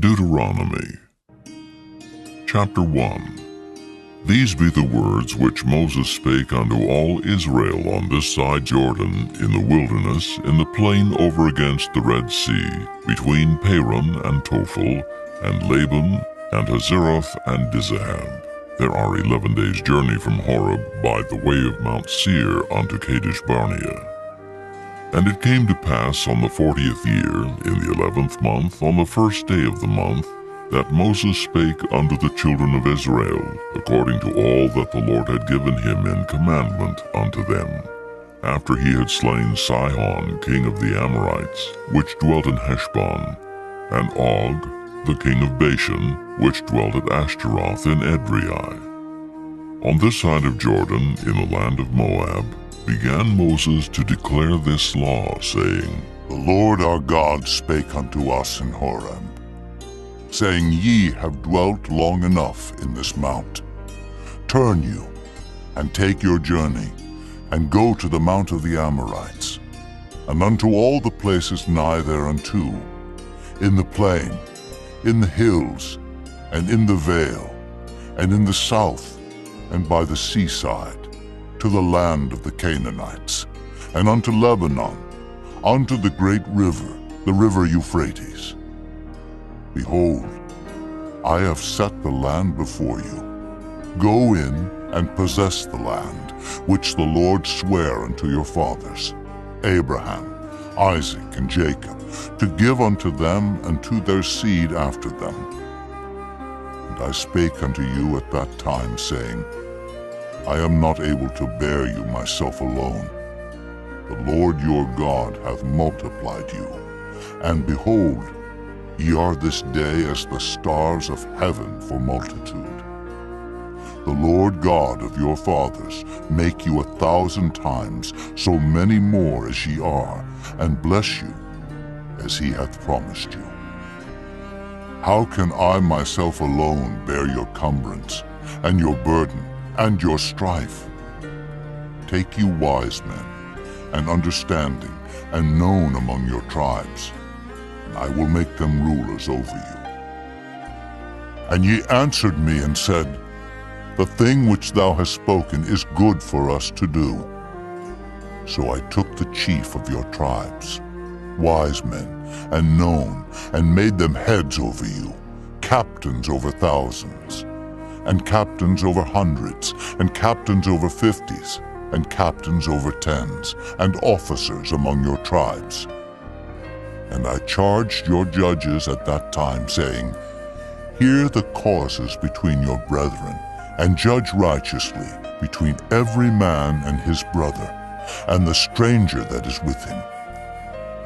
Deuteronomy Chapter 1. These be the words which Moses spake unto all Israel on this side Jordan, in the wilderness, in the plain over against the Red Sea, between Paran and Tophel, and Laban, and Hazeroth, and Dizahab. There are 11 days' journey from Horeb by the way of Mount Seir unto Kadesh Barnea. And it came to pass on the 40th year, in the 11th month, on the first day of the month, that Moses spake unto the children of Israel, according to all that the Lord had given him in commandment unto them, after he had slain Sihon king of the Amorites, which dwelt in Heshbon, and Og, the king of Bashan, which dwelt at Ashtaroth in Edrei. On this side of Jordan, in the land of Moab, began Moses to declare this law, saying, The Lord our God spake unto us in Horeb, saying, Ye have dwelt long enough in this mount. Turn you, and take your journey, and go to the mount of the Amorites, and unto all the places nigh thereunto, in the plain, in the hills, and in the vale, and in the south, and by the seaside, to the land of the Canaanites, and unto Lebanon, unto the great river, the river Euphrates. Behold, I have set the land before you. Go in and possess the land, which the Lord sware unto your fathers, Abraham, Isaac, and Jacob, to give unto them and to their seed after them. And I spake unto you at that time, saying, I am not able to bear you myself alone. The Lord your God hath multiplied you, and behold, ye are this day as the stars of heaven for multitude. The Lord God of your fathers make you 1,000 times so many more as ye are, and bless you as he hath promised you. How can I myself alone bear your cumbrance, and your burden, and your strife? Take you wise men, and understanding, and known among your tribes, and I will make them rulers over you. And ye answered me and said, The thing which thou hast spoken is good for us to do. So I took the chief of your tribes, wise men, and known, and made them heads over you, captains over thousands, and captains over hundreds, and captains over 50s, and captains over 10s, and officers among your tribes. And I charged your judges at that time, saying, Hear the causes between your brethren, and judge righteously between every man and his brother, and the stranger that is with him.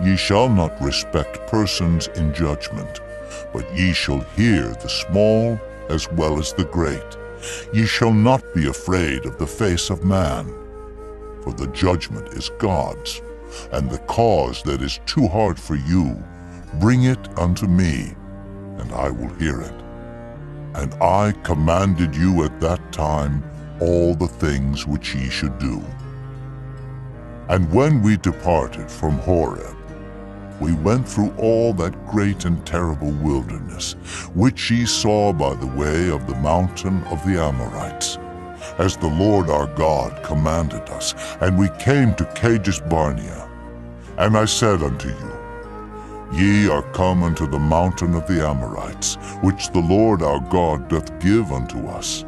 Ye shall not respect persons in judgment, but ye shall hear the small as well as the great. Ye shall not be afraid of the face of man, for the judgment is God's, and the cause that is too hard for you, bring it unto me, and I will hear it. And I commanded you at that time all the things which ye should do. And when we departed from Horeb, we went through all that great and terrible wilderness, which ye saw by the way of the mountain of the Amorites, as the Lord our God commanded us, and we came to Kadesh Barnea. And I said unto you, Ye are come unto the mountain of the Amorites, which the Lord our God doth give unto us.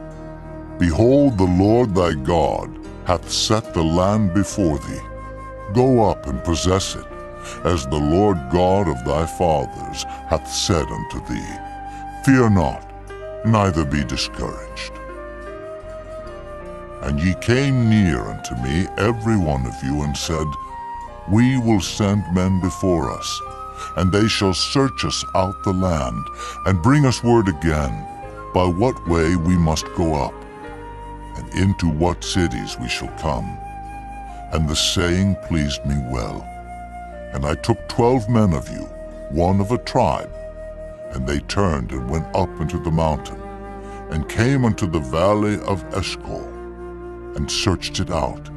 Behold, the Lord thy God hath set the land before thee. Go up and possess it, as the Lord God of thy fathers hath said unto thee. Fear not, neither be discouraged. And ye came near unto me, every one of you, and said, We will send men before us, and they shall search us out the land, and bring us word again, by what way we must go up, and into what cities we shall come. And the saying pleased me well. And I took 12 men of you, one of a tribe, and they turned and went up into the mountain, and came unto the valley of Eshcol, and searched it out.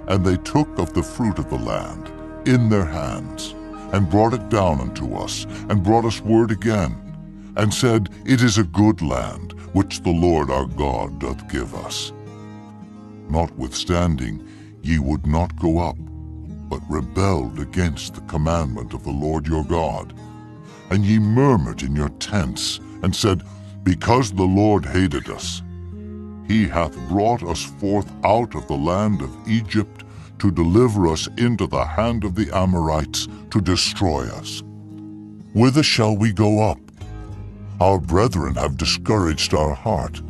And they took of the fruit of the land in their hands, and brought it down unto us, and brought us word again, and said, It is a good land, which the Lord our God doth give us. Notwithstanding, ye would not go up, but rebelled against the commandment of the Lord your God. And ye murmured in your tents, and said, Because the Lord hated us, he hath brought us forth out of the land of Egypt to deliver us into the hand of the Amorites to destroy us. Whither shall we go up? Our brethren have discouraged our heart,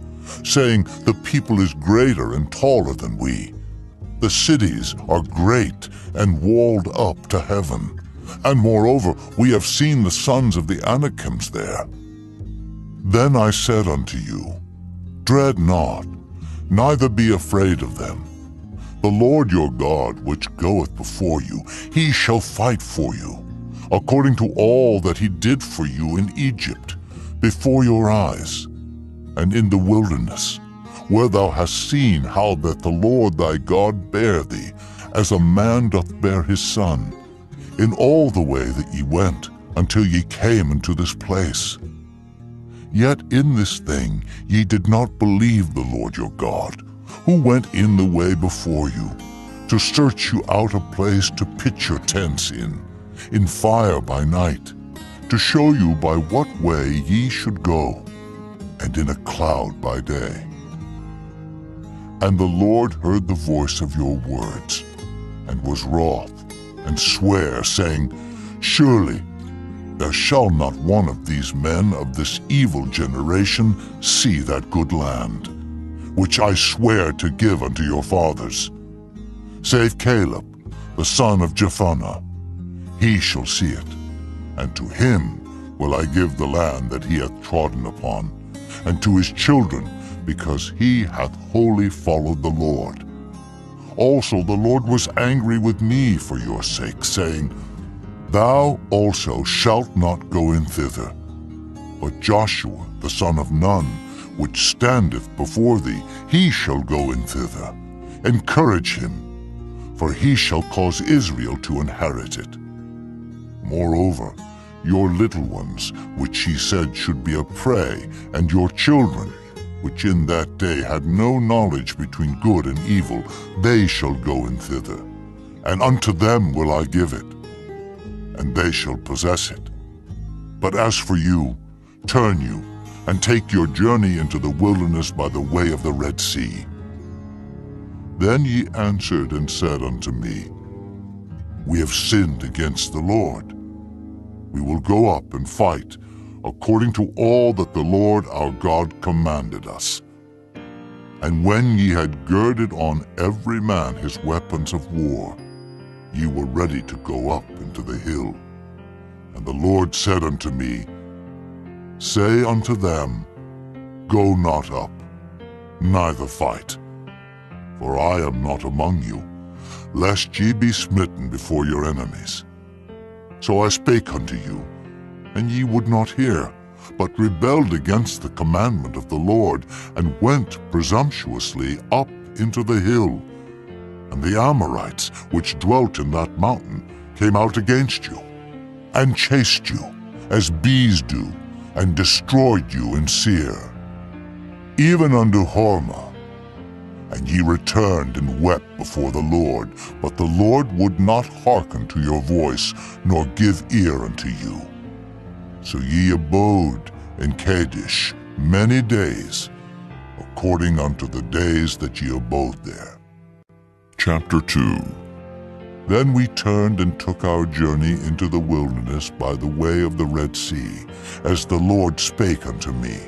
saying, The people is greater and taller than we. The cities are great and walled up to heaven. And moreover, we have seen the sons of the Anakims there. Then I said unto you, Dread not, neither be afraid of them. The Lord your God, which goeth before you, he shall fight for you, according to all that he did for you in Egypt, before your eyes, and in the wilderness, where thou hast seen how that the Lord thy God bare thee, as a man doth bear his son, in all the way that ye went, until ye came into this place. Yet in this thing ye did not believe the Lord your God, who went in the way before you, to search you out a place to pitch your tents in fire by night, to show you by what way ye should go, and in a cloud by day. And the Lord heard the voice of your words, and was wroth, and sware, saying, Surely there shall not one of these men of this evil generation see that good land, which I swear to give unto your fathers, save Caleb, the son of Jephunneh. He shall see it, and to him will I give the land that he hath trodden upon, and to his children, because he hath wholly followed the Lord. Also the Lord was angry with me for your sake, saying, Thou also shalt not go in thither. But Joshua the son of Nun, which standeth before thee, he shall go in thither. Encourage him, for he shall cause Israel to inherit it. Moreover, your little ones, which he said should be a prey, and your children, which in that day had no knowledge between good and evil, they shall go in thither, and unto them will I give it, and they shall possess it. But as for you, turn you, and take your journey into the wilderness by the way of the Red Sea. Then ye answered and said unto me, We have sinned against the Lord. We will go up and fight, according to all that the Lord our God commanded us. And when ye had girded on every man his weapons of war, ye were ready to go up into the hill. And the Lord said unto me, Say unto them, Go not up, neither fight, for I am not among you, lest ye be smitten before your enemies. So I spake unto you, and ye would not hear, but rebelled against the commandment of the Lord, and went presumptuously up into the hill. And the Amorites, which dwelt in that mountain, came out against you, and chased you, as bees do, and destroyed you in Seir, even unto Hormah. And ye returned and wept before the Lord, but the Lord would not hearken to your voice, nor give ear unto you. So ye abode in Kadesh many days, according unto the days that ye abode there. Chapter 2. Then we turned and took our journey into the wilderness by the way of the Red Sea, as the Lord spake unto me.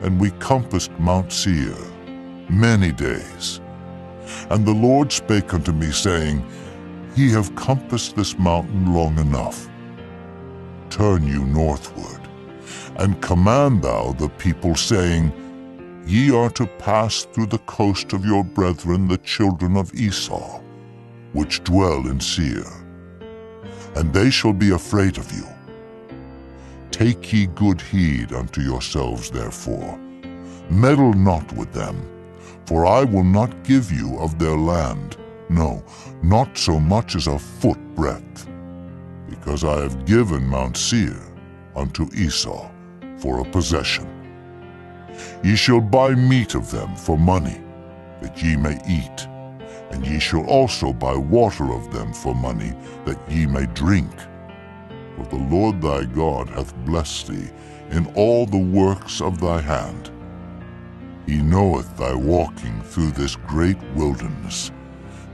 And we compassed Mount Seir many days. And the Lord spake unto me, saying, Ye have compassed this mountain long enough. Turn you northward, and command thou the people, saying, Ye are to pass through the coast of your brethren the children of Esau, which dwell in Seir, and they shall be afraid of you. Take ye good heed unto yourselves therefore, meddle not with them, for I will not give you of their land, no, not so much as a foot breadth, because I have given Mount Seir unto Esau for a possession. Ye shall buy meat of them for money, that ye may eat, and ye shall also buy water of them for money, that ye may drink. For the Lord thy God hath blessed thee in all the works of thy hand. He knoweth thy walking through this great wilderness.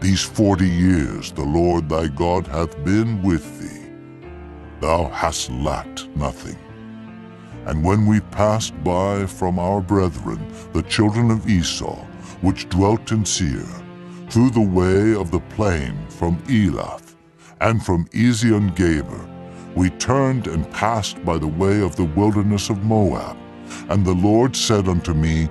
These 40 years the Lord thy God hath been with thee. Thou hast lacked nothing. And when we passed by from our brethren, the children of Esau, which dwelt in Seir, through the way of the plain from Elath, and from Ezion-Geber, we turned and passed by the way of the wilderness of Moab. And the Lord said unto me,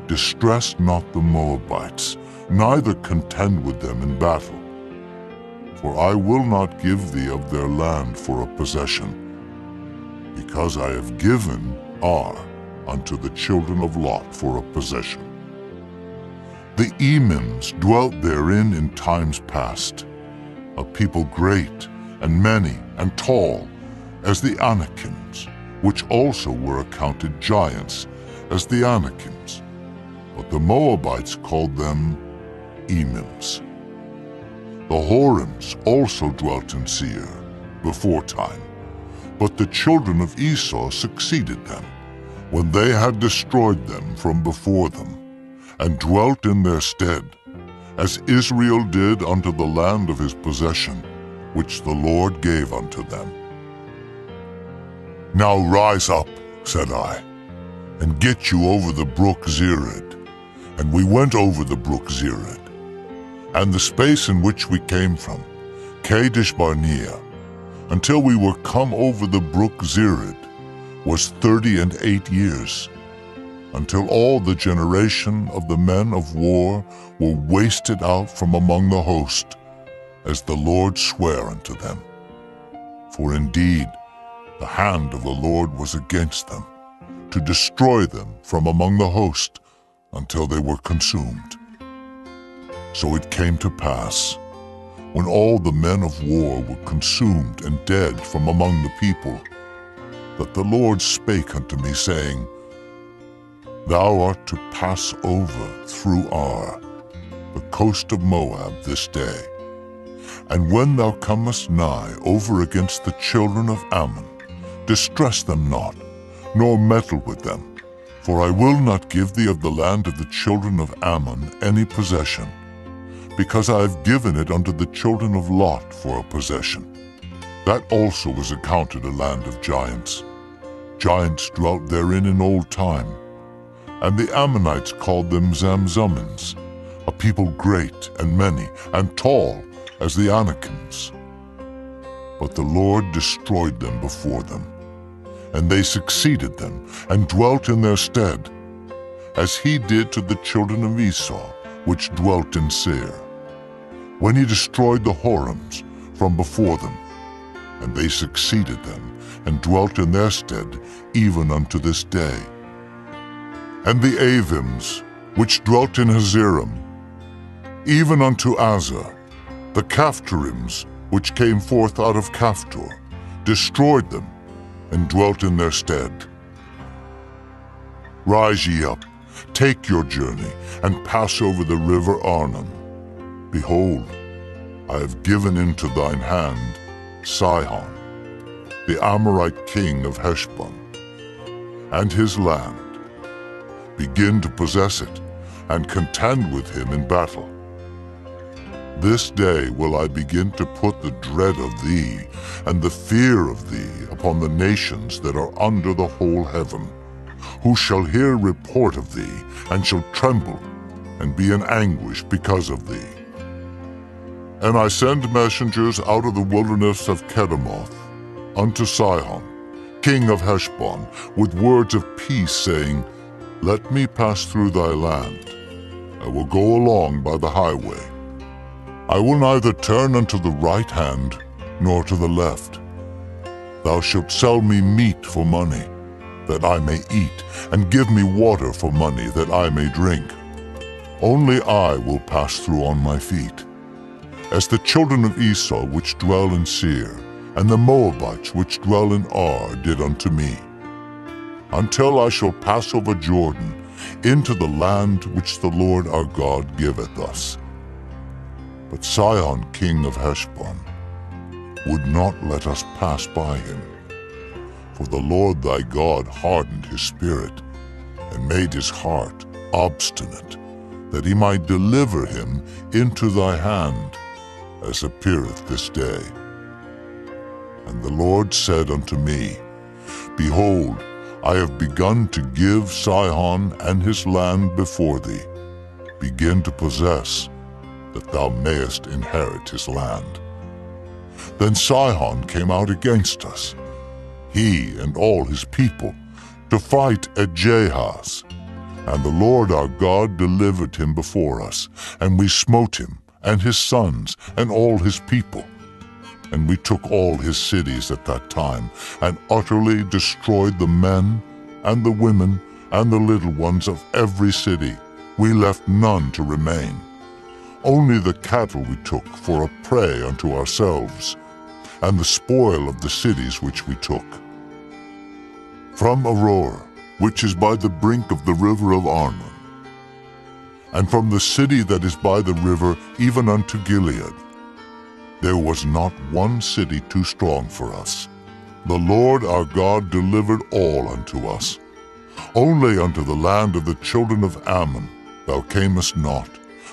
Distress not the Moabites, neither contend with them in battle. For I will not give thee of their land for a possession, because I have given Ar unto the children of Lot for a possession. The Emims dwelt therein in times past, a people great and many and tall, as the Anakims, which also were accounted giants, as the Anakims. But the Moabites called them Emims. The Horims also dwelt in Seir before time, but the children of Esau succeeded them, when they had destroyed them from before them, and dwelt in their stead, as Israel did unto the land of his possession, which the Lord gave unto them. Now rise up, said I, and get you over the brook Zered. And we went over the brook Zered, and the space in which we came from, Kadesh Barnea, until we were come over the brook Zered, was 38 years, until all the generation of the men of war were wasted out from among the host, as the Lord sware unto them. For indeed, the hand of the Lord was against them, to destroy them from among the host, until they were consumed. So it came to pass, when all the men of war were consumed and dead from among the people, that the Lord spake unto me, saying, Thou art to pass over through Ar, the coast of Moab, this day. And when thou comest nigh over against the children of Ammon, distress them not, nor meddle with them, for I will not give thee of the land of the children of Ammon any possession, because I have given it unto the children of Lot for a possession. That also was accounted a land of giants. Giants dwelt therein in old time, and the Ammonites called them Zamzummins, a people great and many and tall as the Anakims. But the Lord destroyed them before them, and they succeeded them and dwelt in their stead, as he did to the children of Esau, which dwelt in Seir, when he destroyed the Horims from before them, and they succeeded them and dwelt in their stead even unto this day. And the Avims, which dwelt in Hazerim, even unto Azar, the Caphtorims, which came forth out of Caphtor, destroyed them, and dwelt in their stead. Rise ye up, take your journey, and pass over the river Arnon. Behold, I have given into thine hand Sihon, the Amorite king of Heshbon, and his land. Begin to possess it, and contend with him in battle. This day will I begin to put the dread of thee and the fear of thee upon the nations that are under the whole heaven, who shall hear report of thee, and shall tremble, and be in anguish because of thee. And I send messengers out of the wilderness of Kedemoth unto Sihon, king of Heshbon, with words of peace, saying, Let me pass through thy land. I will go along by the highway. I will neither turn unto the right hand, nor to the left. Thou shalt sell me meat for money, that I may eat, and give me water for money, that I may drink. Only I will pass through on my feet, as the children of Esau which dwell in Seir, and the Moabites which dwell in Ar did unto me. until I shall pass over Jordan into the land which the Lord our God giveth us. But Sihon king of Heshbon would not let us pass by him. For the Lord thy God hardened his spirit, and made his heart obstinate, that he might deliver him into thy hand, as appeareth this day. And the Lord said unto me, Behold, I have begun to give Sihon and his land before thee. Begin to possess, that thou mayest inherit his land. Then Sihon came out against us, he and all his people, to fight at Jahaz. And the Lord our God delivered him before us, and we smote him, and his sons, and all his people. And we took all his cities at that time, and utterly destroyed the men, and the women, and the little ones of every city. We left none to remain. Only the cattle we took for a prey unto ourselves, and the spoil of the cities which we took. From Aroer, which is by the brink of the river of Arnon, and from the city that is by the river even unto Gilead, there was not one city too strong for us. The Lord our God delivered all unto us. Only unto the land of the children of Ammon thou camest not,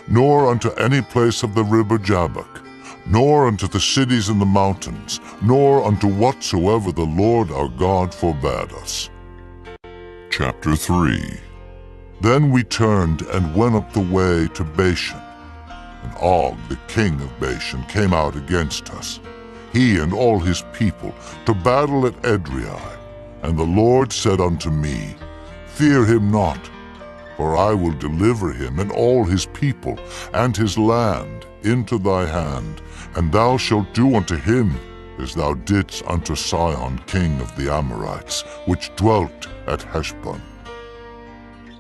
nor unto any place of the river Jabbok, nor unto the cities in the mountains, nor unto whatsoever the Lord our God forbade us. Chapter 3. Then we turned and went up the way to Bashan. And Og, the king of Bashan, came out against us, he and all his people, to battle at Edrei. And the Lord said unto me, Fear him not, for I will deliver him and all his people and his land into thy hand, and thou shalt do unto him as thou didst unto Sihon king of the Amorites, which dwelt at Heshbon.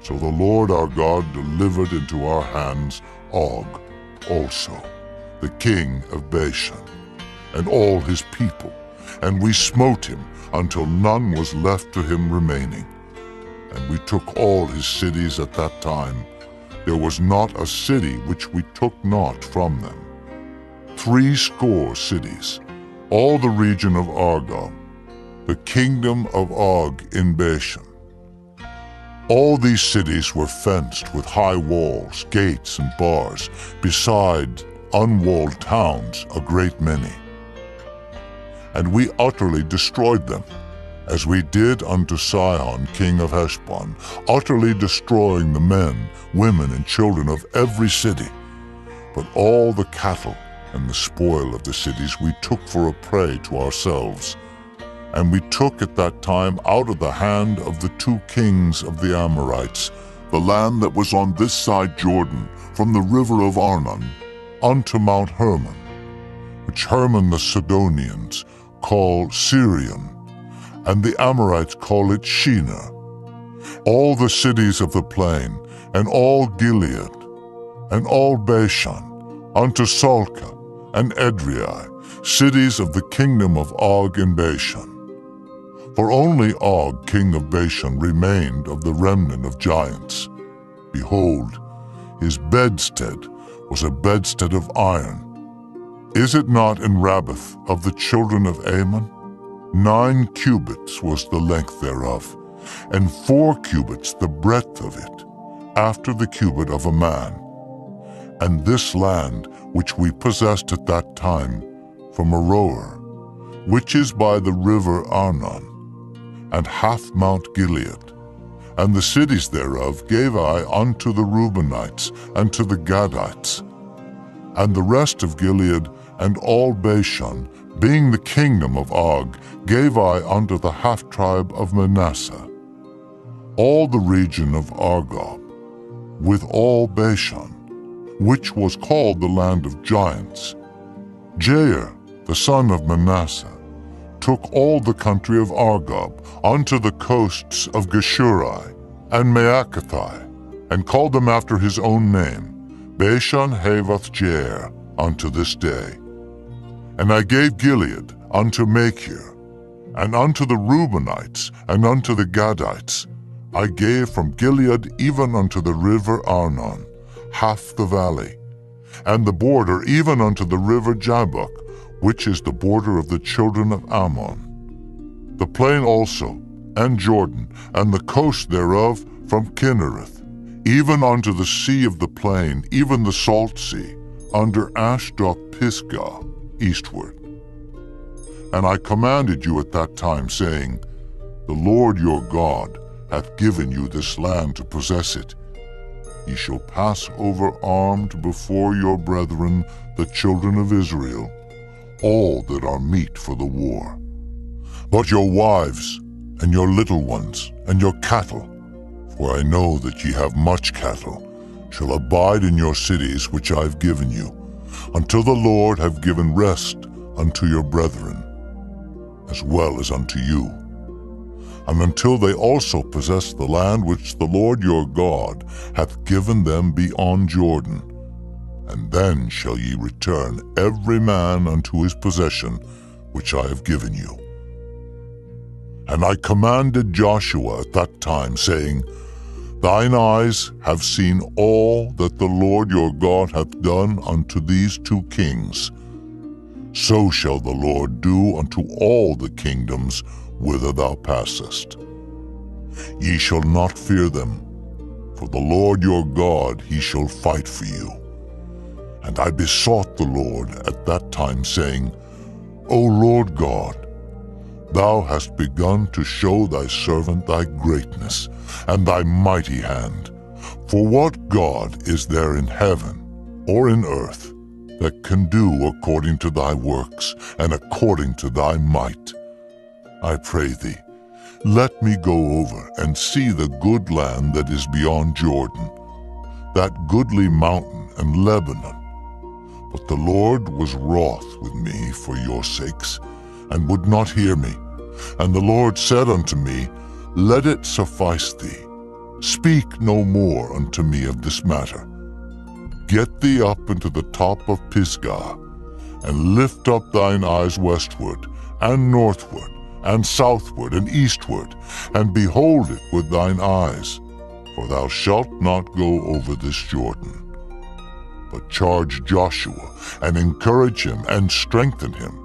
So the Lord our God delivered into our hands Og also, the king of Bashan, and all his people, and we smote him until none was left to him remaining. And we took all his cities at that time. There was not a city which we took not from them. 60 cities, all the region of Argob, the kingdom of Og in Bashan. All these cities were fenced with high walls, gates, and bars, beside unwalled towns a great many. And we utterly destroyed them, as we did unto Sihon king of Heshbon, utterly destroying the men, women, and children of every city. But all the cattle and the spoil of the cities we took for a prey to ourselves. And we took at that time out of the hand of the 2 kings of the Amorites the land that was on this side Jordan, from the river of Arnon unto Mount Hermon, which Hermon the Sidonians call Syrian, and the Amorites call it Shinar. All the cities of the plain, and all Gilead, and all Bashan, unto Salcah and Edrei, cities of the kingdom of Og in Bashan. For only Og, king of Bashan, remained of the remnant of giants. Behold, his bedstead was a bedstead of iron. Is it not in Rabbath of the children of Ammon? 9 cubits was the length thereof, and 4 cubits the breadth of it, after the cubit of a man. And this land which we possessed at that time, from Aroer, which is by the river Arnon, and half Mount Gilead, and the cities thereof gave I unto the Reubenites and to the Gadites. And the rest of Gilead and all Bashan, being the kingdom of Og, gave I unto the half-tribe of Manasseh. All the region of Argob, with all Bashan, which was called the land of giants. Jair, the son of Manasseh, took all the country of Argob unto the coasts of Geshurai and Maacathai, and called them after his own name, Bashan Havoth Jair, unto this day. And I gave Gilead unto Machir, And unto the Reubenites, and unto the Gadites, I gave from Gilead even unto the river Arnon, half the valley, and the border even unto the river Jabbok, which is the border of the children of Ammon. The plain also, and Jordan, and the coast thereof from Kinnereth, even unto the sea of the plain, even the salt sea, under Ashdod Pisgah, eastward. And I commanded you at that time, saying, The Lord your God hath given you this land to possess it. Ye shall pass over armed before your brethren, the children of Israel, all that are meet for the war. But your wives, and your little ones, and your cattle, for I know that ye have much cattle, shall abide in your cities which I have given you, until the Lord have given rest unto your brethren, as well as unto you, and until they also possess the land which the Lord your God hath given them beyond Jordan. And then shall ye return every man unto his possession, which I have given you. And I commanded Joshua at that time, saying, Thine eyes have seen all that the Lord your God hath done unto these two kings. So shall the Lord do unto all the kingdoms whither thou passest. Ye shall not fear them, for the Lord your God he shall fight for you. And I besought the Lord at that time, saying, O Lord God, thou hast begun to show thy servant thy greatness, and thy mighty hand. For what God is there in heaven or in earth that can do according to thy works and according to thy might? I pray thee, let me go over and see the good land that is beyond Jordan, that goodly mountain and Lebanon. But the Lord was wroth with me for your sakes, and would not hear me. And the Lord said unto me, Let it suffice thee. Speak no more unto me of this matter. Get thee up into the top of Pisgah, and lift up thine eyes westward, and northward, and southward, and eastward, and behold it with thine eyes. For thou shalt not go over this Jordan. But charge Joshua, and encourage him, and strengthen him.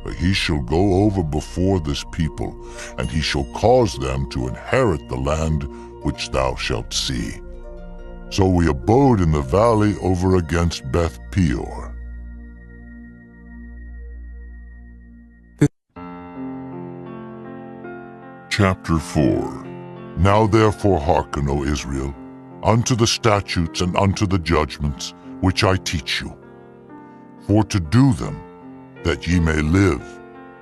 For he shall go over before this people, and he shall cause them to inherit the land which thou shalt see. So we abode in the valley over against Beth Peor. Chapter 4. Now therefore hearken, O Israel, unto the statutes and unto the judgments which I teach you, for to do them, that ye may live,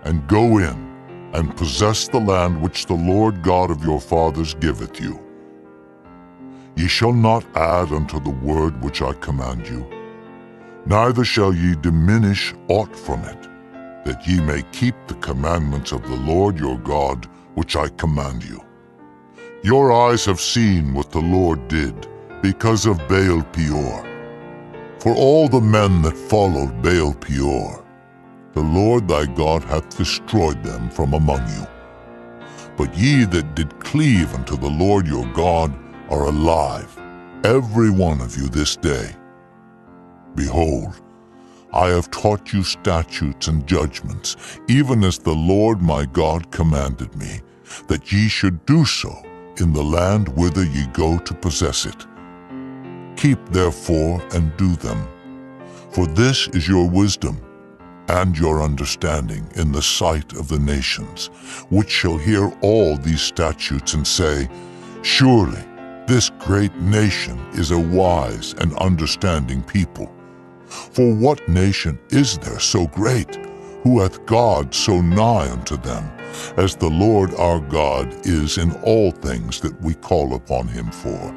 and go in, and possess the land which the Lord God of your fathers giveth you. Ye shall not add unto the word which I command you, neither shall ye diminish aught from it, that ye may keep the commandments of the Lord your God which I command you. Your eyes have seen what the Lord did because of Baal Peor. For all the men that followed Baal Peor, the Lord thy God hath destroyed them from among you. But ye that did cleave unto the Lord your God are alive, every one of you this day. Behold, I have taught you statutes and judgments, even as the Lord my God commanded me, that ye should do so in the land whither ye go to possess it. Keep therefore and do them, for this is your wisdom and your understanding in the sight of the nations, which shall hear all these statutes and say, Surely this great nation is a wise and understanding people. For what nation is there so great, who hath God so nigh unto them, as the Lord our God is in all things that we call upon him for?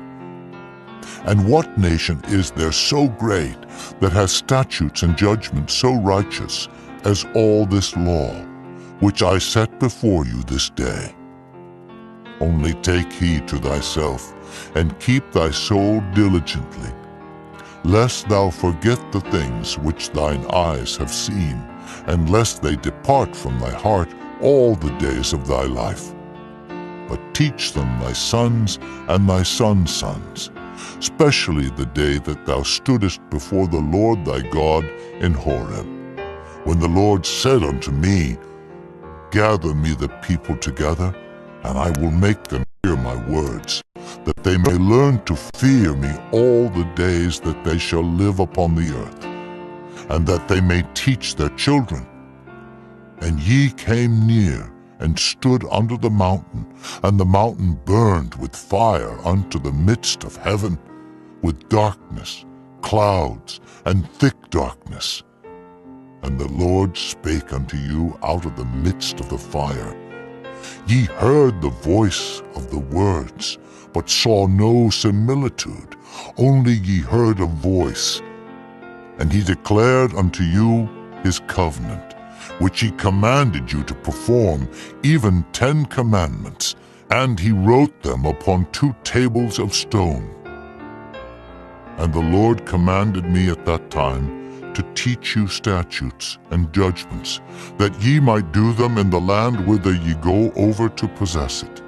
And what nation is there so great that has statutes and judgments so righteous as all this law, which I set before you this day? Only take heed to thyself, and keep thy soul diligently, lest thou forget the things which thine eyes have seen, and lest they depart from thy heart all the days of thy life. But teach them thy sons and thy sons' sons, especially the day that thou stoodest before the Lord thy God in Horeb, when the Lord said unto me, Gather me the people together, and I will make them hear my words, that they may learn to fear me all the days that they shall live upon the earth, and that they may teach their children. And ye came near, and stood under the mountain, and the mountain burned with fire unto the midst of heaven, with darkness, clouds, and thick darkness. And the Lord spake unto you out of the midst of the fire. Ye heard the voice of the words, but saw no similitude, only ye heard a voice. And he declared unto you his covenant, which he commanded you to perform, even 10 commandments, and he wrote them upon 2 tables of stone. And the Lord commanded me at that time to teach you statutes and judgments, that ye might do them in the land whither ye go over to possess it.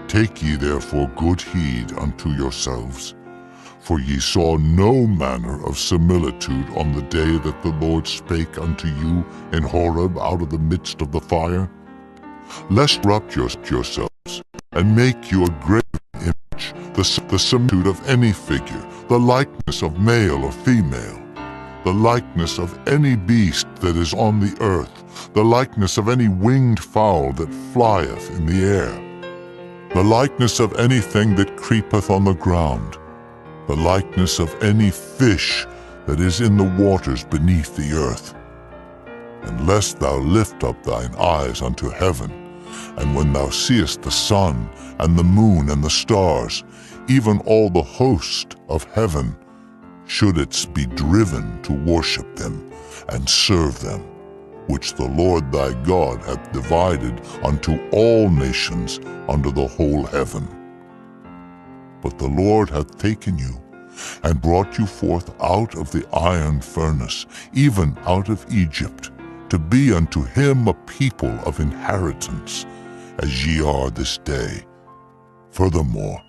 Take ye therefore good heed unto yourselves, for ye saw no manner of similitude on the day that the Lord spake unto you in Horeb out of the midst of the fire, lest corrupt yourselves, and make you a graven image, the similitude of any figure, the likeness of male or female, the likeness of any beast that is on the earth, the likeness of any winged fowl that flieth in the air, the likeness of anything that creepeth on the ground, the likeness of any fish that is in the waters beneath the earth. And lest thou lift up thine eyes unto heaven, and when thou seest the sun, and the moon, and the stars, even all the host of heaven, shouldest be driven to worship them, and serve them, which the Lord thy God hath divided unto all nations under the whole heaven. But the Lord hath taken you, and brought you forth out of the iron furnace, even out of Egypt, to be unto him a people of inheritance, as ye are this day. Furthermore,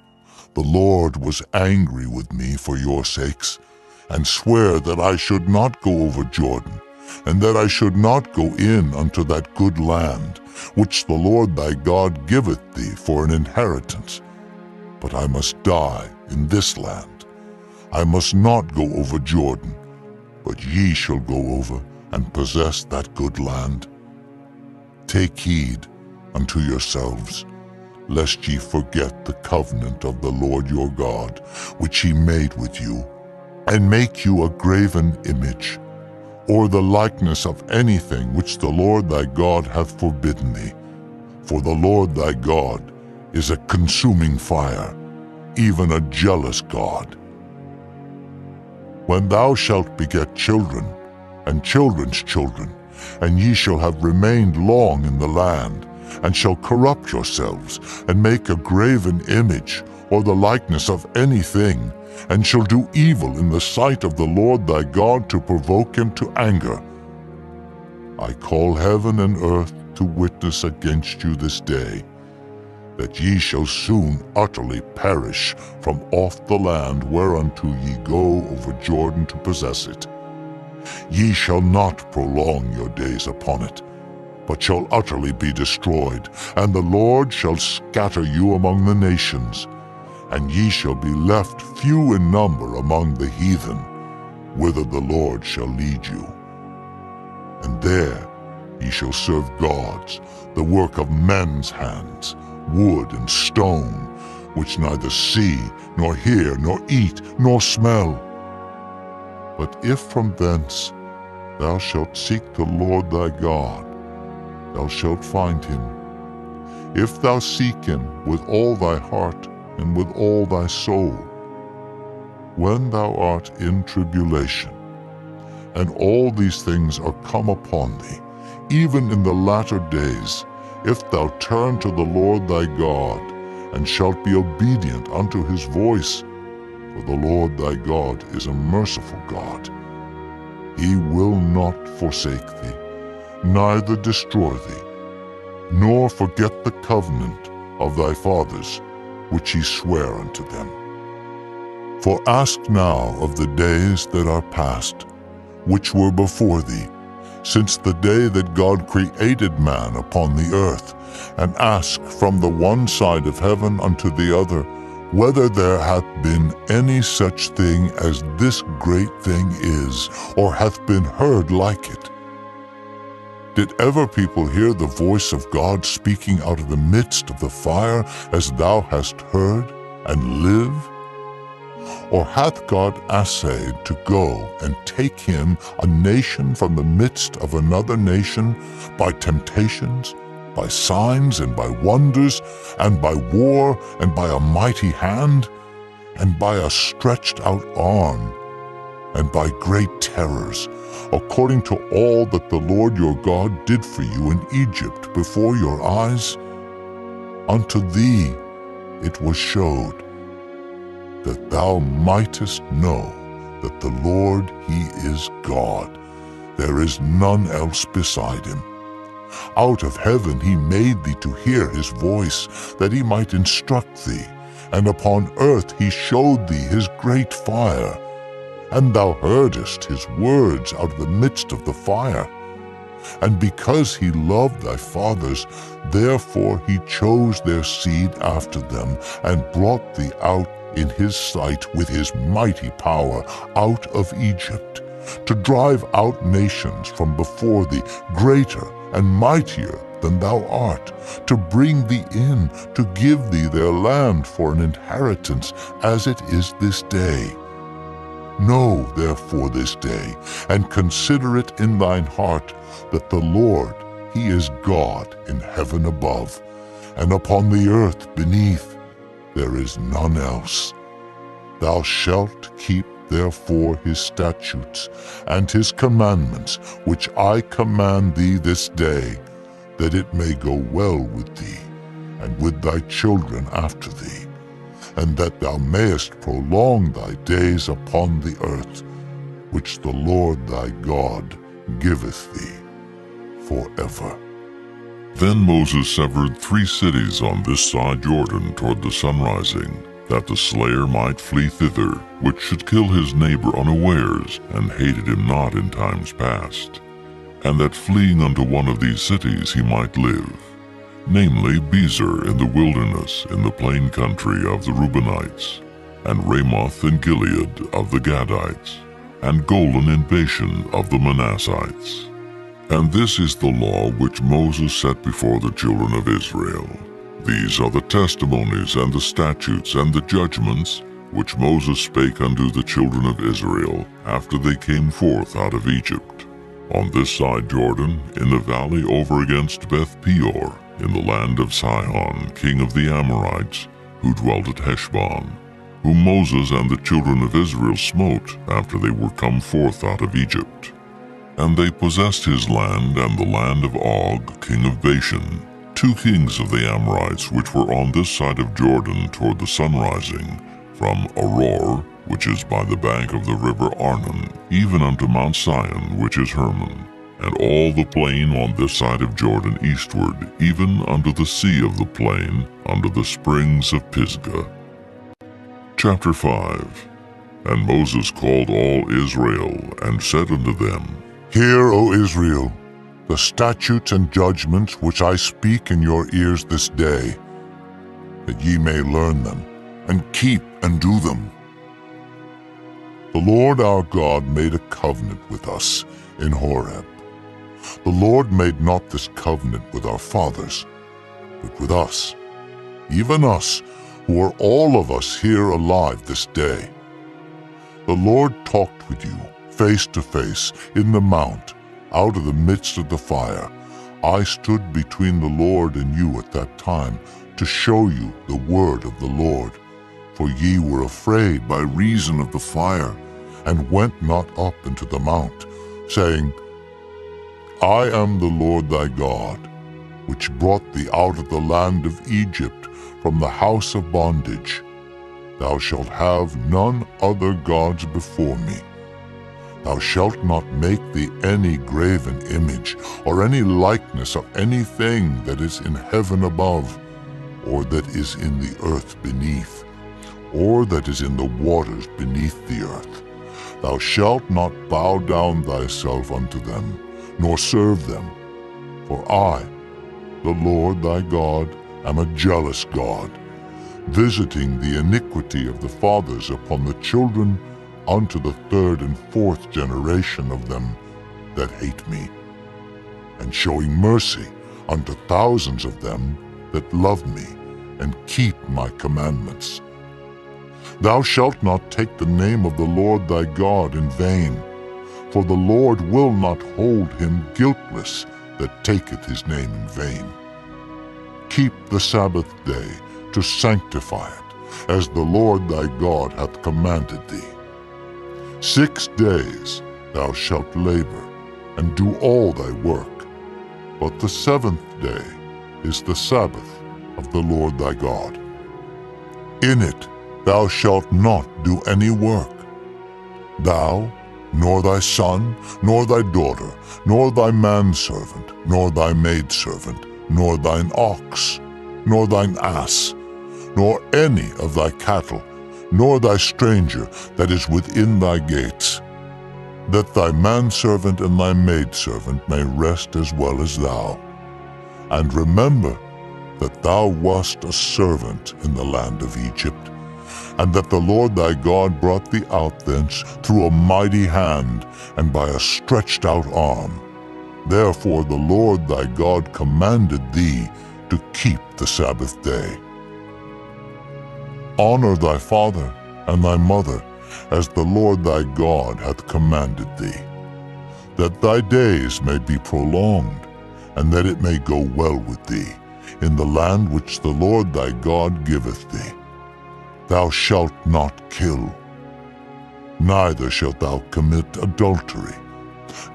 the Lord was angry with me for your sakes, and sware that I should not go over Jordan, and that I should not go in unto that good land, which the Lord thy God giveth thee for an inheritance. But I must die in this land. I must not go over Jordan, but ye shall go over and possess that good land. Take heed unto yourselves, lest ye forget the covenant of the Lord your God, which he made with you, and make you a graven image, or the likeness of anything which the Lord thy God hath forbidden thee. For the Lord thy God is a consuming fire, even a jealous God. When thou shalt beget children, and children's children, and ye shall have remained long in the land, and shall corrupt yourselves, and make a graven image, or the likeness of anything, and shall do evil in the sight of the Lord thy God to provoke him to anger, I call heaven and earth to witness against you this day, that ye shall soon utterly perish from off the land whereunto ye go over Jordan to possess it. Ye shall not prolong your days upon it, but shall utterly be destroyed, and the Lord shall scatter you among the nations, and ye shall be left few in number among the heathen, whither the Lord shall lead you. And there ye shall serve gods, the work of men's hands, wood and stone, which neither see, nor hear, nor eat, nor smell. But if from thence thou shalt seek the Lord thy God, thou shalt find him, if thou seek him with all thy heart and with all thy soul. When thou art in tribulation, and all these things are come upon thee, even in the latter days, if thou turn to the Lord thy God, and shalt be obedient unto his voice, for the Lord thy God is a merciful God. He will not forsake thee, neither destroy thee, nor forget the covenant of thy fathers, which he sware unto them. For ask now of the days that are past, which were before thee, since the day that God created man upon the earth, and ask from the one side of heaven unto the other, whether there hath been any such thing as this great thing is, or hath been heard like it. Did ever people hear the voice of God speaking out of the midst of the fire, as thou hast heard, and live? Or hath God essayed to go and take him, a nation from the midst of another nation, by temptations, by signs and by wonders, and by war, and by a mighty hand, and by a stretched out arm, and by great terrors, according to all that the Lord your God did for you in Egypt before your eyes? Unto thee it was showed, that thou mightest know that the Lord, he is God. There is none else beside him. Out of heaven he made thee to hear his voice, that he might instruct thee, and upon earth he showed thee his great fire. And thou heardest his words out of the midst of the fire. And because he loved thy fathers, therefore he chose their seed after them, and brought thee out in his sight with his mighty power out of Egypt, to drive out nations from before thee, greater and mightier than thou art, to bring thee in, to give thee their land for an inheritance, as it is this day. Know therefore this day, and consider it in thine heart, that the Lord, he is God in heaven above, and upon the earth beneath. There is none else. Thou shalt keep therefore his statutes and his commandments, which I command thee this day, that it may go well with thee, and with thy children after thee, and that thou mayest prolong thy days upon the earth, which the Lord thy God giveth thee forever. Then Moses severed 3 cities on this side Jordan toward the sunrising, that the slayer might flee thither, which should kill his neighbor unawares, and hated him not in times past, and that fleeing unto one of these cities he might live, namely Bezer in the wilderness in the plain country of the Reubenites, and Ramoth in Gilead of the Gadites, and Golan in Bashan of the Manassites. And this is the law which Moses set before the children of Israel. These are the testimonies and the statutes and the judgments which Moses spake unto the children of Israel after they came forth out of Egypt, on this side Jordan, in the valley over against Beth Peor, in the land of Sihon, king of the Amorites, who dwelt at Heshbon, whom Moses and the children of Israel smote after they were come forth out of Egypt. And they possessed his land and the land of Og, king of Bashan, 2 kings of the Amorites which were on this side of Jordan toward the sunrising, from Aroer, which is by the bank of the river Arnon, even unto Mount Sion, which is Hermon, and all the plain on this side of Jordan eastward, even unto the sea of the plain, unto the springs of Pisgah. Chapter 5. And Moses called all Israel, and said unto them, Hear, O Israel, the statutes and judgments which I speak in your ears this day, that ye may learn them, and keep and do them. The Lord our God made a covenant with us in Horeb. The Lord made not this covenant with our fathers, but with us, even us, who are all of us here alive this day. The Lord talked with you face to face in the mount, out of the midst of the fire. I stood between the Lord and you at that time, to show you the word of the Lord. For ye were afraid by reason of the fire, and went not up into the mount, saying, I am the Lord thy God, which brought thee out of the land of Egypt, from the house of bondage. Thou shalt have none other gods before me. Thou shalt not make thee any graven image, or any likeness of anything that is in heaven above, or that is in the earth beneath, or that is in the waters beneath the earth. Thou shalt not bow down thyself unto them, nor serve them. For I, the Lord thy God, am a jealous God, visiting the iniquity of the fathers upon the children unto the third and fourth generation of them that hate me, and showing mercy unto thousands of them that love me and keep my commandments. Thou shalt not take the name of the Lord thy God in vain, for the Lord will not hold him guiltless that taketh his name in vain. Keep the Sabbath day to sanctify it, as the Lord thy God hath commanded thee. 6 days thou shalt labor, and do all thy work, but the seventh day is the Sabbath of the Lord thy God. In it thou shalt not do any work, thou, nor thy son, nor thy daughter, nor thy manservant, nor thy maidservant, nor thine ox, nor thine ass, nor any of thy cattle, nor thy stranger that is within thy gates, that thy manservant and thy maidservant may rest as well as thou. And remember that thou wast a servant in the land of Egypt, and that the Lord thy God brought thee out thence through a mighty hand and by a stretched out arm. Therefore the Lord thy God commanded thee to keep the Sabbath day. Honor thy father and thy mother, as the Lord thy God hath commanded thee, that thy days may be prolonged, and that it may go well with thee in the land which the Lord thy God giveth thee. Thou shalt not kill, neither shalt thou commit adultery,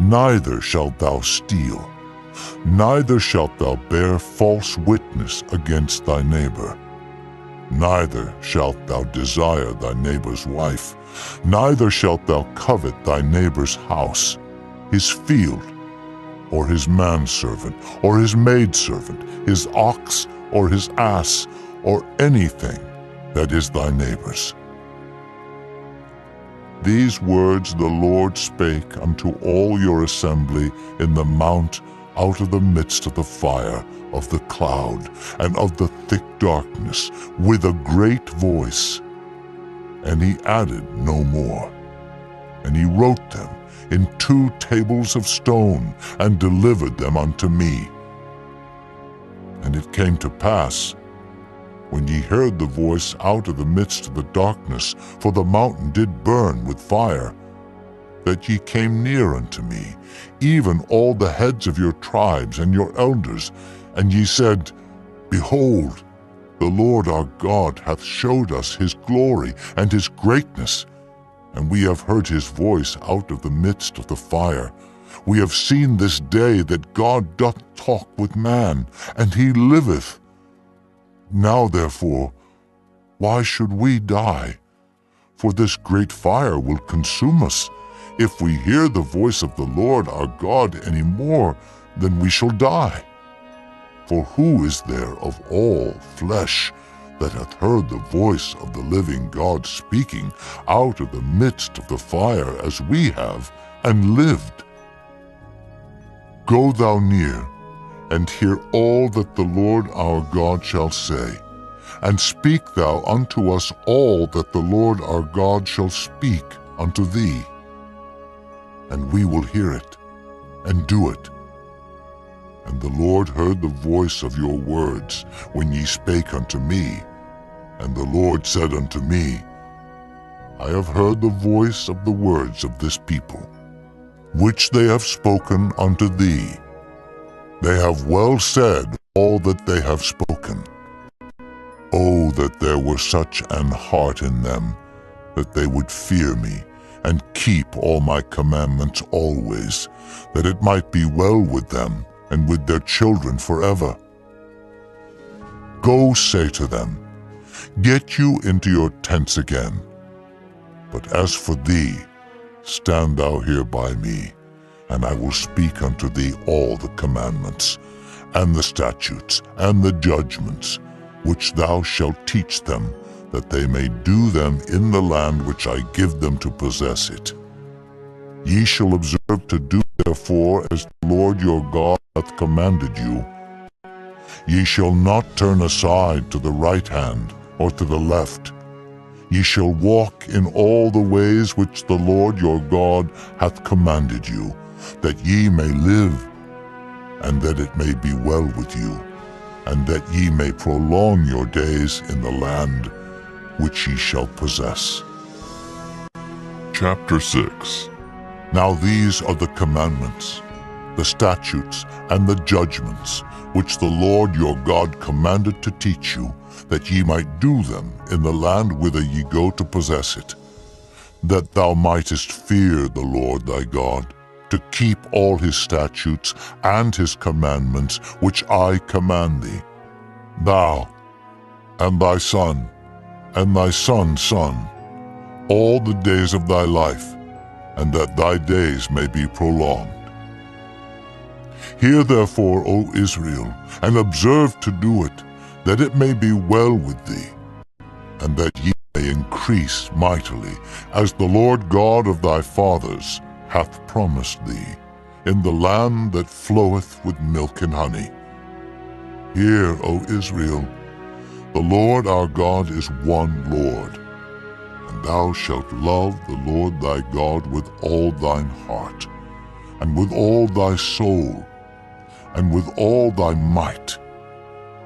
neither shalt thou steal, neither shalt thou bear false witness against thy neighbor. Neither shalt thou desire thy neighbor's wife, neither shalt thou covet thy neighbor's house, his field, or his manservant, or his maidservant, his ox, or his ass, or anything that is thy neighbor's. These words the Lord spake unto all your assembly in the mount out of the midst of the fire, of the cloud, and of the thick darkness, with a great voice. And he added no more. And he wrote them in 2 tables of stone, and delivered them unto me. And it came to pass, when ye heard the voice out of the midst of the darkness, for the mountain did burn with fire, that ye came near unto me, even all the heads of your tribes and your elders, and ye said, Behold, the Lord our God hath showed us his glory and his greatness, and we have heard his voice out of the midst of the fire. We have seen this day that God doth talk with man, and he liveth. Now therefore, why should we die? For this great fire will consume us. If we hear the voice of the Lord our God any more, then we shall die. For who is there of all flesh that hath heard the voice of the living God speaking out of the midst of the fire as we have, and lived? Go thou near, and hear all that the Lord our God shall say, and speak thou unto us all that the Lord our God shall speak unto thee. And we will hear it, and do it. And the Lord heard the voice of your words when ye spake unto me. And the Lord said unto me, I have heard the voice of the words of this people, which they have spoken unto thee. They have well said all that they have spoken. Oh, that there were such an heart in them, that they would fear me, and keep all my commandments always, that it might be well with them, and with their children forever. Go say to them, Get you into your tents again. But as for thee, Stand thou here by me, and I will speak unto thee all the commandments, and the statutes, and the judgments, which thou shalt teach them, that they may do them in the land which I give them to possess it. Ye shall observe to do therefore as the Lord your God hath commanded you. Ye shall not turn aside to the right hand or to the left. Ye shall walk in all the ways which the Lord your God hath commanded you, that ye may live, and that it may be well with you, and that ye may prolong your days in the land which ye shall possess. Chapter 6. Now these are the commandments, the statutes, and the judgments, which the Lord your God commanded to teach you, that ye might do them in the land whither ye go to possess it, that thou mightest fear the Lord thy God, to keep all his statutes and his commandments which I command thee, thou, and thy son, and thy son's son, all the days of thy life, and that thy days may be prolonged. Hear therefore, O Israel, and observe to do it, that it may be well with thee, and that ye may increase mightily, as the Lord God of thy fathers hath promised thee, in the land that floweth with milk and honey. Hear, O Israel, the Lord our God is one Lord, and thou shalt love the Lord thy God with all thine heart, and with all thy soul, and with all thy might.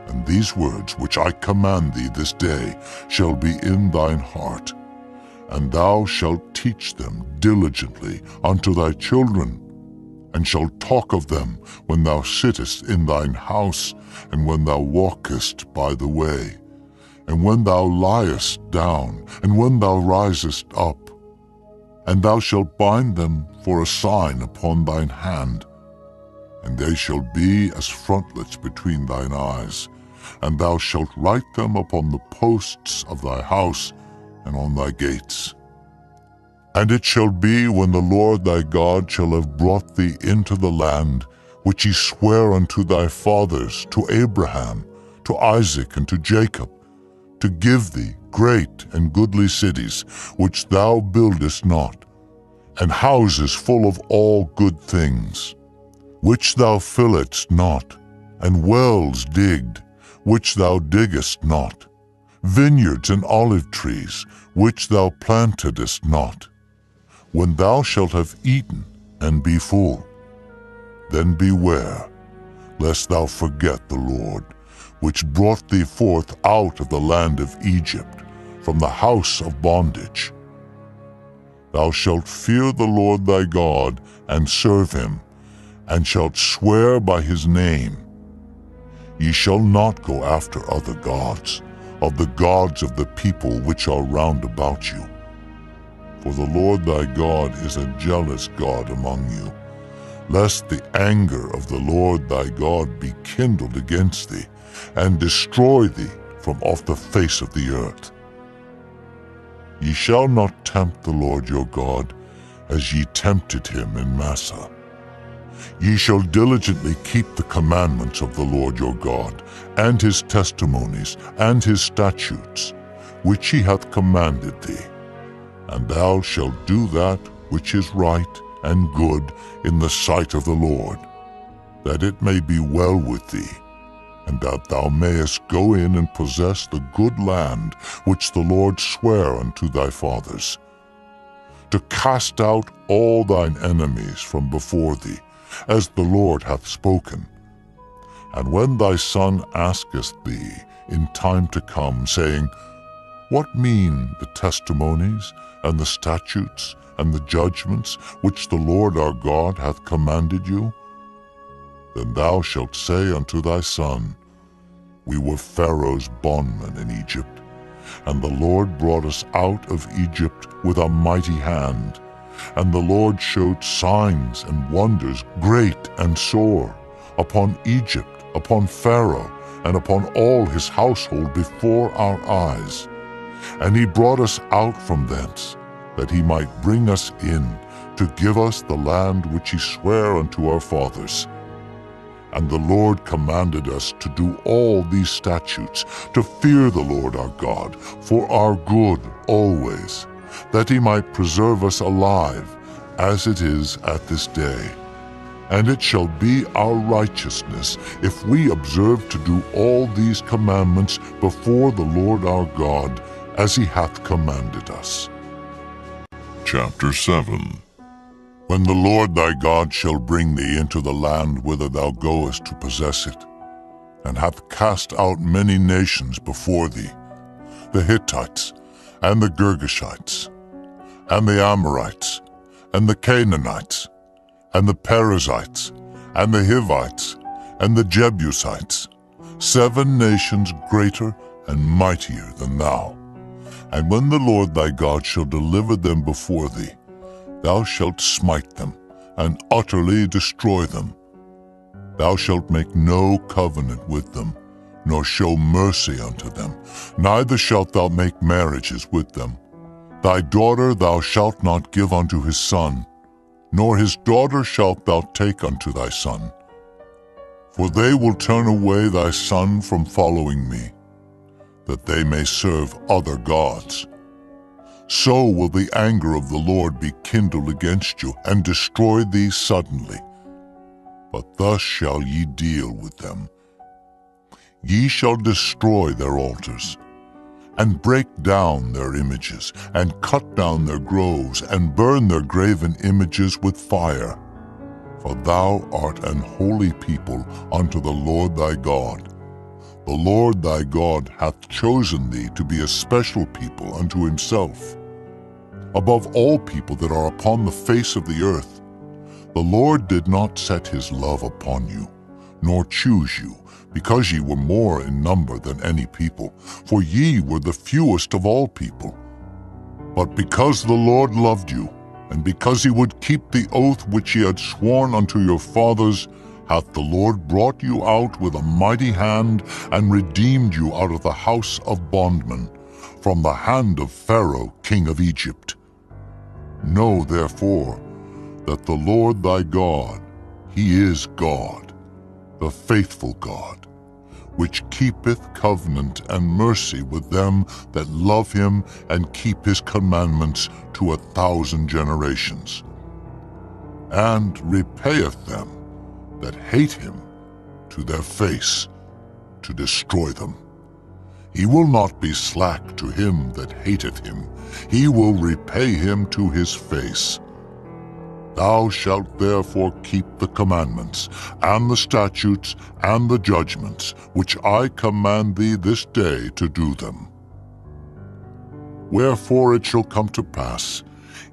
And these words which I command thee this day shall be in thine heart, and thou shalt teach them diligently unto thy children, and shalt talk of them when thou sittest in thine house, and when thou walkest by the way, and when thou liest down, and when thou risest up. And thou shalt bind them for a sign upon thine hand, and they shall be as frontlets between thine eyes, and thou shalt write them upon the posts of thy house and on thy gates. And it shall be, when the Lord thy God shall have brought thee into the land which he sware unto thy fathers, to Abraham, to Isaac, and to Jacob, to give thee great and goodly cities, which thou buildest not, and houses full of all good things, which thou filledst not, and wells digged, which thou diggest not, vineyards and olive trees, which thou plantedest not. When thou shalt have eaten and be full, then beware, lest thou forget the Lord, which brought thee forth out of the land of Egypt, from the house of bondage. Thou shalt fear the Lord thy God, and serve him, and shalt swear by his name. Ye shall not go after other gods, of the gods of the people which are round about you. For the Lord thy God is a jealous God among you, lest the anger of the Lord thy God be kindled against thee, and destroy thee from off the face of the earth. Ye shall not tempt the Lord your God, as ye tempted him in Massah. Ye shall diligently keep the commandments of the Lord your God, and his testimonies, and his statutes, which he hath commanded thee. And thou shalt do that which is right and good in the sight of the Lord, that it may be well with thee, and that thou mayest go in and possess the good land which the Lord sware unto thy fathers, to cast out all thine enemies from before thee, as the Lord hath spoken. And when thy son asketh thee in time to come, saying, What mean the testimonies, and the statutes, and the judgments, which the Lord our God hath commanded you? Then thou shalt say unto thy son, We were Pharaoh's bondmen in Egypt, and the Lord brought us out of Egypt with a mighty hand, and the Lord showed signs and wonders great and sore upon Egypt, upon Pharaoh, and upon all his household before our eyes. And he brought us out from thence, that he might bring us in, to give us the land which he sware unto our fathers. And the Lord commanded us to do all these statutes, to fear the Lord our God, for our good always, that he might preserve us alive, as it is at this day. And it shall be our righteousness, if we observe to do all these commandments before the Lord our God, as he hath commanded us. Chapter 7. When the Lord thy God shall bring thee into the land whither thou goest to possess it, and hath cast out many nations before thee, the Hittites, and the Girgashites, and the Amorites, and the Canaanites, and the Perizzites, and the Hivites, and the Jebusites, 7 nations greater and mightier than thou. And when the Lord thy God shall deliver them before thee, thou shalt smite them, and utterly destroy them. Thou shalt make no covenant with them, nor show mercy unto them, neither shalt thou make marriages with them. Thy daughter thou shalt not give unto his son, nor his daughter shalt thou take unto thy son. For they will turn away thy son from following me, that they may serve other gods. So will the anger of the Lord be kindled against you, and destroy thee suddenly. But thus shall ye deal with them. Ye shall destroy their altars, and break down their images, and cut down their groves, and burn their graven images with fire. For thou art an holy people unto the Lord thy God. The Lord thy God hath chosen thee to be a special people unto himself. Above all people that are upon the face of the earth, the Lord did not set his love upon you, nor choose you, because ye were more in number than any people, for ye were the fewest of all people. But because the Lord loved you, and because he would keep the oath which he had sworn unto your fathers, hath the Lord brought you out with a mighty hand, and redeemed you out of the house of bondmen, from the hand of Pharaoh king of Egypt. Know therefore that the Lord thy God, he is God, the faithful God, which keepeth covenant and mercy with them that love him and keep his commandments to 1,000 generations, and repayeth them that hate him to their face, to destroy them. He will not be slack to him that hateth him. He will repay him to his face. Thou shalt therefore keep the commandments, and the statutes, and the judgments, which I command thee this day to do them. Wherefore it shall come to pass,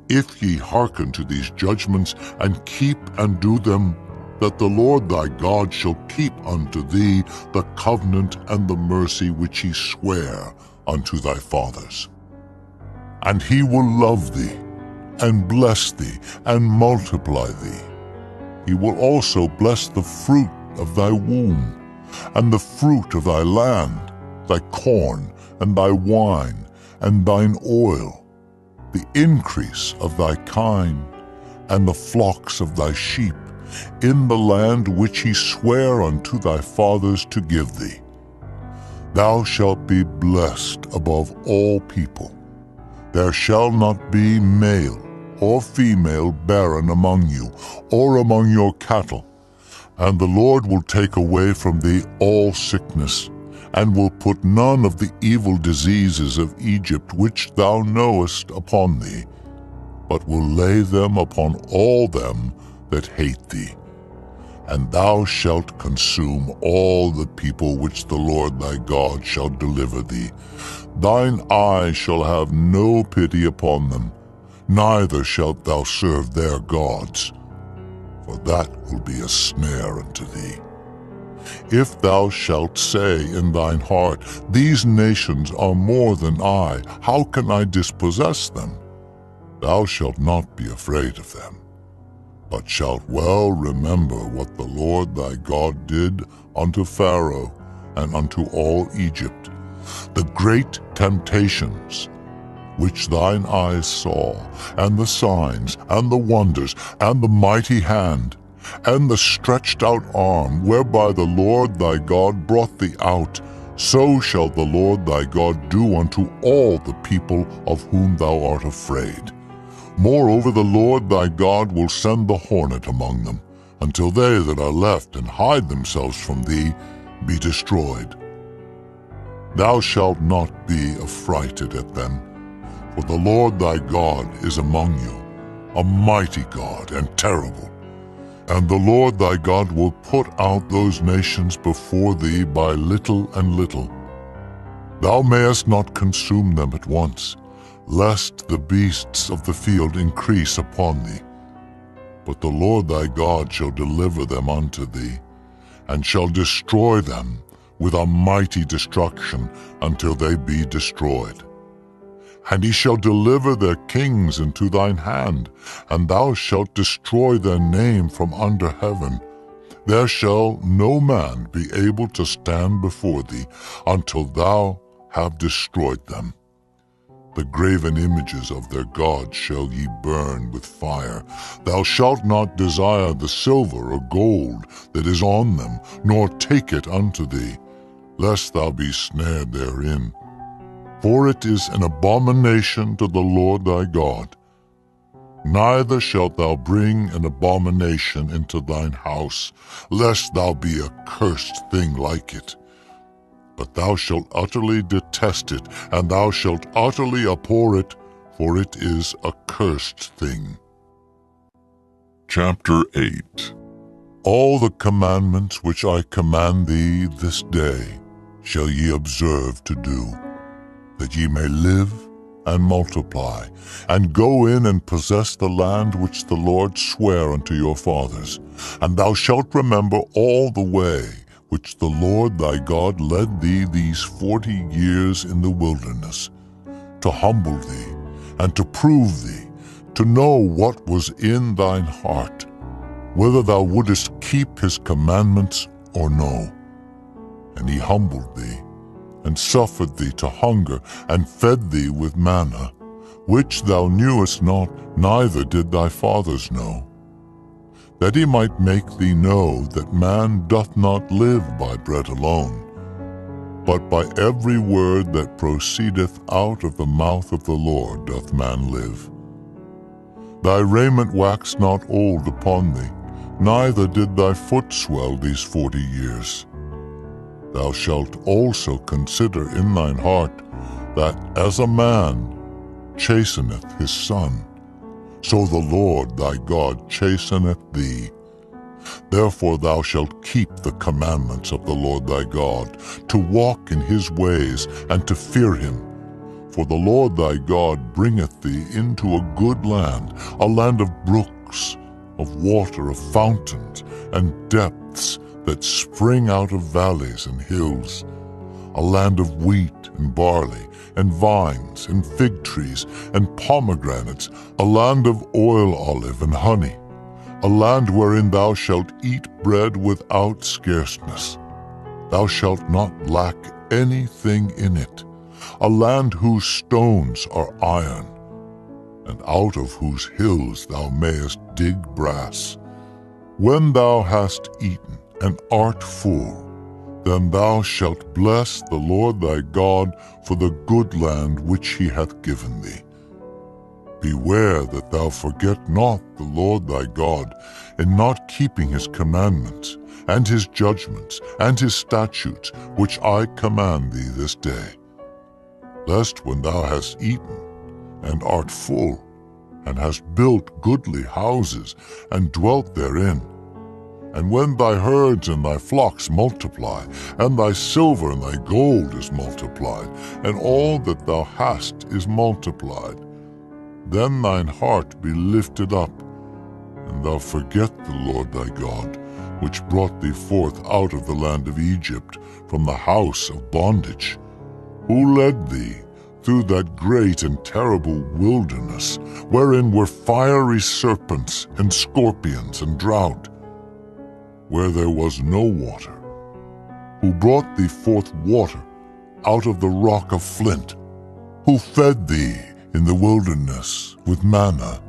if ye hearken to these judgments, and keep and do them, that the Lord thy God shall keep unto thee the covenant and the mercy which he sware unto thy fathers. And he will love thee, and bless thee, and multiply thee. He will also bless the fruit of thy womb, and the fruit of thy land, thy corn, and thy wine, and thine oil, the increase of thy kine, and the flocks of thy sheep, in the land which he sware unto thy fathers to give thee. Thou shalt be blessed above all people. There shall not be male or female barren among you, or among your cattle. And the Lord will take away from thee all sickness, and will put none of the evil diseases of Egypt which thou knowest upon thee, but will lay them upon all them that hate thee. And thou shalt consume all the people which the Lord thy God shall deliver thee. Thine eye shall have no pity upon them, neither shalt thou serve their gods, for that will be a snare unto thee. If thou shalt say in thine heart, These nations are more than I, how can I dispossess them? Thou shalt not be afraid of them, but shalt well remember what the Lord thy God did unto Pharaoh and unto all Egypt, the great temptations, which thine eyes saw, and the signs, and the wonders, and the mighty hand, and the stretched out arm, whereby the Lord thy God brought thee out, so shall the Lord thy God do unto all the people of whom thou art afraid. Moreover, the Lord thy God will send the hornet among them, until they that are left and hide themselves from thee be destroyed. Thou shalt not be affrighted at them, for the Lord thy God is among you, a mighty God and terrible. And the Lord thy God will put out those nations before thee by little and little. Thou mayest not consume them at once, lest the beasts of the field increase upon thee. But the Lord thy God shall deliver them unto thee, and shall destroy them with a mighty destruction until they be destroyed. And he shall deliver their kings into thine hand, and thou shalt destroy their name from under heaven. There shall no man be able to stand before thee until thou have destroyed them. The graven images of their gods shall ye burn with fire. Thou shalt not desire the silver or gold that is on them, nor take it unto thee, lest thou be snared therein. For it is an abomination to the Lord thy God. Neither shalt thou bring an abomination into thine house, lest thou be a cursed thing like it. But thou shalt utterly detest it, and thou shalt utterly abhor it, for it is a cursed thing. Chapter 8. All the commandments which I command thee this day shall ye observe to do, that ye may live and multiply, and go in and possess the land which the Lord sware unto your fathers. And thou shalt remember all the way which the Lord thy God led thee these 40 years in the wilderness, to humble thee, and to prove thee, to know what was in thine heart, whether thou wouldest keep his commandments or no. And he humbled thee, and suffered thee to hunger, and fed thee with manna, which thou knewest not, neither did thy fathers know, that he might make thee know that man doth not live by bread alone, but by every word that proceedeth out of the mouth of the Lord doth man live. Thy raiment waxed not old upon thee, neither did thy foot swell these 40 years. Thou shalt also consider in thine heart that as a man chasteneth his son, so the Lord thy God chasteneth thee. Therefore thou shalt keep the commandments of the Lord thy God, to walk in his ways, and to fear him. For the Lord thy God bringeth thee into a good land, a land of brooks, of water, of fountains, and depths that spring out of valleys and hills, a land of wheat and barley, and vines, and fig trees, and pomegranates, a land of oil olive and honey, a land wherein thou shalt eat bread without scarceness. Thou shalt not lack anything in it, a land whose stones are iron, and out of whose hills thou mayest dig brass. When thou hast eaten and art full, then thou shalt bless the Lord thy God for the good land which he hath given thee. Beware that thou forget not the Lord thy God in not keeping his commandments, and his judgments, and his statutes, which I command thee this day. Lest when thou hast eaten, and art full, and hast built goodly houses, and dwelt therein, and when thy herds and thy flocks multiply, and thy silver and thy gold is multiplied, and all that thou hast is multiplied, then thine heart be lifted up, and thou forget the Lord thy God, which brought thee forth out of the land of Egypt, from the house of bondage, who led thee through that great and terrible wilderness, wherein were fiery serpents and scorpions and drought, where there was no water, who brought thee forth water out of the rock of flint, who fed thee in the wilderness with manna,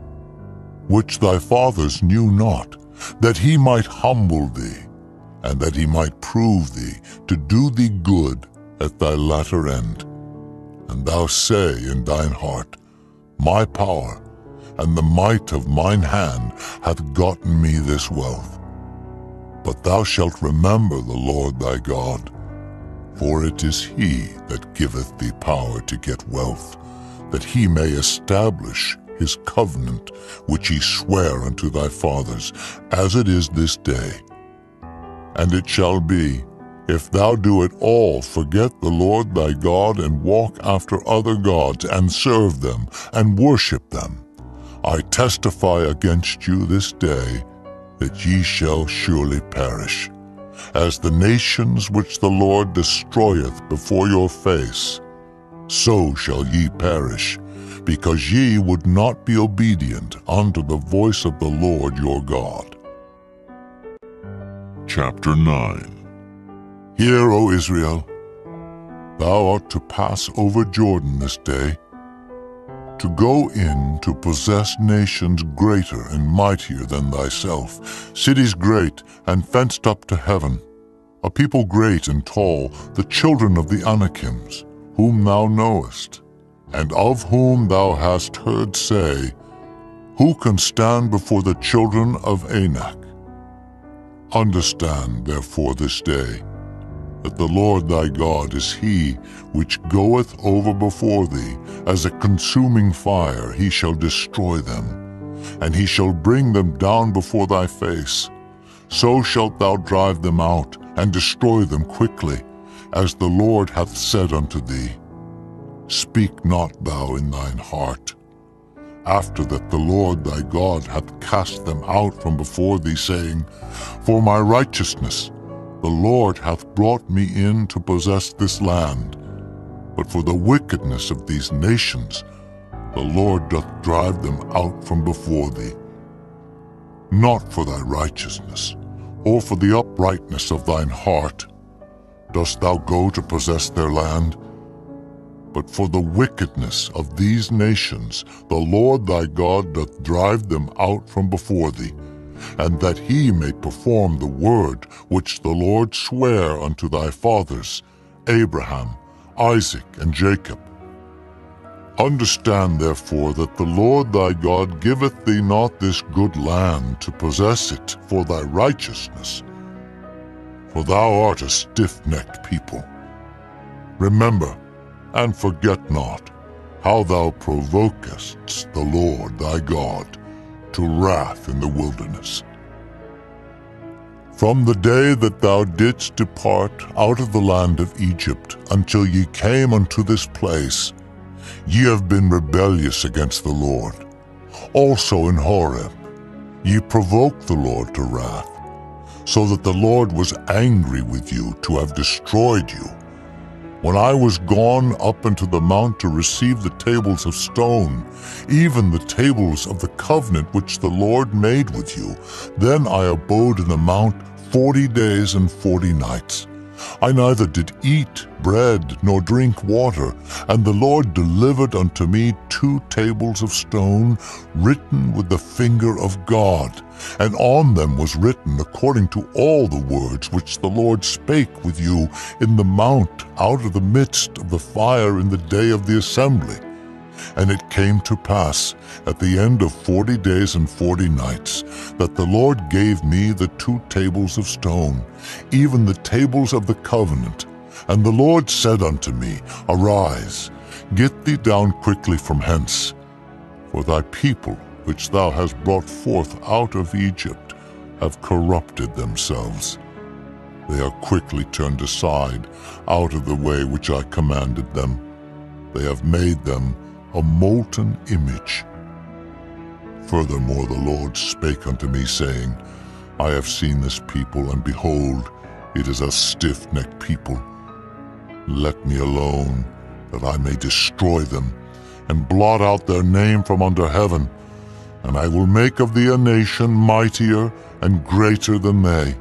which thy fathers knew not, that he might humble thee, and that he might prove thee, to do thee good at thy latter end. And thou say in thine heart, My power and the might of mine hand hath gotten me this wealth. But thou shalt remember the Lord thy God, for it is he that giveth thee power to get wealth, that he may establish his covenant which he sware unto thy fathers, as it is this day. And it shall be, if thou do at all forget the Lord thy God, and walk after other gods, and serve them, and worship them, I testify against you this day, that ye shall surely perish, as the nations which the Lord destroyeth before your face, so shall ye perish, because ye would not be obedient unto the voice of the Lord your God. Chapter 9. Hear, O Israel, thou art to pass over Jordan this day, to go in to possess nations greater and mightier than thyself, cities great and fenced up to heaven, a people great and tall, the children of the Anakims, whom thou knowest, and of whom thou hast heard say, Who can stand before the children of Anak? Understand therefore this day, that the Lord thy God is he which goeth over before thee, as a consuming fire he shall destroy them, and he shall bring them down before thy face. So shalt thou drive them out, and destroy them quickly, as the Lord hath said unto thee. Speak not thou in thine heart, after that the Lord thy God hath cast them out from before thee, saying, For my righteousness the Lord hath brought me in to possess this land. But for the wickedness of these nations the Lord doth drive them out from before thee. Not for thy righteousness, or for the uprightness of thine heart, dost thou go to possess their land, but for the wickedness of these nations the Lord thy God doth drive them out from before thee, and that he may perform the word which the Lord sware unto thy fathers, Abraham, Isaac, and Jacob. Understand therefore that the Lord thy God giveth thee not this good land to possess it for thy righteousness, for thou art a stiff-necked people. Remember, and forget not, how thou provokest the Lord thy God to wrath in the wilderness. From the day that thou didst depart out of the land of Egypt until ye came unto this place, ye have been rebellious against the Lord. Also in Horeb ye provoked the Lord to wrath, so that the Lord was angry with you to have destroyed you. When I was gone up into the mount to receive the tables of stone, even the tables of the covenant which the Lord made with you, then I abode in the mount 40 days and 40 nights. I neither did eat bread nor drink water, and the Lord delivered unto me 2 tables of stone, written with the finger of God, and on them was written according to all the words which the Lord spake with you in the mount out of the midst of the fire in the day of the assembly. And it came to pass, at the end of 40 days and 40 nights, that the Lord gave me the 2 tables of stone, even the tables of the covenant. And the Lord said unto me, Arise, get thee down quickly from hence, for thy people, which thou hast brought forth out of Egypt, have corrupted themselves. They are quickly turned aside out of the way which I commanded them. They have made them a molten image. Furthermore the Lord spake unto me, saying, I have seen this people, and behold, it is a stiff-necked people. Let me alone, that I may destroy them, and blot out their name from under heaven. And I will make of thee a nation mightier and greater than they.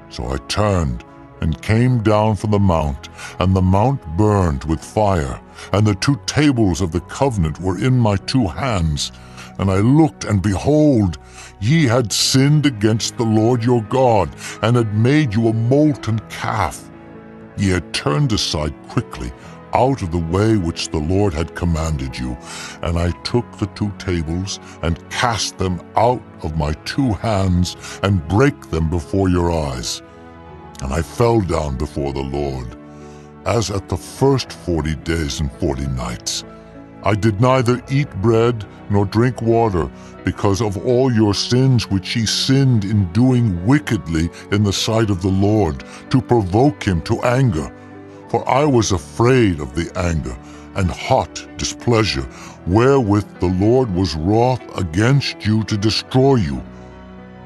So I turned and came down from the mount, and the mount burned with fire, and the 2 tables of the covenant were in my 2 hands. And I looked, and behold, ye had sinned against the Lord your God, and had made you a molten calf. Ye had turned aside quickly out of the way which the Lord had commanded you. And I took the 2 tables, and cast them out of my 2 hands, and brake them before your eyes. And I fell down before the Lord, as at the first 40 days and 40 nights. I did neither eat bread nor drink water, because of all your sins which ye sinned in doing wickedly in the sight of the Lord, to provoke him to anger. For I was afraid of the anger and hot displeasure, wherewith the Lord was wroth against you to destroy you.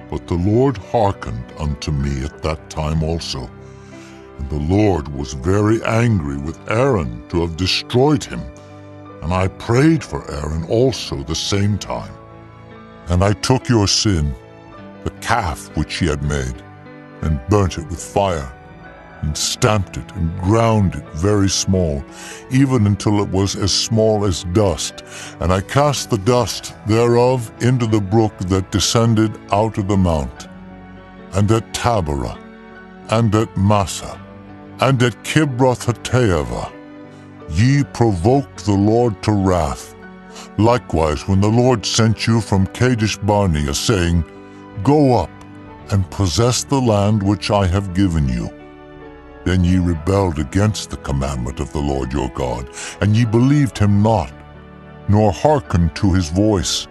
But the Lord hearkened unto me at that time also. And the Lord was very angry with Aaron to have destroyed him. And I prayed for Aaron also the same time. And I took your sin, the calf which ye had made, and burnt it with fire, and stamped it, and ground it very small, even until it was as small as dust. And I cast the dust thereof into the brook that descended out of the mount. And at Taberah, and at Massa, and at Kibroth-hattaavah, ye provoked the Lord to wrath. Likewise, when the Lord sent you from Kadesh-barnea, saying, Go up, and possess the land which I have given you. Then ye rebelled against the commandment of the Lord your God, and ye believed him not, nor hearkened to his voice.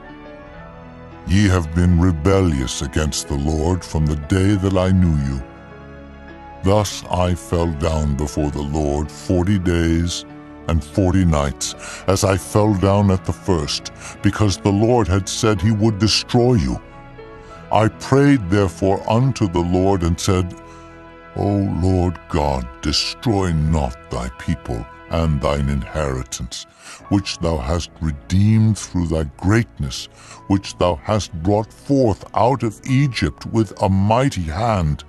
Ye have been rebellious against the Lord from the day that I knew you. Thus I fell down before the Lord 40 days and 40 nights, as I fell down at the first, because the Lord had said he would destroy you. I prayed therefore unto the Lord, and said, O Lord God, destroy not thy people and thine inheritance, which thou hast redeemed through thy greatness, which thou hast brought forth out of Egypt with a mighty hand.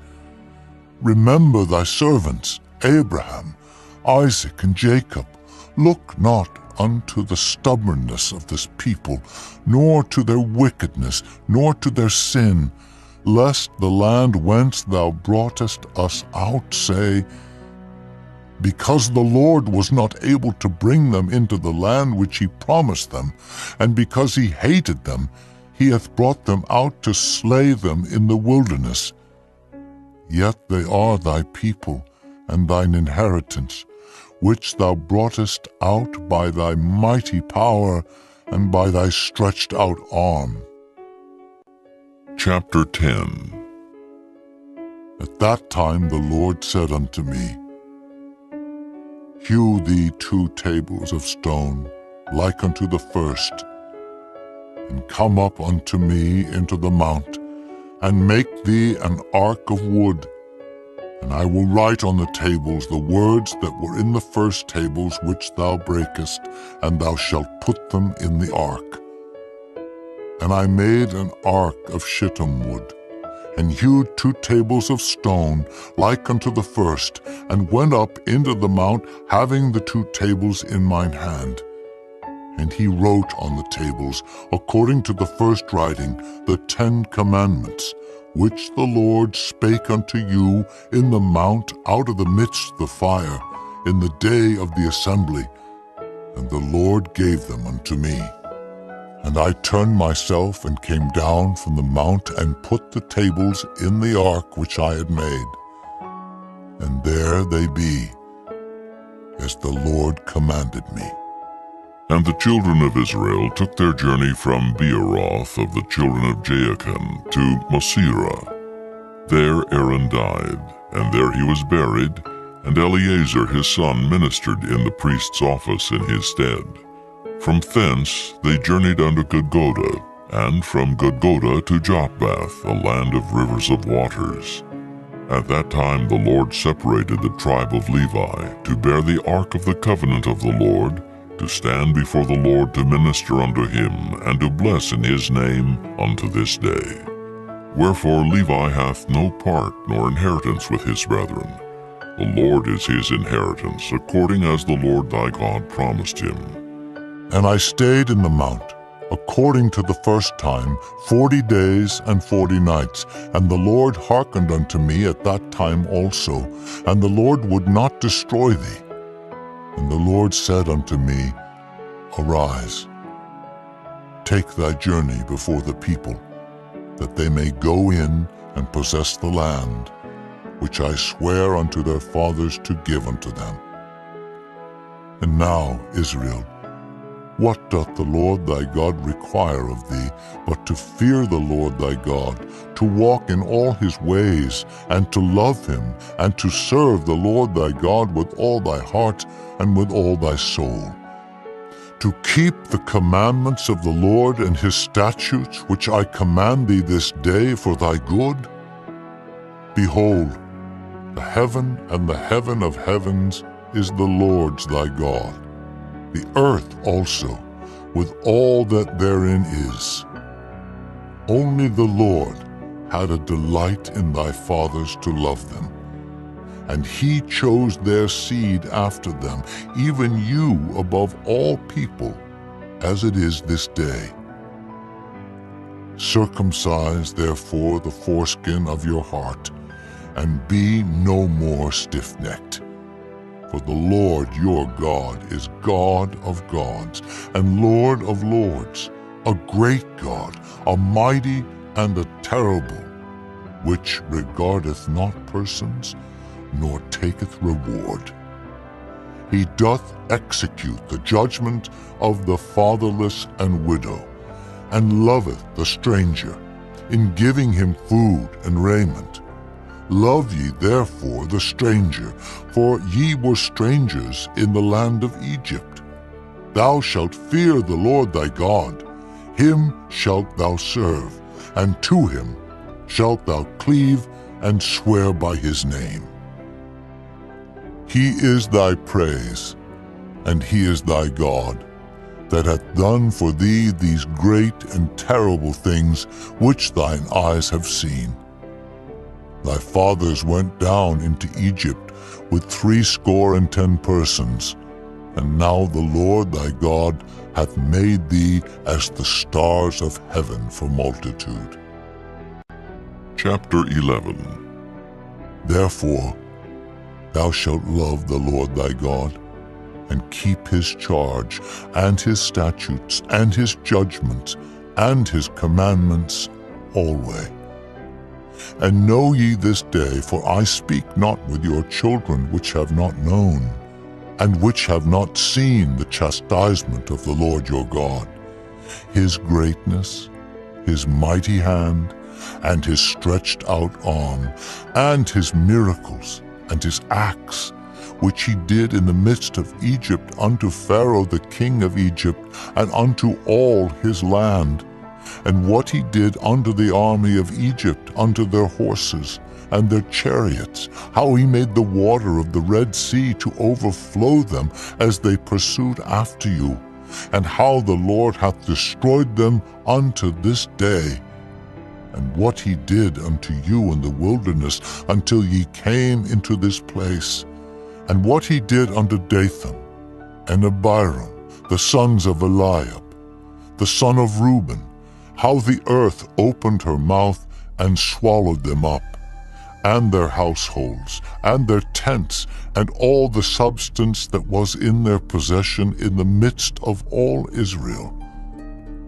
Remember thy servants, Abraham, Isaac, and Jacob. Look not unto the stubbornness of this people, nor to their wickedness, nor to their sin, lest the land whence thou broughtest us out say, Because the Lord was not able to bring them into the land which he promised them, and because he hated them, he hath brought them out to slay them in the wilderness. Yet they are thy people, and thine inheritance, which thou broughtest out by thy mighty power and by thy stretched out arm. Chapter 10. At that time the Lord said unto me, Hew thee 2 tables of stone, like unto the first, and come up unto me into the mount, and make thee an ark of wood. And I will write on the tables the words that were in the first tables which thou breakest, and thou shalt put them in the ark. And I made an ark of shittim wood, and hewed 2 tables of stone, like unto the first, and went up into the mount, having the 2 tables in mine hand. And he wrote on the tables, according to the first writing, the 10 commandments, which the Lord spake unto you in the mount out of the midst of the fire, in the day of the assembly. And the Lord gave them unto me. And I turned myself and came down from the mount, and put the tables in the ark which I had made. And there they be, as the Lord commanded me. And the children of Israel took their journey from Beeroth of the children of Jaachan to Mosera. There Aaron died, and there he was buried, and Eleazar his son ministered in the priest's office in his stead. From thence they journeyed unto Gudgodah, and from Gudgodah to Jotbath, a land of rivers of waters. At that time the Lord separated the tribe of Levi to bear the ark of the covenant of the Lord, to stand before the Lord to minister unto him, and to bless in his name unto this day. Wherefore Levi hath no part nor inheritance with his brethren, The Lord is his inheritance, according as the Lord thy God promised him. And I stayed in the mount, according to the first time, 40 days and 40 nights. And the Lord hearkened unto me at that time also, and the Lord would not destroy thee. And the Lord said unto me, Arise, take thy journey before the people, that they may go in and possess the land, which I swear unto their fathers to give unto them. And now, Israel, what doth the Lord thy God require of thee, but to fear the Lord thy God, to walk in all his ways, and to love him, and to serve the Lord thy God with all thy heart and with all thy soul, to keep the commandments of the Lord and his statutes, which I command thee this day for thy good? Behold, the heaven and the heaven of heavens is the Lord's thy God, the earth also, with all that therein is. Only the Lord had a delight in thy fathers to love them, and he chose their seed after them, even you above all people, as it is this day. Circumcise therefore the foreskin of your heart, and be no more stiff-necked. For the Lord your God is God of gods and Lord of lords, a great God, a mighty and a terrible, which regardeth not persons, nor taketh reward. He doth execute the judgment of the fatherless and widow, and loveth the stranger, in giving him food and raiment. Love ye therefore the stranger, for ye were strangers in the land of Egypt. Thou shalt fear the Lord thy God, him shalt thou serve, and to him shalt thou cleave and swear by his name. He is thy praise, and he is thy God, that hath done for thee these great and terrible things which thine eyes have seen. Thy fathers went down into Egypt with 70 persons, and now the Lord thy God hath made thee as the stars of heaven for multitude. Chapter 11. Therefore thou shalt love the Lord thy God, and keep his charge, and his statutes, and his judgments, and his commandments always. And know ye this day, for I speak not with your children which have not known, and which have not seen the chastisement of the Lord your God, his greatness, his mighty hand, and his stretched out arm, and his miracles, and his acts, which he did in the midst of Egypt unto Pharaoh the king of Egypt, and unto all his land, and what he did unto the army of Egypt, unto their horses and their chariots, how he made the water of the Red Sea to overflow them as they pursued after you, and how the Lord hath destroyed them unto this day, and what he did unto you in the wilderness until ye came into this place, and what he did unto Dathan and Abiram, the sons of Eliab, the son of Reuben, how the earth opened her mouth and swallowed them up, and their households, and their tents, and all the substance that was in their possession in the midst of all Israel.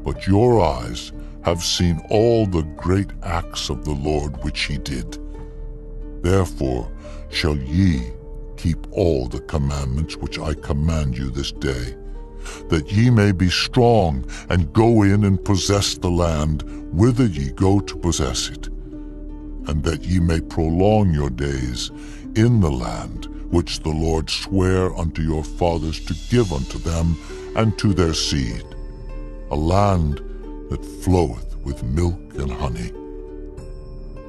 But your eyes have seen all the great acts of the Lord which he did. Therefore shall ye keep all the commandments which I command you this day, that ye may be strong, and go in and possess the land whither ye go to possess it, and that ye may prolong your days in the land which the Lord sware unto your fathers to give unto them and to their seed, a land that floweth with milk and honey.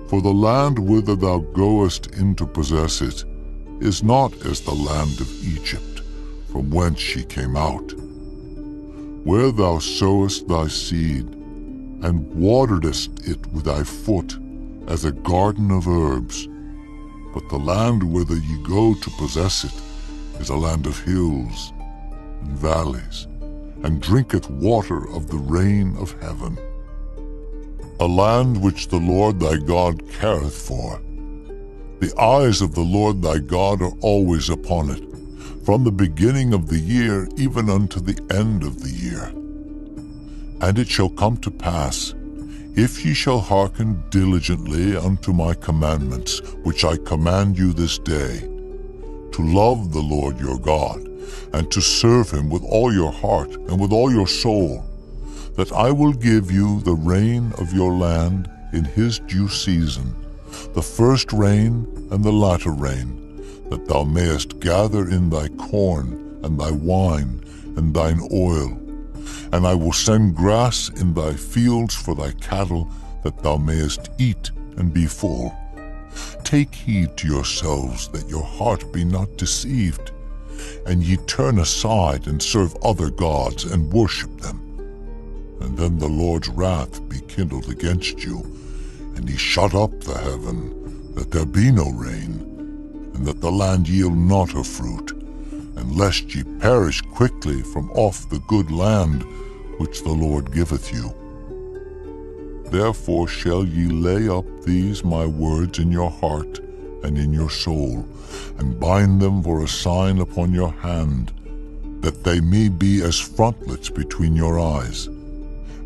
For the land whither thou goest in to possess it is not as the land of Egypt, from whence ye came out. Where thou sowest thy seed, and waterest it with thy foot, as a garden of herbs, But the land whither ye go to possess it is a land of hills and valleys, and drinketh water of the rain of heaven. A land which the Lord thy God careth for. The eyes of the Lord thy God are always upon it, from the beginning of the year even unto the end of the year. And it shall come to pass, if ye shall hearken diligently unto my commandments, which I command you this day, to love the Lord your God, and to serve him with all your heart and with all your soul, that I will give you the rain of your land in his due season, the first rain and the latter rain, that thou mayest gather in thy corn and thy wine and thine oil. And I will send grass in thy fields for thy cattle, that thou mayest eat and be full. Take heed to yourselves that your heart be not deceived, and ye turn aside and serve other gods and worship them. And then the Lord's wrath be kindled against you, and he shut up the heaven, that there be no rain, and that the land yield not her fruit, and lest ye perish quickly from off the good land which the Lord giveth you. Therefore shall ye lay up these my words in your heart and in your soul, and bind them for a sign upon your hand, that they may be as frontlets between your eyes.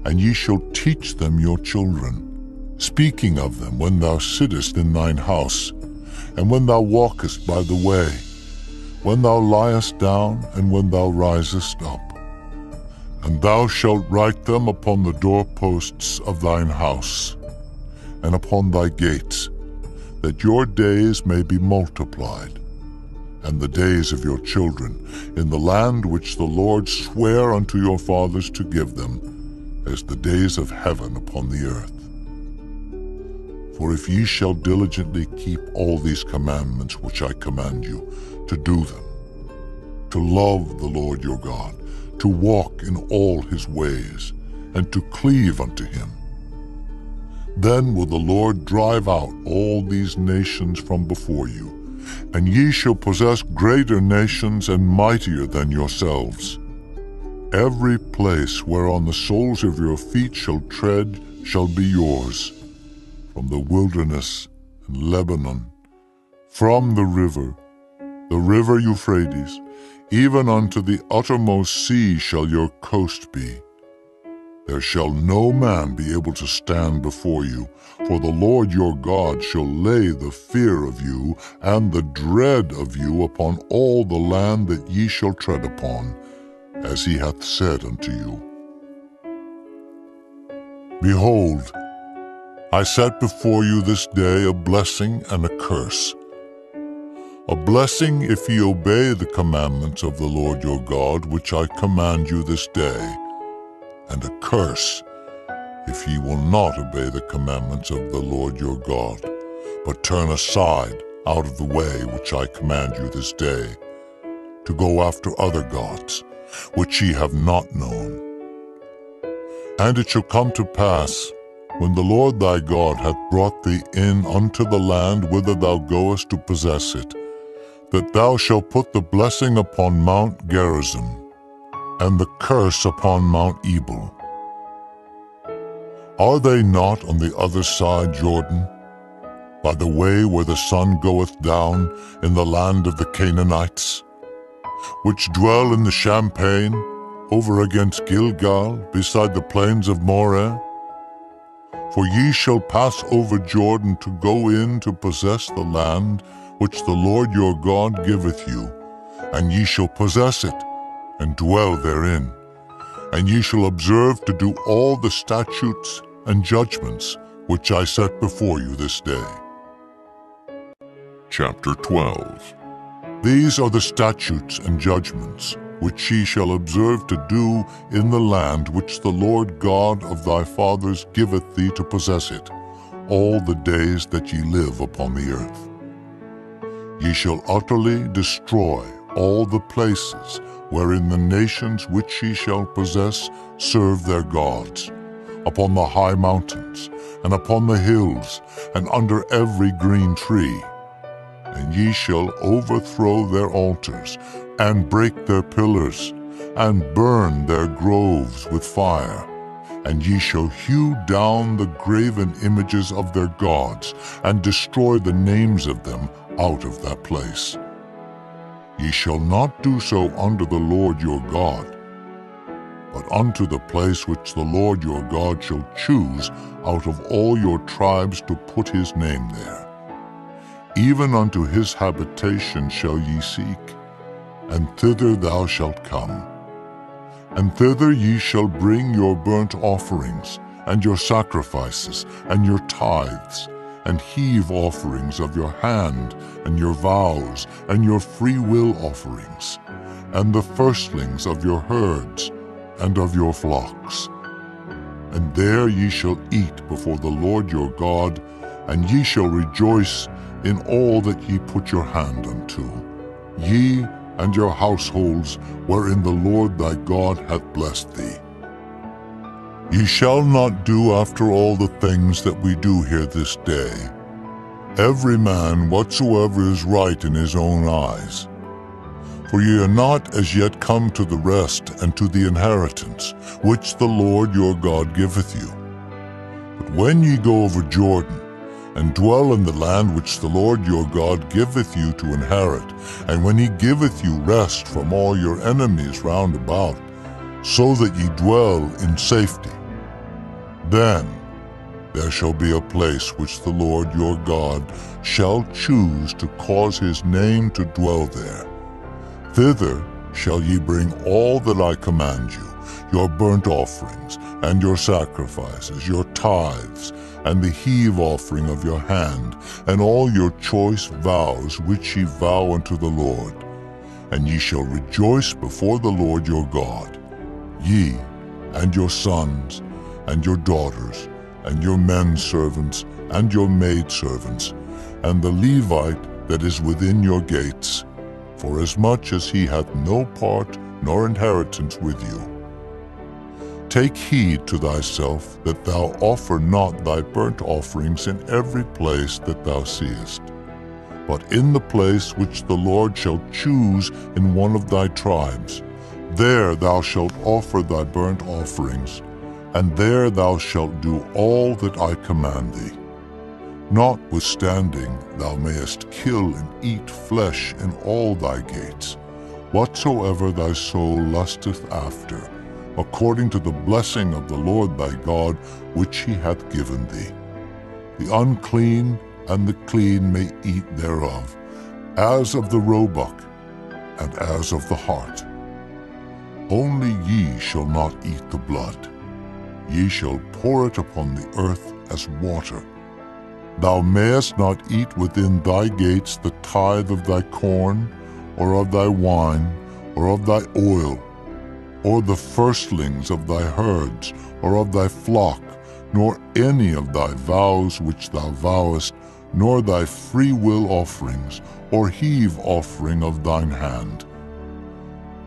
And ye shall teach them your children, speaking of them when thou sittest in thine house, and when thou walkest by the way, when thou liest down, and when thou risest up. And thou shalt write them upon the doorposts of thine house, and upon thy gates, that your days may be multiplied, and the days of your children, in the land which the Lord sware unto your fathers to give them, as the days of heaven upon the earth. For if ye shall diligently keep all these commandments which I command you, to do them, to love the Lord your God, to walk in all his ways, and to cleave unto him, then will the Lord drive out all these nations from before you, and ye shall possess greater nations and mightier than yourselves. Every place whereon the soles of your feet shall tread shall be yours, from the wilderness and Lebanon, from the river Euphrates, even unto the uttermost sea shall your coast be. There shall no man be able to stand before you, for the Lord your God shall lay the fear of you and the dread of you upon all the land that ye shall tread upon, as he hath said unto you. Behold, I set before you this day a blessing and a curse. A blessing if ye obey the commandments of the Lord your God, which I command you this day, and a curse if ye will not obey the commandments of the Lord your God, but turn aside out of the way which I command you this day, to go after other gods, which ye have not known. And it shall come to pass, when the Lord thy God hath brought thee in unto the land whither thou goest to possess it, that thou shalt put the blessing upon Mount Gerizim, and the curse upon Mount Ebal. Are they not on the other side Jordan, by the way where the sun goeth down, in the land of the Canaanites, which dwell in the champaign, over against Gilgal, beside the plains of Moreh? For ye shall pass over Jordan to go in to possess the land which the Lord your God giveth you, and ye shall possess it, and dwell therein. And ye shall observe to do all the statutes and judgments which I set before you this day. Chapter 12. These are the statutes and judgments which ye shall observe to do in the land which the Lord God of thy fathers giveth thee to possess it, all the days that ye live upon the earth. Ye shall utterly destroy all the places wherein the nations which ye shall possess serve their gods, upon the high mountains, and upon the hills, and under every green tree. and ye shall overthrow their altars, and break their pillars, and burn their groves with fire. And ye shall hew down the graven images of their gods, and destroy the names of them out of that place. Ye shall not do so unto the Lord your God, but unto the place which the Lord your God shall choose out of all your tribes to put his name there. Even unto his habitation shall ye seek, and thither thou shalt come. And thither ye shall bring your burnt offerings, and your sacrifices, and your tithes, and heave offerings of your hand, and your vows, and your freewill offerings, and the firstlings of your herds, and of your flocks. And there ye shall eat before the Lord your God, and ye shall rejoice in all that ye put your hand unto, ye and your households wherein the Lord thy God hath blessed thee. Ye shall not do after all the things that we do here this day, every man whatsoever is right in his own eyes. For ye are not as yet come to the rest and to the inheritance, which the Lord your God giveth you. But when ye go over Jordan, and dwell in the land which the Lord your God giveth you to inherit, and when he giveth you rest from all your enemies round about, so that ye dwell in safety, then there shall be a place which the Lord your God shall choose to cause his name to dwell there. Thither shall ye bring all that I command you, your burnt offerings, and your sacrifices, your tithes, and the heave offering of your hand, and all your choice vows which ye vow unto the Lord. And ye shall rejoice before the Lord your God, ye, and your sons, and your daughters, and your men servants, and your maid servants, and the Levite that is within your gates, forasmuch as he hath no part nor inheritance with you. Take heed to thyself that thou offer not thy burnt offerings in every place that thou seest, but in the place which the Lord shall choose in one of thy tribes, there thou shalt offer thy burnt offerings, and there thou shalt do all that I command thee. Notwithstanding, thou mayest kill and eat flesh in all thy gates, whatsoever thy soul lusteth after, according to the blessing of the Lord thy God, which he hath given thee. The unclean and the clean may eat thereof, as of the roebuck, and as of the hart. Only ye shall not eat the blood. Ye shall pour it upon the earth as water. Thou mayest not eat within thy gates the tithe of thy corn, or of thy wine, or of thy oil, or the firstlings of thy herds, or of thy flock, nor any of thy vows which thou vowest, nor thy freewill offerings, or heave offering of thine hand.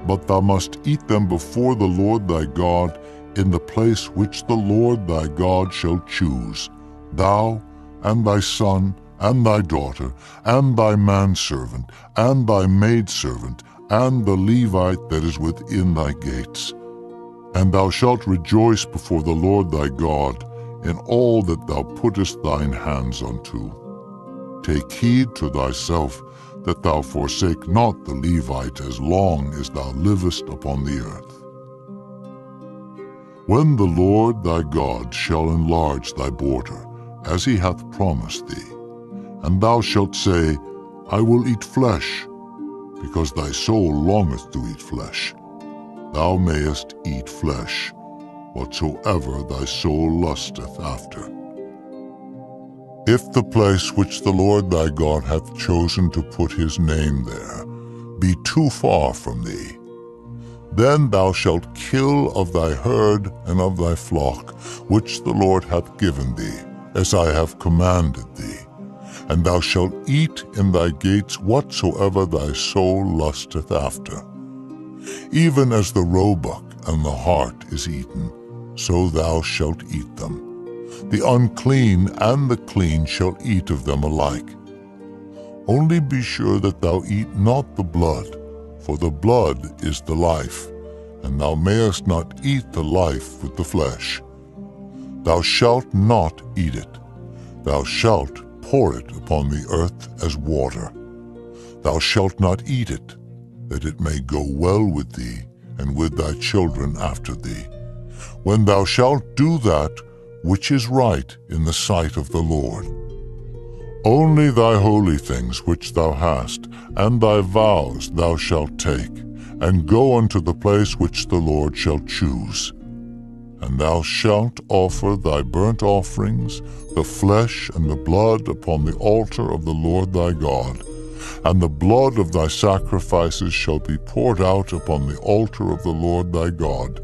But thou must eat them before the Lord thy God in the place which the Lord thy God shall choose, thou, and thy son, and thy daughter, and thy manservant, and thy maidservant, and the Levite that is within thy gates. And thou shalt rejoice before the Lord thy God in all that thou puttest thine hands unto. Take heed to thyself that thou forsake not the Levite as long as thou livest upon the earth. When the Lord thy God shall enlarge thy border, as he hath promised thee, and thou shalt say, I will eat flesh, because thy soul longeth to eat flesh, thou mayest eat flesh, whatsoever thy soul lusteth after. If the place which the Lord thy God hath chosen to put his name there be too far from thee, then thou shalt kill of thy herd and of thy flock, which the Lord hath given thee, as I have commanded thee, and thou shalt eat in thy gates whatsoever thy soul lusteth after. Even as the roebuck and the hart is eaten, so thou shalt eat them. The unclean and the clean shall eat of them alike. Only be sure that thou eat not the blood, for the blood is the life, and thou mayest not eat the life with the flesh. Thou shalt not eat it. Thou shalt pour it upon the earth as water. Thou shalt not eat it, that it may go well with thee and with thy children after thee, when thou shalt do that which is right in the sight of the Lord. Only thy holy things which thou hast, and thy vows thou shalt take, and go unto the place which the Lord shall choose. And thou shalt offer thy burnt offerings, the flesh and the blood upon the altar of the Lord thy God, and the blood of thy sacrifices shall be poured out upon the altar of the Lord thy God,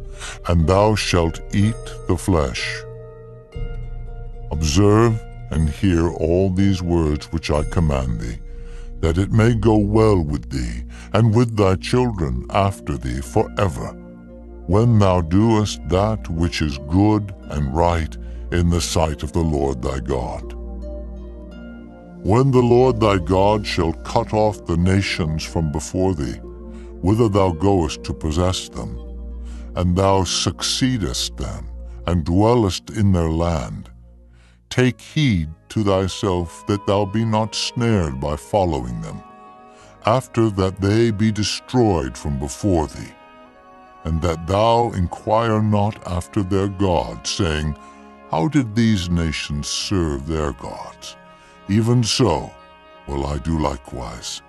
and thou shalt eat the flesh. Observe and hear all these words which I command thee, that it may go well with thee, and with thy children after thee forever, when thou doest that which is good and right in the sight of the Lord thy God. When the Lord thy God shall cut off the nations from before thee, whither thou goest to possess them, and thou succeedest them, and dwellest in their land, take heed to thyself that thou be not snared by following them, after that they be destroyed from before thee, and that thou inquire not after their gods, saying, How did these nations serve their gods? Even so will I do likewise.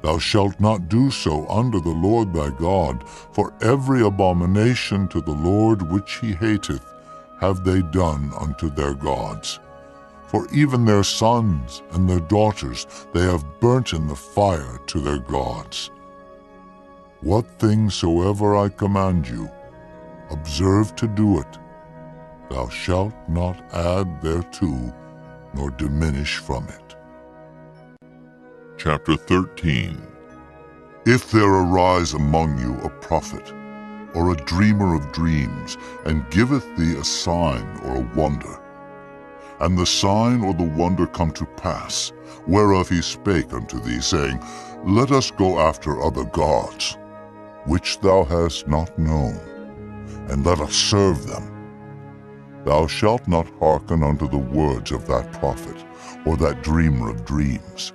Thou shalt not do so under the Lord thy God, for every abomination to the Lord which he hateth have they done unto their gods. For even their sons and their daughters they have burnt in the fire to their gods. What things soever I command you, observe to do it. Thou shalt not add thereto, nor diminish from it. Chapter 13. If there arise among you a prophet, or a dreamer of dreams, and giveth thee a sign or a wonder, and the sign or the wonder come to pass, whereof he spake unto thee, saying, Let us go after other gods, which thou hast not known, and let us serve them. Thou shalt not hearken unto the words of that prophet, or that dreamer of dreams.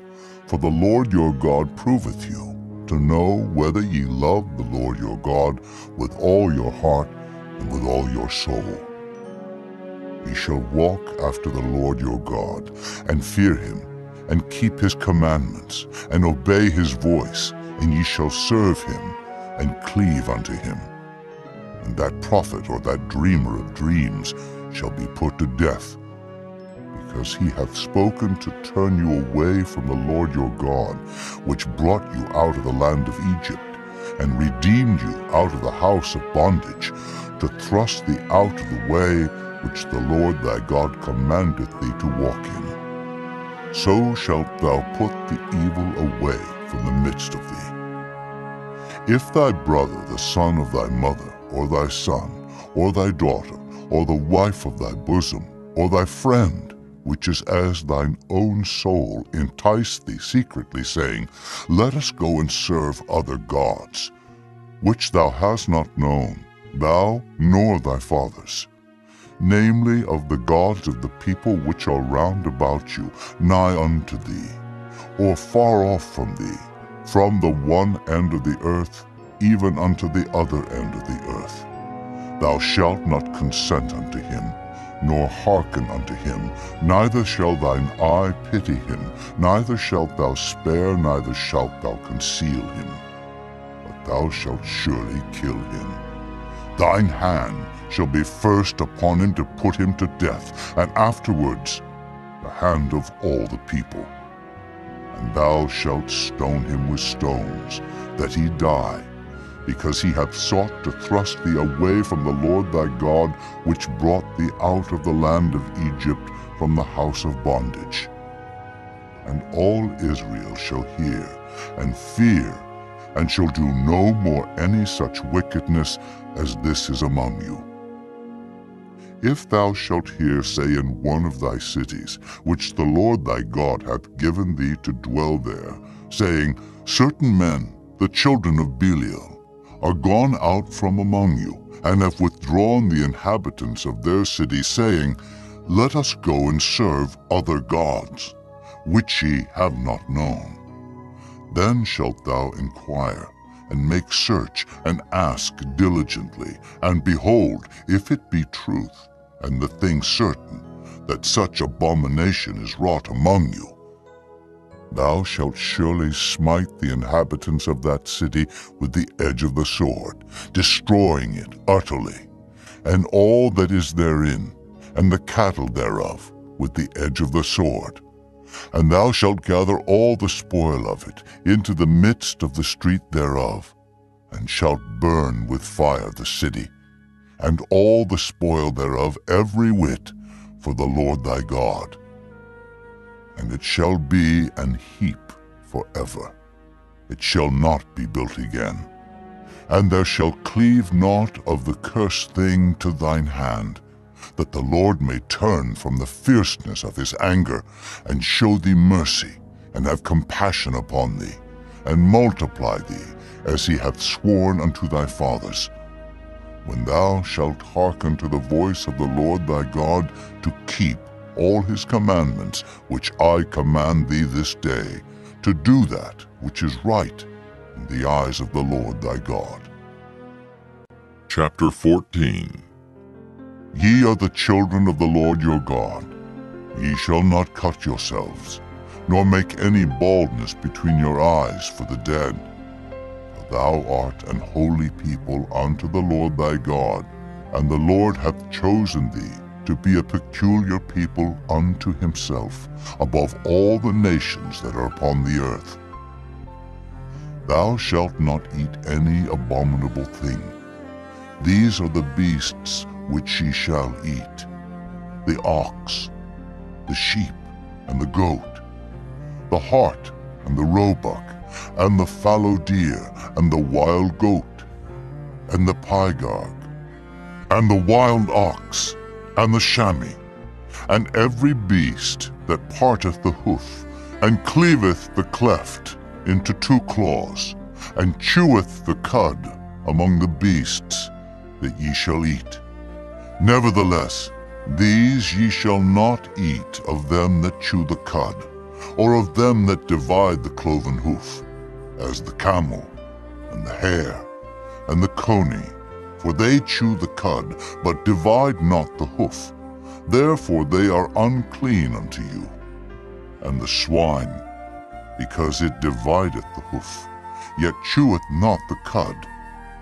For the Lord your God proveth you, to know whether ye love the Lord your God with all your heart and with all your soul. Ye shall walk after the Lord your God, and fear him, and keep his commandments, and obey his voice, and ye shall serve him, and cleave unto him. And that prophet or that dreamer of dreams shall be put to death, because he hath spoken to turn you away from the Lord your God, which brought you out of the land of Egypt, and redeemed you out of the house of bondage, to thrust thee out of the way which the Lord thy God commandeth thee to walk in. So shalt thou put the evil away from the midst of thee. If thy brother, the son of thy mother, or thy son, or thy daughter, or the wife of thy bosom, or thy friend, which is as thine own soul, entice thee secretly, saying, Let us go and serve other gods, which thou hast not known, thou nor thy fathers, namely of the gods of the people which are round about you, nigh unto thee, or far off from thee, from the one end of the earth even unto the other end of the earth. Thou shalt not consent unto him, nor hearken unto him, neither shall thine eye pity him, neither shalt thou spare, neither shalt thou conceal him, but thou shalt surely kill him. Thine hand shall be first upon him to put him to death, and afterwards the hand of all the people. And thou shalt stone him with stones, that he die, because he hath sought to thrust thee away from the Lord thy God, which brought thee out of the land of Egypt from the house of bondage. And all Israel shall hear and fear, and shall do no more any such wickedness as this is among you. If thou shalt hear say in one of thy cities, which the Lord thy God hath given thee to dwell there, saying, Certain men, the children of Belial, are gone out from among you, and have withdrawn the inhabitants of their city, saying, Let us go and serve other gods, which ye have not known. Then shalt thou inquire, and make search, and ask diligently, and behold, if it be truth, and the thing certain, that such abomination is wrought among you, thou shalt surely smite the inhabitants of that city with the edge of the sword, destroying it utterly, and all that is therein, and the cattle thereof, with the edge of the sword. And thou shalt gather all the spoil of it into the midst of the street thereof, and shalt burn with fire the city, and all the spoil thereof every whit, for the Lord thy God. And it shall be an heap forever. It shall not be built again. And there shall cleave naught of the cursed thing to thine hand, that the Lord may turn from the fierceness of his anger, and show thee mercy, and have compassion upon thee, and multiply thee, as he hath sworn unto thy fathers, when thou shalt hearken to the voice of the Lord thy God, to keep all his commandments which I command thee this day, to do that which is right in the eyes of the Lord thy God. Chapter 14. Ye are the children of the Lord your God. Ye shall not cut yourselves, nor make any baldness between your eyes for the dead. For thou art an holy people unto the Lord thy God, and the Lord hath chosen thee to be a peculiar people unto himself, above all the nations that are upon the earth. Thou shalt not eat any abominable thing. These are the beasts which ye shall eat: the ox, the sheep, and the goat, the hart, and the roebuck, and the fallow deer, and the wild goat, and the pygarg, and the wild ox, and the chamois, and every beast that parteth the hoof, and cleaveth the cleft into two claws, and cheweth the cud among the beasts that ye shall eat. Nevertheless, these ye shall not eat of them that chew the cud, or of them that divide the cloven hoof, as the camel, and the hare, and the coney, for they chew the cud, but divide not the hoof. Therefore they are unclean unto you. And the swine, because it divideth the hoof, yet cheweth not the cud,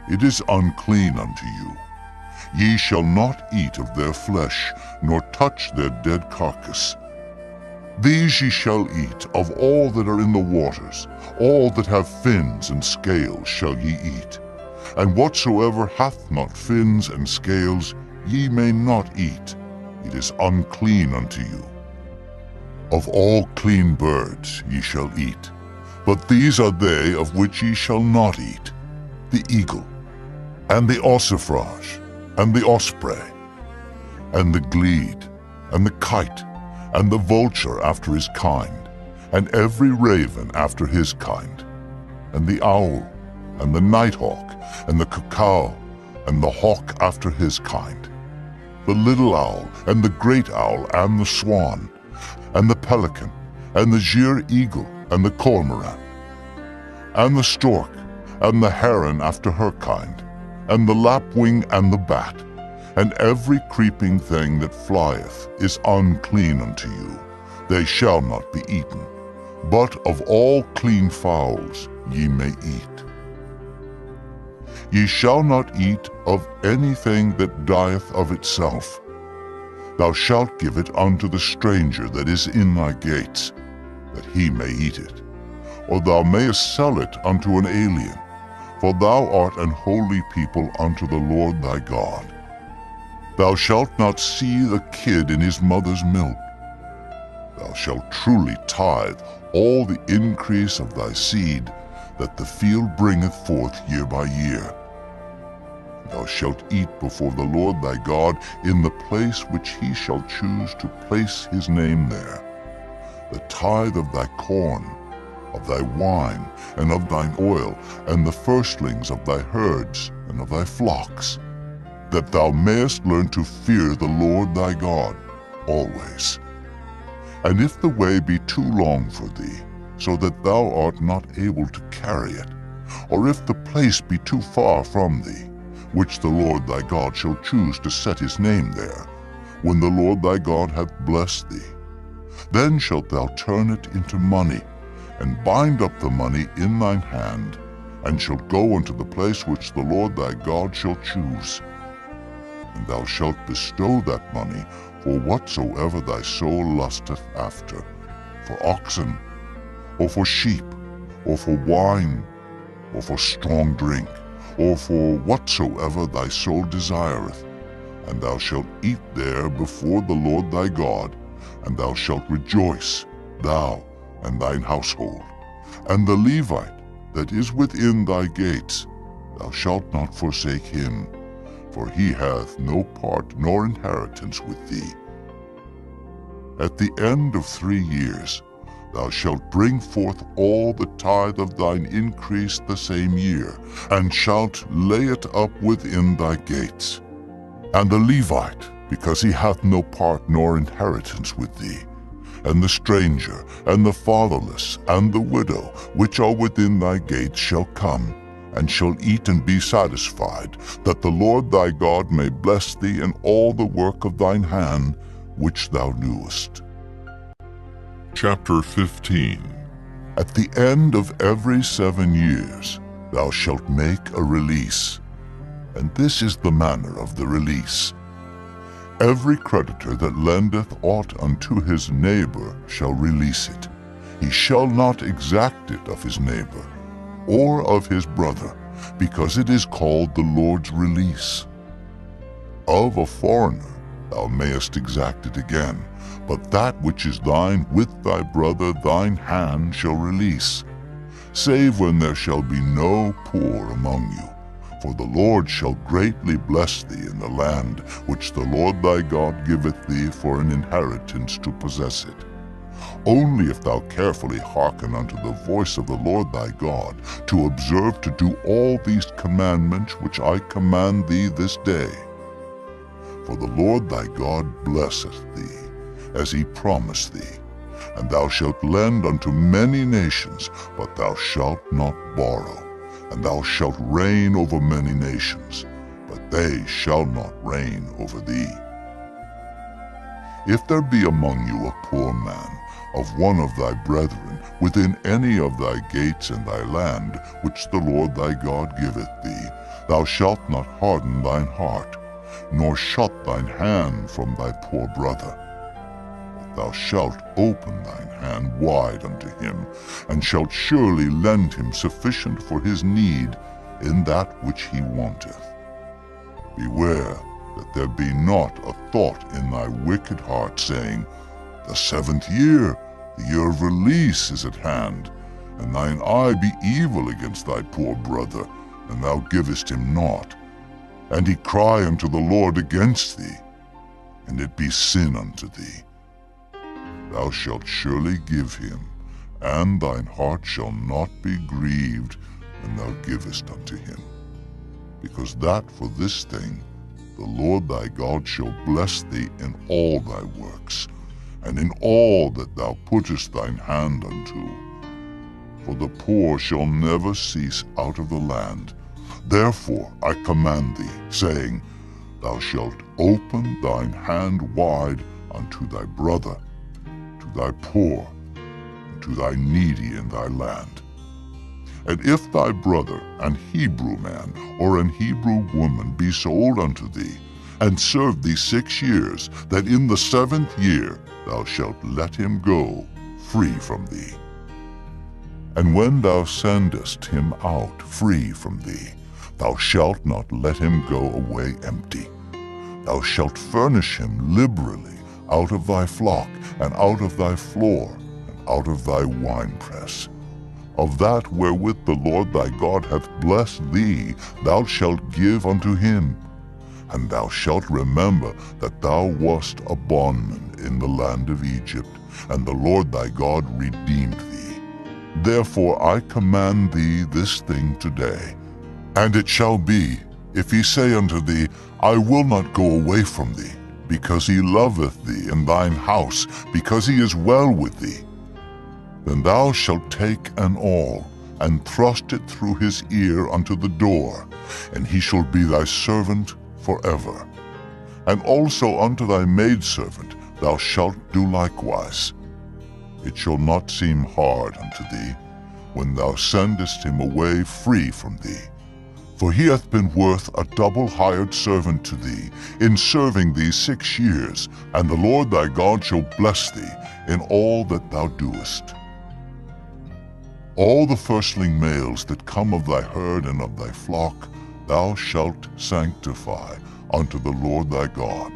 it is unclean unto you. Ye shall not eat of their flesh, nor touch their dead carcass. These ye shall eat of all that are in the waters, all that have fins and scales shall ye eat. And whatsoever hath not fins and scales ye may not eat, it is unclean unto you. Of all clean birds ye shall eat, but these are they of which ye shall not eat: the eagle, and the ossifrage, and the osprey, and the glede, and the kite, and the vulture after his kind, and every raven after his kind, and the owl, and the nighthawk, and the cuckoo, and the hawk after his kind, the little owl, and the great owl, and the swan, and the pelican, and the gier eagle, and the cormorant, and the stork, and the heron after her kind, and the lapwing, and the bat, and every creeping thing that flieth is unclean unto you. They shall not be eaten. But of all clean fowls ye may eat. Ye shall not eat of anything that dieth of itself. Thou shalt give it unto the stranger that is in thy gates, that he may eat it. Or thou mayest sell it unto an alien, for thou art an holy people unto the Lord thy God. Thou shalt not see the kid in his mother's milk. Thou shalt truly tithe all the increase of thy seed that the field bringeth forth year by year. Thou shalt eat before the Lord thy God in the place which he shall choose to place his name there. The tithe of thy corn, of thy wine, and of thine oil, and the firstlings of thy herds and of thy flocks, that thou mayest learn to fear the Lord thy God always. And if the way be too long for thee, so that thou art not able to carry it, or if the place be too far from thee, which the Lord thy God shall choose to set his name there, when the Lord thy God hath blessed thee, then shalt thou turn it into money, and bind up the money in thine hand, and shalt go unto the place which the Lord thy God shall choose. And thou shalt bestow that money for whatsoever thy soul lusteth after, for oxen, or for sheep, or for wine, or for strong drink, or for whatsoever thy soul desireth. And thou shalt eat there before the Lord thy God, and thou shalt rejoice, thou and thine household. And the Levite that is within thy gates, thou shalt not forsake him, for he hath no part nor inheritance with thee. At the end of 3 years thou shalt bring forth all the tithe of thine increase the same year, and shalt lay it up within thy gates. And the Levite, because he hath no part nor inheritance with thee, and the stranger, and the fatherless, and the widow, which are within thy gates, shall come, and shall eat and be satisfied, that the Lord thy God may bless thee in all the work of thine hand, which thou doest. Chapter 15. At the end of every 7 years thou shalt make a release, and this is the manner of the release. Every creditor that lendeth aught unto his neighbor shall release it. He shall not exact it of his neighbor, or of his brother, because it is called the Lord's release. Of a foreigner thou mayest exact it again, but that which is thine with thy brother thine hand shall release, save when there shall be no poor among you. For the Lord shall greatly bless thee in the land which the Lord thy God giveth thee for an inheritance to possess it. Only if thou carefully hearken unto the voice of the Lord thy God, to observe to do all these commandments which I command thee this day. For the Lord thy God blesseth thee, as he promised thee, and thou shalt lend unto many nations, but thou shalt not borrow. And thou shalt reign over many nations, but they shall not reign over thee. If there be among you a poor man, of one of thy brethren, within any of thy gates in thy land, which the Lord thy God giveth thee, thou shalt not harden thine heart, nor shut thine hand from thy poor brother. Thou shalt open thine hand wide unto him, and shalt surely lend him sufficient for his need in that which he wanteth. Beware that there be not a thought in thy wicked heart, saying, The 7th year, the year of release, is at hand, and thine eye be evil against thy poor brother, and thou givest him naught. And he cry unto the Lord against thee, and it be sin unto thee. Thou shalt surely give him, and thine heart shall not be grieved when thou givest unto him. Because that for this thing the Lord thy God shall bless thee in all thy works, and in all that thou puttest thine hand unto. For the poor shall never cease out of the land. Therefore I command thee, saying, Thou shalt open thine hand wide unto thy brother, to thy poor, and to thy needy in thy land. And if thy brother, an Hebrew man, or an Hebrew woman, be sold unto thee, and serve thee 6 years, that in the 7th year thou shalt let him go free from thee. And when thou sendest him out free from thee, thou shalt not let him go away empty. Thou shalt furnish him liberally out of thy flock, and out of thy floor, and out of thy winepress. of that wherewith the Lord thy God hath blessed thee, thou shalt give unto him. And thou shalt remember that thou wast a bondman in the land of Egypt, and the Lord thy God redeemed thee. Therefore I command thee this thing today. And it shall be, if he say unto thee, I will not go away from thee, because he loveth thee and thine house, because he is well with thee, then thou shalt take an awl, and thrust it through his ear unto the door, and he shall be thy servant forever. And also unto thy maidservant thou shalt do likewise. It shall not seem hard unto thee, when thou sendest him away free from thee. For he hath been worth a double hired servant to thee, in serving thee 6 years, and the Lord thy God shall bless thee in all that thou doest. All the firstling males that come of thy herd and of thy flock thou shalt sanctify unto the Lord thy God.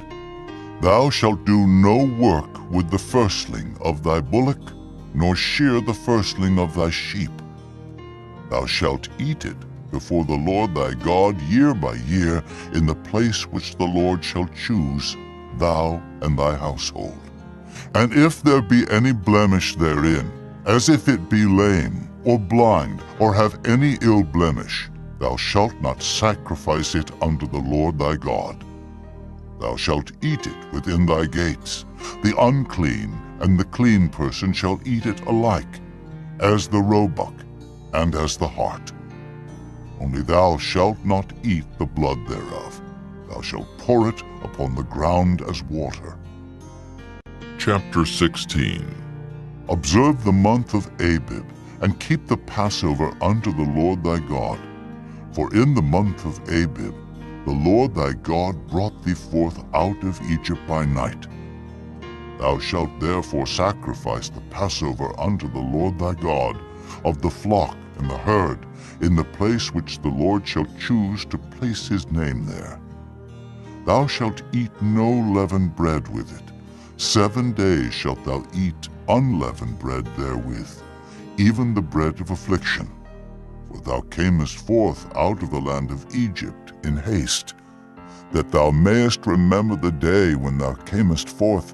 Thou shalt do no work with the firstling of thy bullock, nor shear the firstling of thy sheep. Thou shalt eat it before the Lord thy God year by year in the place which the Lord shall choose, thou and thy household. And if there be any blemish therein, as if it be lame, or blind, or have any ill blemish, thou shalt not sacrifice it unto the Lord thy God. Thou shalt eat it within thy gates. The unclean and the clean person shall eat it alike, as the roebuck and as the hart. Only thou shalt not eat the blood thereof. Thou shalt pour it upon the ground as water. Chapter 16. Observe the month of Abib, and keep the Passover unto the Lord thy God. For in the month of Abib the Lord thy God brought thee forth out of Egypt by night. Thou shalt therefore sacrifice the Passover unto the Lord thy God, of the flock and the herd, in the place which the Lord shall choose to place his name there. Thou shalt eat no leavened bread with it. 7 days shalt thou eat unleavened bread therewith, even the bread of affliction. For thou camest forth out of the land of Egypt in haste, that thou mayest remember the day when thou camest forth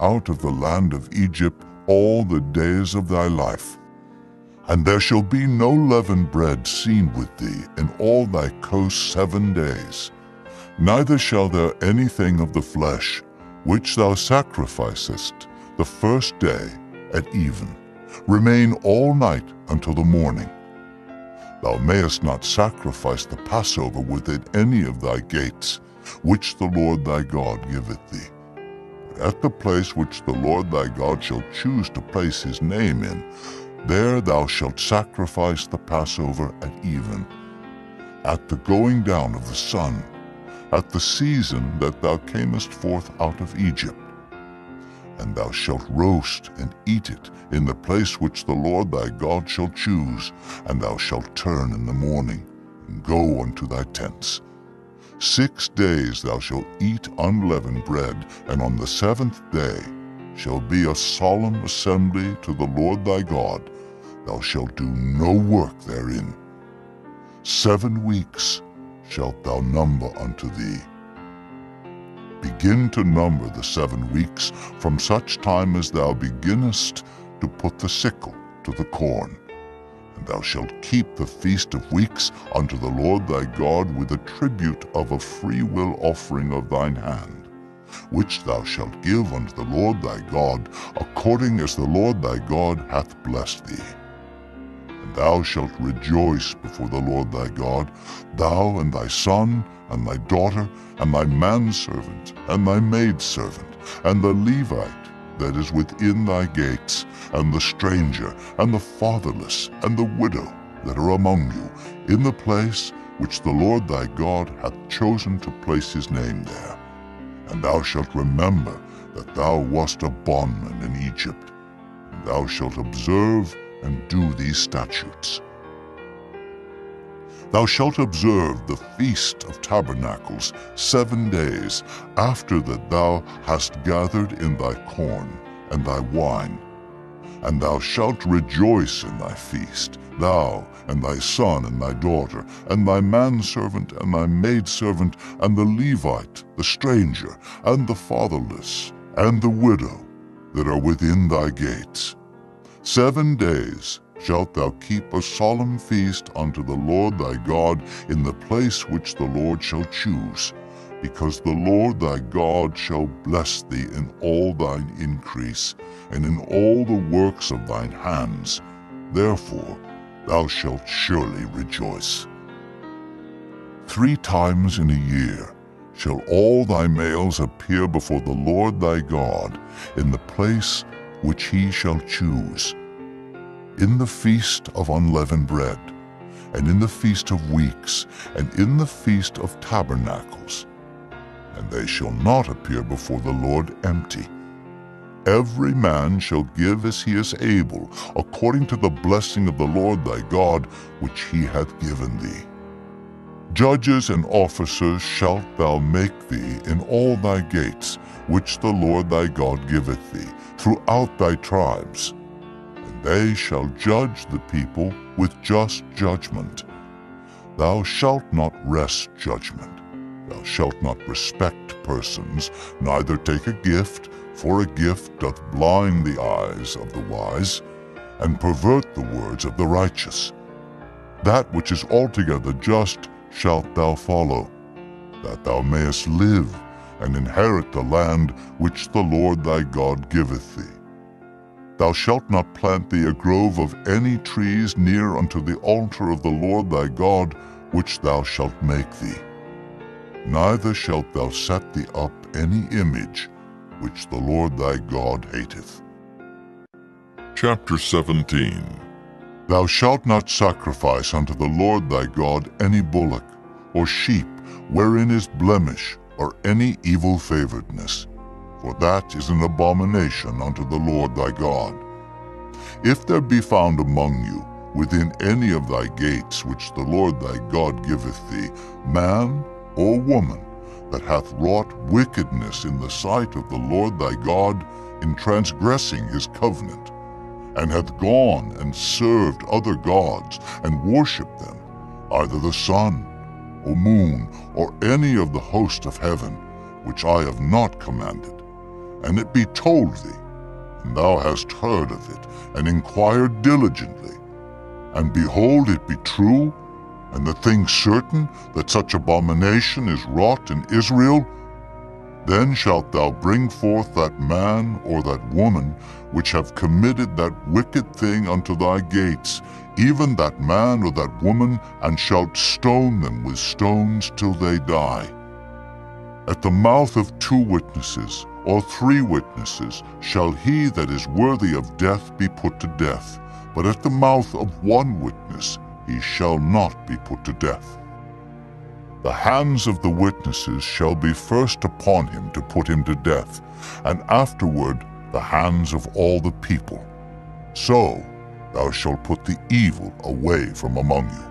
out of the land of Egypt all the days of thy life. And there shall be no leavened bread seen with thee in all thy coast 7 days, neither shall there anything of the flesh, which thou sacrificest the first day at even, remain all night until the morning. Thou mayest not sacrifice the Passover within any of thy gates, which the Lord thy God giveth thee. But at the place which the Lord thy God shall choose to place his name in, there thou shalt sacrifice the Passover at even, at the going down of the sun, at the season that thou camest forth out of Egypt. And thou shalt roast and eat it in the place which the Lord thy God shall choose, and thou shalt turn in the morning, and go unto thy tents. 6 days thou shalt eat unleavened bread, and on the 7th day shall be a solemn assembly to the Lord thy God. Thou shalt do no work therein. 7 weeks shalt thou number unto thee. Begin to number the 7 weeks from such time as thou beginnest to put the sickle to the corn. And thou shalt keep the feast of weeks unto the Lord thy God with a tribute of a freewill offering of thine hand, which thou shalt give unto the Lord thy God, according as the Lord thy God hath blessed thee. And thou shalt rejoice before the Lord thy God, thou and thy son, and thy daughter, and thy manservant, and thy maidservant, and the Levite that is within thy gates, and the stranger, and the fatherless, and the widow that are among you, in the place which the Lord thy God hath chosen to place his name there. And thou shalt remember that thou wast a bondman in Egypt, and thou shalt observe and do these statutes. Thou shalt observe the Feast of Tabernacles 7 days after that thou hast gathered in thy corn and thy wine. And thou shalt rejoice in thy feast, thou, and thy son, and thy daughter, and thy manservant, and thy maidservant, and the Levite, the stranger, and the fatherless, and the widow, that are within thy gates. 7 days shalt thou keep a solemn feast unto the Lord thy God in the place which the Lord shall choose, because the Lord thy God shall bless thee in all thine increase, and in all the works of thine hands. Therefore thou shalt surely rejoice. 3 times in a year shall all thy males appear before the Lord thy God in the place which he shall choose, in the feast of unleavened bread, and in the feast of weeks, and in the feast of tabernacles. And they shall not appear before the Lord empty. Every man shall give as he is able, according to the blessing of the Lord thy God, which he hath given thee. Judges and officers shalt thou make thee in all thy gates, which the Lord thy God giveth thee, throughout thy tribes. And they shall judge the people with just judgment. Thou shalt not wrest judgment. Thou shalt not respect persons, neither take a gift, for a gift doth blind the eyes of the wise, and pervert the words of the righteous. That which is altogether just shalt thou follow, that thou mayest live, and inherit the land which the Lord thy God giveth thee. Thou shalt not plant thee a grove of any trees near unto the altar of the Lord thy God, which thou shalt make thee. Neither shalt thou set thee up any image, which the Lord thy God hateth. Chapter 17. Thou shalt not sacrifice unto the Lord thy God any bullock, or sheep, wherein is blemish, or any evil favoredness, for that is an abomination unto the Lord thy God. If there be found among you, within any of thy gates which the Lord thy God giveth thee, man or woman, that hath wrought wickedness in the sight of the Lord thy God in transgressing his covenant, and hath gone and served other gods, and worshipped them, either the sun, or moon, or any of the host of heaven, which I have not commanded, and it be told thee, and thou hast heard of it, and inquired diligently, and behold, it be true, and the thing certain, that such abomination is wrought in Israel, then shalt thou bring forth that man or that woman which have committed that wicked thing unto thy gates, even that man or that woman, and shalt stone them with stones till they die. At the mouth of 2 witnesses, or 3 witnesses, shall he that is worthy of death be put to death, but at the mouth of 1 witness he shall not be put to death. The hands of the witnesses shall be first upon him to put him to death, and afterward the hands of all the people. So thou shalt put the evil away from among you.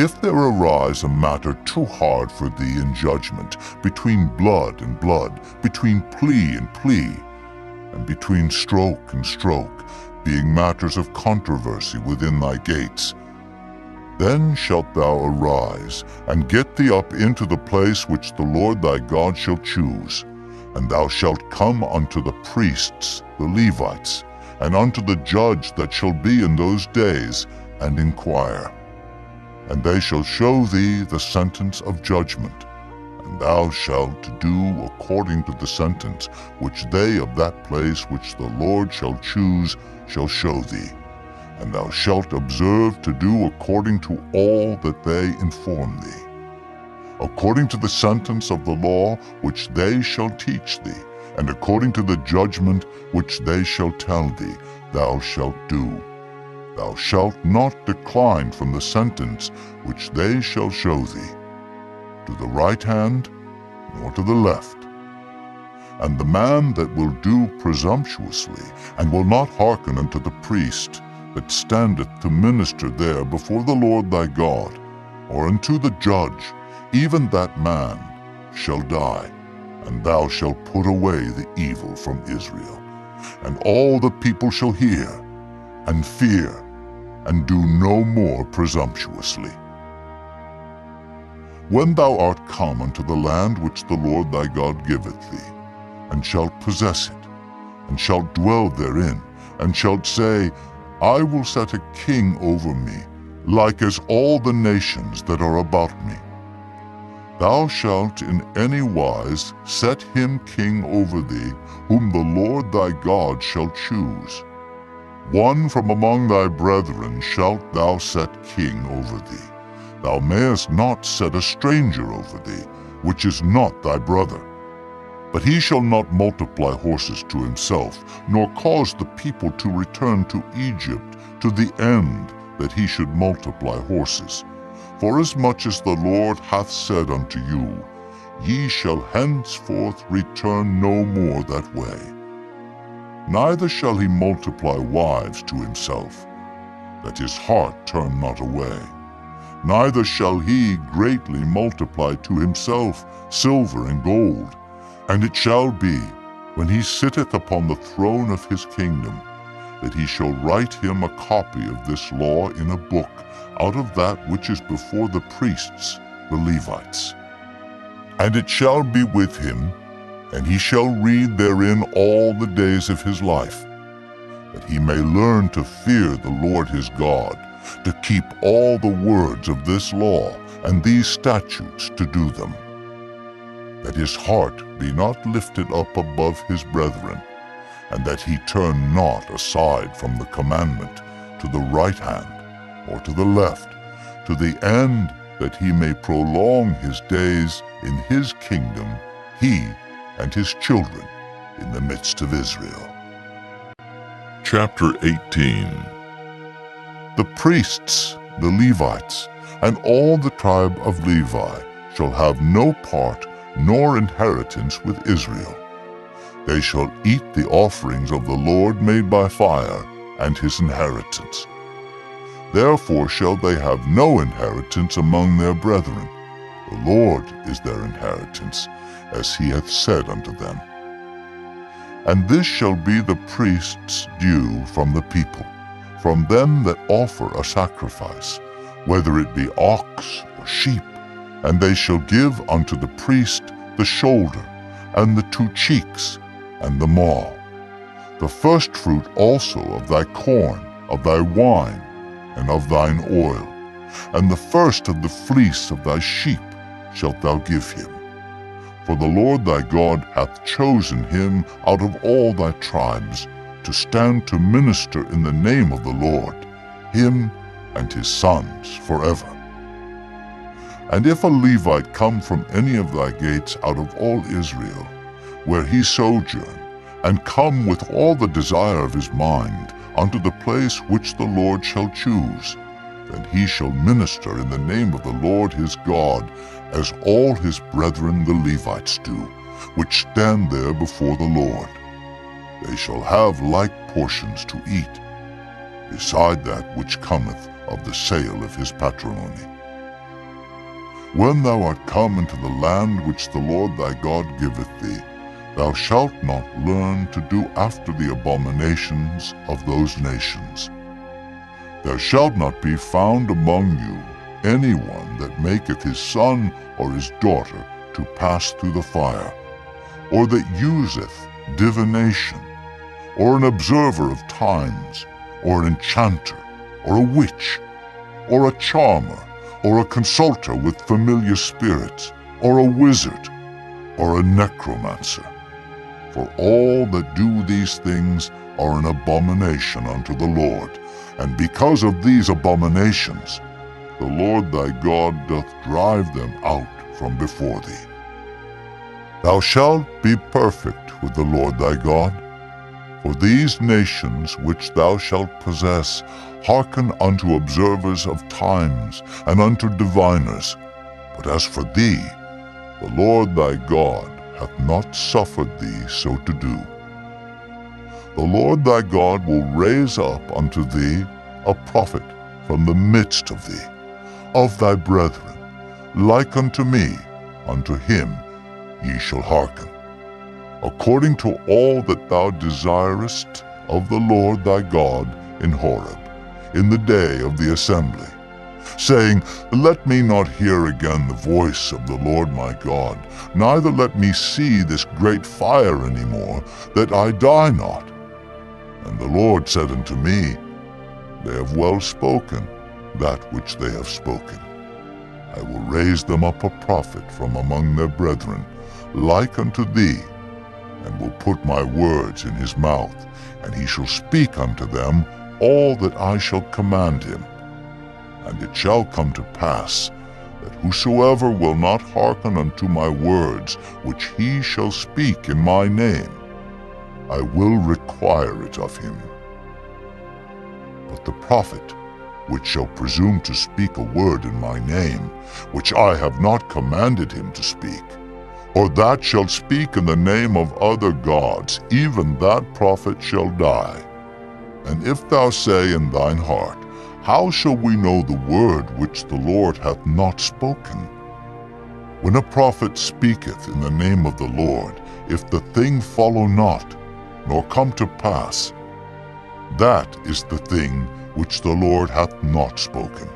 If there arise a matter too hard for thee in judgment, between blood and blood, between plea and plea, and between stroke and stroke, being matters of controversy within thy gates, then shalt thou arise, and get thee up into the place which the Lord thy God shall choose, and thou shalt come unto the priests, the Levites, and unto the judge that shall be in those days, and inquire. And they shall show thee the sentence of judgment, and thou shalt do according to the sentence which they of that place which the Lord shall choose shall show thee. And thou shalt observe to do according to all that they inform thee. According to the sentence of the law which they shall teach thee, and according to the judgment which they shall tell thee, thou shalt do. Thou shalt not decline from the sentence which they shall show thee, to the right hand, nor to the left. And the man that will do presumptuously, and will not hearken unto the priest that standeth to minister there before the Lord thy God, or unto the judge, even that man shall die, and thou shalt put away the evil from Israel. And all the people shall hear, and fear, and do no more presumptuously. When thou art come unto the land which the Lord thy God giveth thee, and shalt possess it, and shalt dwell therein, and shalt say, I will set a king over me, like as all the nations that are about me. Thou shalt in any wise set him king over thee, whom the Lord thy God shall choose. One from among thy brethren shalt thou set king over thee. Thou mayest not set a stranger over thee, which is not thy brother. But he shall not multiply horses to himself, nor cause the people to return to Egypt, to the end that he should multiply horses. Forasmuch as the Lord hath said unto you, Ye shall henceforth return no more that way. Neither shall he multiply wives to himself, that his heart turn not away. Neither shall he greatly multiply to himself silver and gold. And it shall be, when he sitteth upon the throne of his kingdom, that he shall write him a copy of this law in a book, out of that which is before the priests, the Levites. And it shall be with him, and he shall read therein all the days of his life, that he may learn to fear the Lord his God, to keep all the words of this law and these statutes to do them, that his heart be not lifted up above his brethren, and that he turn not aside from the commandment to the right hand or to the left, to the end that he may prolong his days in his kingdom, he and his children in the midst of Israel. Chapter 18. The priests, the Levites, and all the tribe of Levi shall have no part nor inheritance with Israel. They shall eat the offerings of the Lord made by fire, and his inheritance. Therefore shall they have no inheritance among their brethren. The Lord is their inheritance, as he hath said unto them. And this shall be the priest's due from the people, from them that offer a sacrifice, whether it be ox or sheep. And they shall give unto the priest the shoulder, and the 2 cheeks, and the maw. The firstfruit also of thy corn, of thy wine, and of thine oil, and the first of the fleece of thy sheep shalt thou give him. For the Lord thy God hath chosen him out of all thy tribes, to stand to minister in the name of the Lord, him and his sons forever. And if a Levite come from any of thy gates out of all Israel, where he sojourn, and come with all the desire of his mind unto the place which the Lord shall choose, then he shall minister in the name of the Lord his God, as all his brethren the Levites do, which stand there before the Lord. They shall have like portions to eat, beside that which cometh of the sale of his patrimony. When thou art come into the land which the Lord thy God giveth thee, thou shalt not learn to do after the abominations of those nations. There shall not be found among you anyone that maketh his son or his daughter to pass through the fire, or that useth divination, or an observer of times, or an enchanter, or a witch, or a charmer, or a consulter with familiar spirits, or a wizard, or a necromancer. For all that do these things are an abomination unto the Lord, and because of these abominations, the Lord thy God doth drive them out from before thee. Thou shalt be perfect with the Lord thy God, for these nations which thou shalt possess hearken unto observers of times and unto diviners. But as for thee, the Lord thy God hath not suffered thee so to do. The Lord thy God will raise up unto thee a prophet from the midst of thee, of thy brethren, like unto me, unto him ye shall hearken. According to all that thou desirest of the Lord thy God in Horeb, in the day of the assembly, saying, Let me not hear again the voice of the Lord my God, neither let me see this great fire any more, that I die not. And the Lord said unto me, They have well spoken that which they have spoken. I will raise them up a prophet from among their brethren, like unto thee, and will put my words in his mouth, and he shall speak unto them all that I shall command him. And it shall come to pass, that whosoever will not hearken unto my words, which he shall speak in my name, I will require it of him. But the prophet, which shall presume to speak a word in my name, which I have not commanded him to speak, or that shall speak in the name of other gods, even that prophet shall die. And if thou say in thine heart, How shall we know the word which the Lord hath not spoken? When a prophet speaketh in the name of the Lord, if the thing follow not, nor come to pass, that is the thing which the Lord hath not spoken,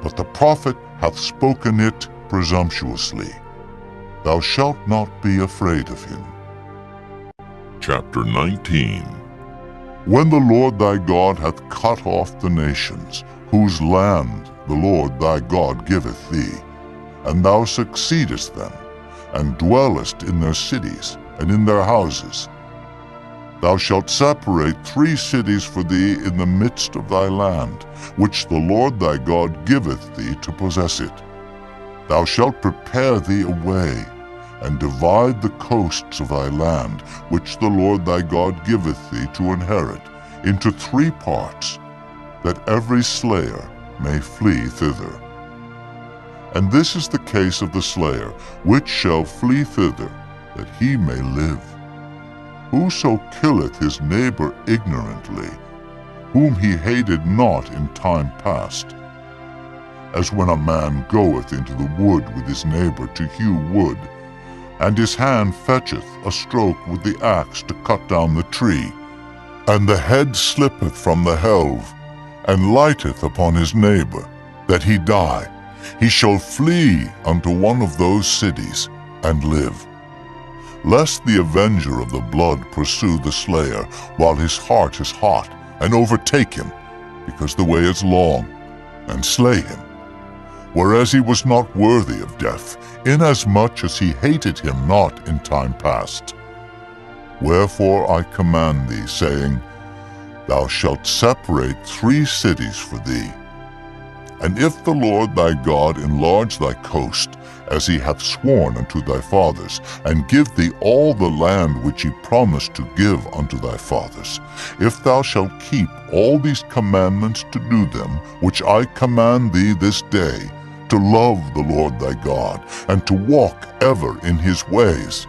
but the prophet hath spoken it presumptuously. Thou shalt not be afraid of him. Chapter 19. When the Lord thy God hath cut off the nations, whose land the Lord thy God giveth thee, and thou succeedest them, and dwellest in their cities and in their houses, thou shalt separate 3 cities for thee in the midst of thy land, which the Lord thy God giveth thee to possess it. Thou shalt prepare thee a way, and divide the coasts of thy land, which the Lord thy God giveth thee to inherit, into 3 parts, that every slayer may flee thither. And this is the case of the slayer, which shall flee thither, that he may live. Whoso killeth his neighbor ignorantly, whom he hated not in time past, as when a man goeth into the wood with his neighbor to hew wood, and his hand fetcheth a stroke with the axe to cut down the tree, and the head slippeth from the helve, and lighteth upon his neighbor, that he die, he shall flee unto one of those cities, and live. Lest the avenger of the blood pursue the slayer, while his heart is hot, and overtake him, because the way is long, and slay him, whereas he was not worthy of death, inasmuch as he hated him not in time past. Wherefore I command thee, saying, Thou shalt separate 3 cities for thee. And if the Lord thy God enlarge thy coast, as he hath sworn unto thy fathers, and give thee all the land which he promised to give unto thy fathers, if thou shalt keep all these commandments to do them, which I command thee this day, to love the Lord thy God, and to walk ever in his ways,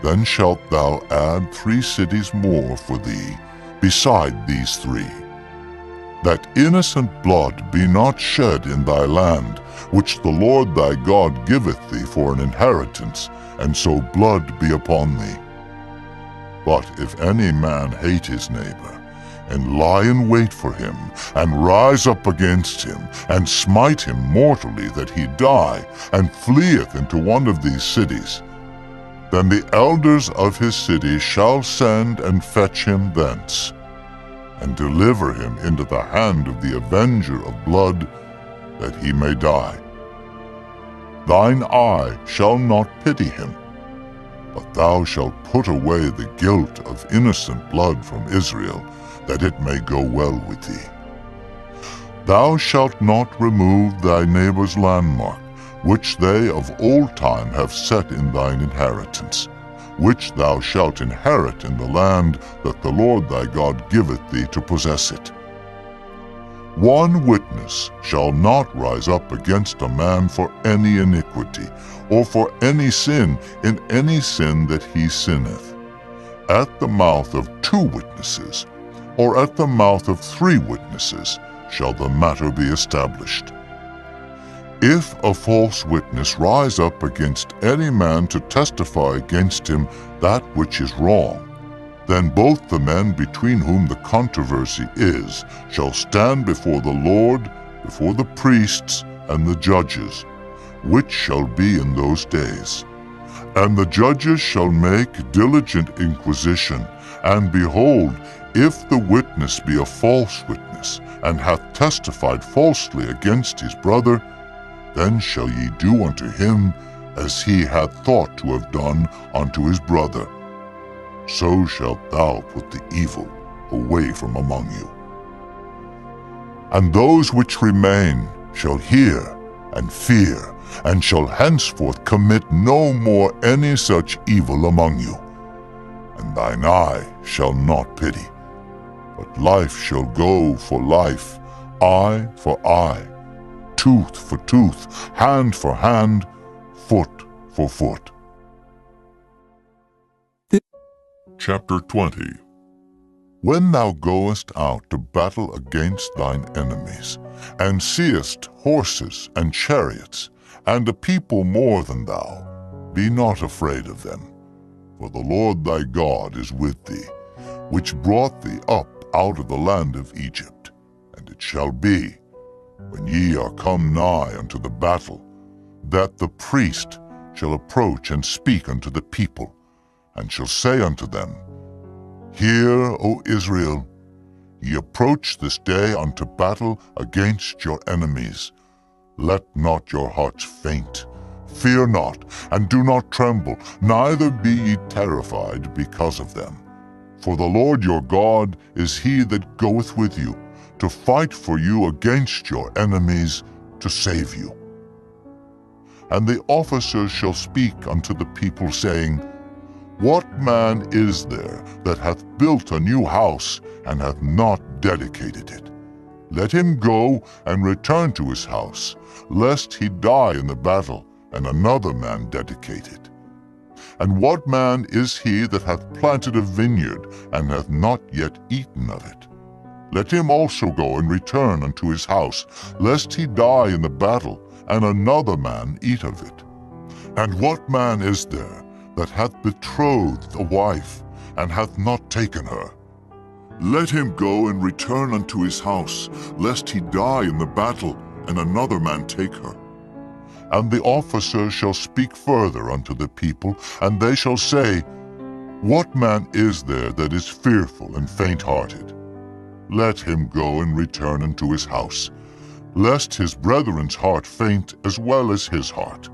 then shalt thou add 3 cities more for thee, beside these 3, that innocent blood be not shed in thy land, which the Lord thy God giveth thee for an inheritance, and so blood be upon thee. But if any man hate his neighbor, and lie in wait for him, and rise up against him, and smite him mortally that he die, and fleeth into one of these cities, then the elders of his city shall send and fetch him thence, and deliver him into the hand of the avenger of blood, that he may die. Thine eye shall not pity him, but thou shalt put away the guilt of innocent blood from Israel, that it may go well with thee. Thou shalt not remove thy neighbor's landmark, which they of old time have set in thine inheritance, which thou shalt inherit in the land that the Lord thy God giveth thee to possess it. One witness shall not rise up against a man for any iniquity, or for any sin in any sin that he sinneth. At the mouth of 2 witnesses, or at the mouth of 3 witnesses, shall the matter be established. If a false witness rise up against any man to testify against him that which is wrong, Then both the men between whom the controversy is shall stand before the Lord, before the priests and the judges, which shall be in those days. And the judges shall make diligent inquisition, and behold, if the witness be a false witness, and hath testified falsely against his brother, then shall ye do unto him as he hath thought to have done unto his brother. So shalt thou put the evil away from among you. And those which remain shall hear and fear, and shall henceforth commit no more any such evil among you. And thine eye shall not pity, but life shall go for life, eye for eye, tooth for tooth, hand for hand, foot for foot. Chapter 20. When thou goest out to battle against thine enemies, and seest horses and chariots, and a people more than thou, be not afraid of them. For the Lord thy God is with thee, which brought thee up out of the land of Egypt. And it shall be, when ye are come nigh unto the battle, that the priest shall approach and speak unto the people, and shall say unto them, Hear, O Israel, ye approach this day unto battle against your enemies. Let not your hearts faint. Fear not, and do not tremble, neither be ye terrified because of them. For the Lord your God is he that goeth with you, to fight for you against your enemies, to save you. And the officers shall speak unto the people, saying, What man is there that hath built a new house, and hath not dedicated it? Let him go and return to his house, lest he die in the battle, and another man dedicate it. And what man is he that hath planted a vineyard, and hath not yet eaten of it? Let him also go and return unto his house, lest he die in the battle, and another man eat of it. And what man is there that hath betrothed a wife, and hath not taken her? Let him go and return unto his house, lest he die in the battle, and another man take her. And the officers shall speak further unto the people, and they shall say, What man is there that is fearful and faint-hearted? Let him go and return unto his house, lest his brethren's heart faint as well as his heart.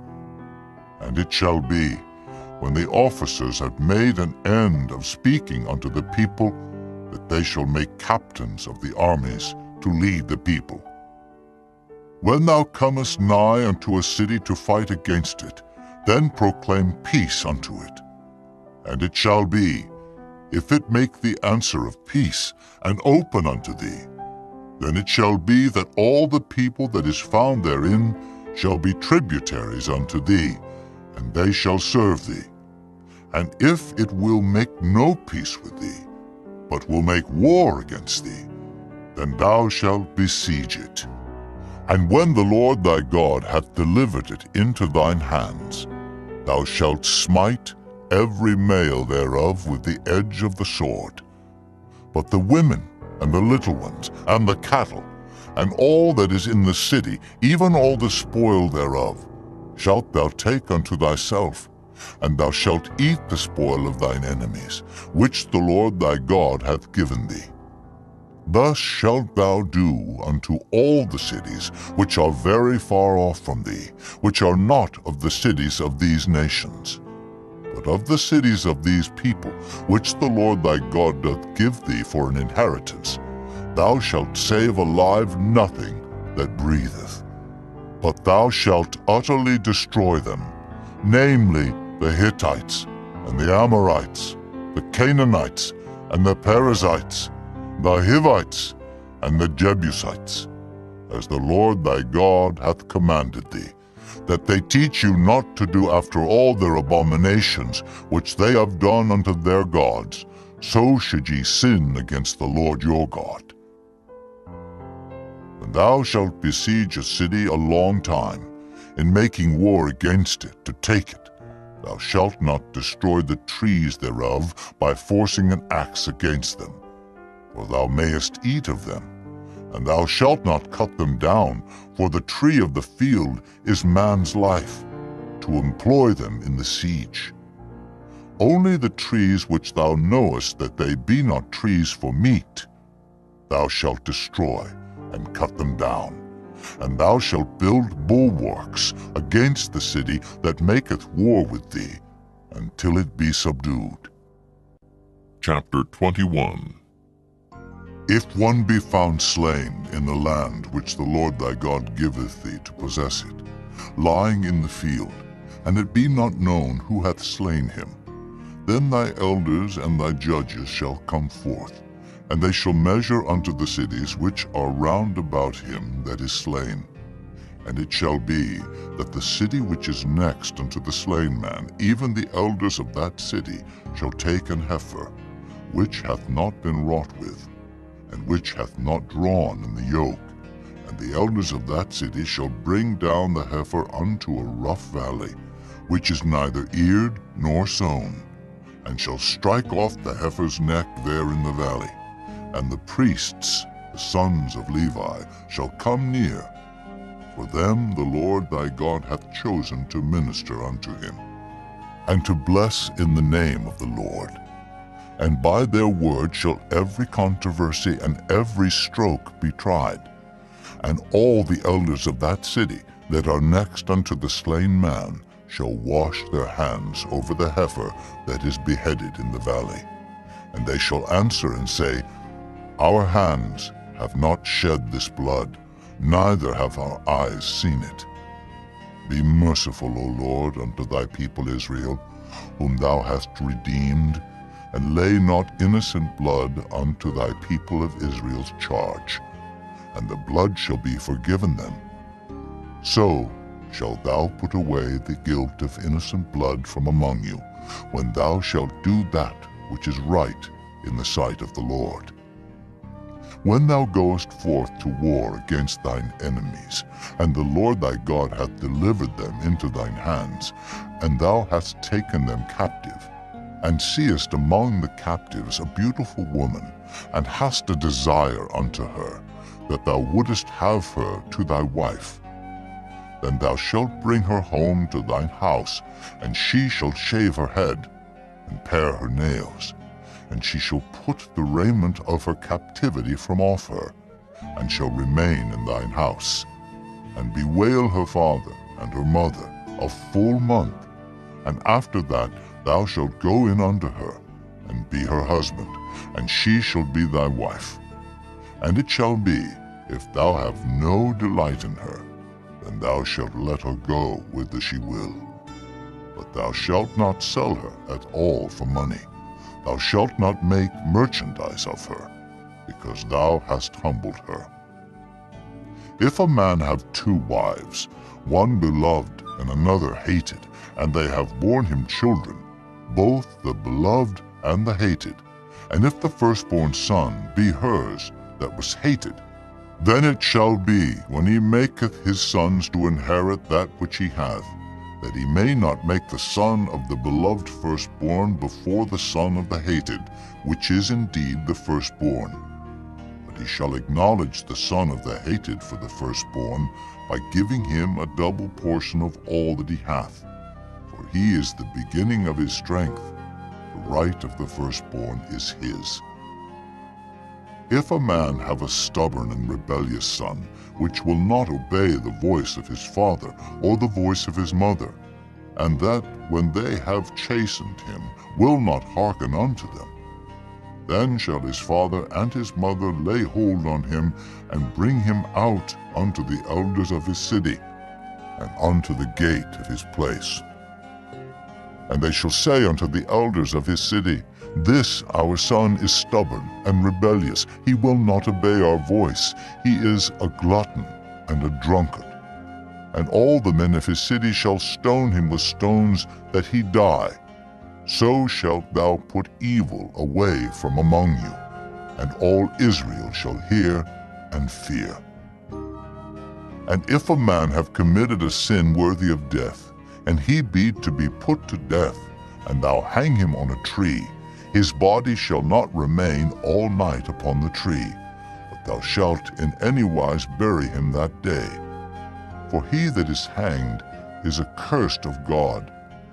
And it shall be, when the officers have made an end of speaking unto the people, that they shall make captains of the armies to lead the people. When thou comest nigh unto a city to fight against it, then proclaim peace unto it. And it shall be, if it make thee answer of peace, and open unto thee, then it shall be that all the people that is found therein shall be tributaries unto thee, and they shall serve thee. And if it will make no peace with thee, but will make war against thee, then thou shalt besiege it. And when the Lord thy God hath delivered it into thine hands, thou shalt smite every male thereof with the edge of the sword. But the women, and the little ones, and the cattle, and all that is in the city, even all the spoil thereof, shalt thou take unto thyself, and thou shalt eat the spoil of thine enemies, which the Lord thy God hath given thee. Thus shalt thou do unto all the cities which are very far off from thee, which are not of the cities of these nations. But of the cities of these people, which the Lord thy God doth give thee for an inheritance, thou shalt save alive nothing that breatheth. But thou shalt utterly destroy them, namely the Hittites, and the Amorites, the Canaanites, and the Perizzites, the Hivites, and the Jebusites, as the Lord thy God hath commanded thee, that they teach you not to do after all their abominations which they have done unto their gods, so should ye sin against the Lord your God. And thou shalt besiege a city a long time, in making war against it, to take it, Thou shalt not destroy the trees thereof by forcing an axe against them, for thou mayest eat of them. And thou shalt not cut them down, for the tree of the field is man's life, to employ them in the siege. Only the trees which thou knowest that they be not trees for meat, thou shalt destroy and cut them down. And thou shalt build bulwarks against the city that maketh war with thee, until it be subdued. Chapter 21. If one be found slain in the land which the Lord thy God giveth thee to possess it, lying in the field, and it be not known who hath slain him, then thy elders and thy judges shall come forth, and they shall measure unto the cities which are round about him that is slain. And it shall be that the city which is next unto the slain man, even the elders of that city, shall take an heifer, which hath not been wrought with, and which hath not drawn in the yoke. And the elders of that city shall bring down the heifer unto a rough valley, which is neither eared nor sown, and shall strike off the heifer's neck there in the valley. And the priests, the sons of Levi, shall come near, for them the Lord thy God hath chosen to minister unto him, and to bless in the name of the Lord. And by their word shall every controversy and every stroke be tried. And all the elders of that city that are next unto the slain man shall wash their hands over the heifer that is beheaded in the valley. And they shall answer and say, Our hands have not shed this blood, neither have our eyes seen it. Be merciful, O Lord, unto thy people Israel, whom thou hast redeemed, and lay not innocent blood unto thy people of Israel's charge, and the blood shall be forgiven them. So shalt thou put away the guilt of innocent blood from among you, when thou shalt do that which is right in the sight of the Lord. When thou goest forth to war against thine enemies, and the Lord thy God hath delivered them into thine hands, and thou hast taken them captive, and seest among the captives a beautiful woman, and hast a desire unto her, that thou wouldest have her to thy wife, then thou shalt bring her home to thine house, and she shall shave her head, and pare her nails, and she shall put the raiment of her captivity from off her, and shall remain in thine house, and bewail her father and her mother a full month, and after that thou shalt go in unto her, and be her husband, and she shall be thy wife. And it shall be, if thou have no delight in her, then thou shalt let her go whither she will. But thou shalt not sell her at all for money. Thou shalt not make merchandise of her, because thou hast humbled her. If a man have 2 wives, one beloved and another hated, and they have borne him children, both the beloved and the hated, and if the firstborn son be hers that was hated, then it shall be, when he maketh his sons to inherit that which he hath, that he may not make the son of the beloved firstborn before the son of the hated, which is indeed the firstborn. But he shall acknowledge the son of the hated for the firstborn, by giving him a double portion of all that he hath. For he is the beginning of his strength, the right of the firstborn is his. If a man have a stubborn and rebellious son, which will not obey the voice of his father or the voice of his mother, and that, when they have chastened him, will not hearken unto them, then shall his father and his mother lay hold on him, and bring him out unto the elders of his city, and unto the gate of his place. And they shall say unto the elders of his city, This our son is stubborn and rebellious. He will not obey our voice. He is a glutton and a drunkard. And all the men of his city shall stone him with stones, that he die. So shalt thou put evil away from among you, and all Israel shall hear and fear. And if a man have committed a sin worthy of death, and he be to be put to death, and thou hang him on a tree, his body shall not remain all night upon the tree, but thou shalt in any wise bury him that day. For he that is hanged is accursed of God,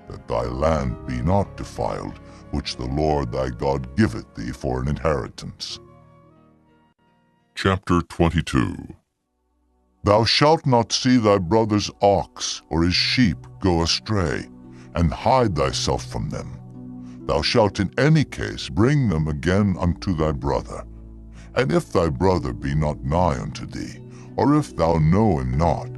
that thy land be not defiled, which the Lord thy God giveth thee for an inheritance. Chapter 22. Thou shalt not see thy brother's ox or his sheep go astray, and hide thyself from them. Thou shalt in any case bring them again unto thy brother. And if thy brother be not nigh unto thee, or if thou know him not,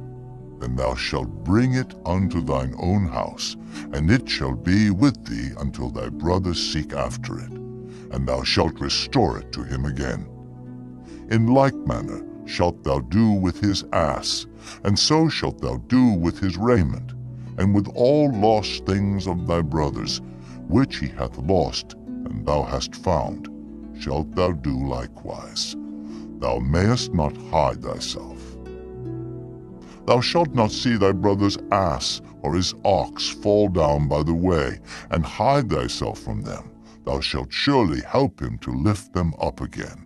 then thou shalt bring it unto thine own house, and it shall be with thee until thy brother seek after it, and thou shalt restore it to him again. In like manner shalt thou do with his ass, and so shalt thou do with his raiment, and with all lost things of thy brother's, which he hath lost, and thou hast found, shalt thou do likewise. Thou mayest not hide thyself. Thou shalt not see thy brother's ass or his ox fall down by the way, and hide thyself from them. Thou shalt surely help him to lift them up again.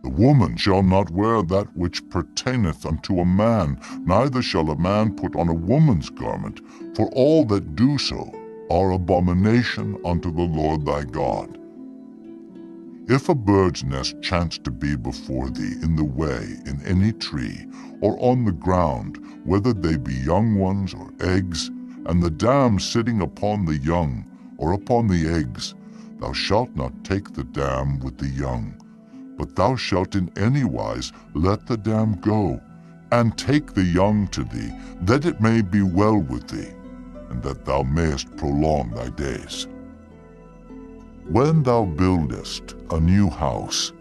The woman shall not wear that which pertaineth unto a man, neither shall a man put on a woman's garment, for all that do so are abomination unto the Lord thy God. If a bird's nest chance to be before thee in the way, in any tree, or on the ground, whether they be young ones or eggs, and the dam sitting upon the young, or upon the eggs, thou shalt not take the dam with the young, but thou shalt in any wise let the dam go, and take the young to thee, that it may be well with thee, and that thou mayest prolong thy days. When thou buildest a new house,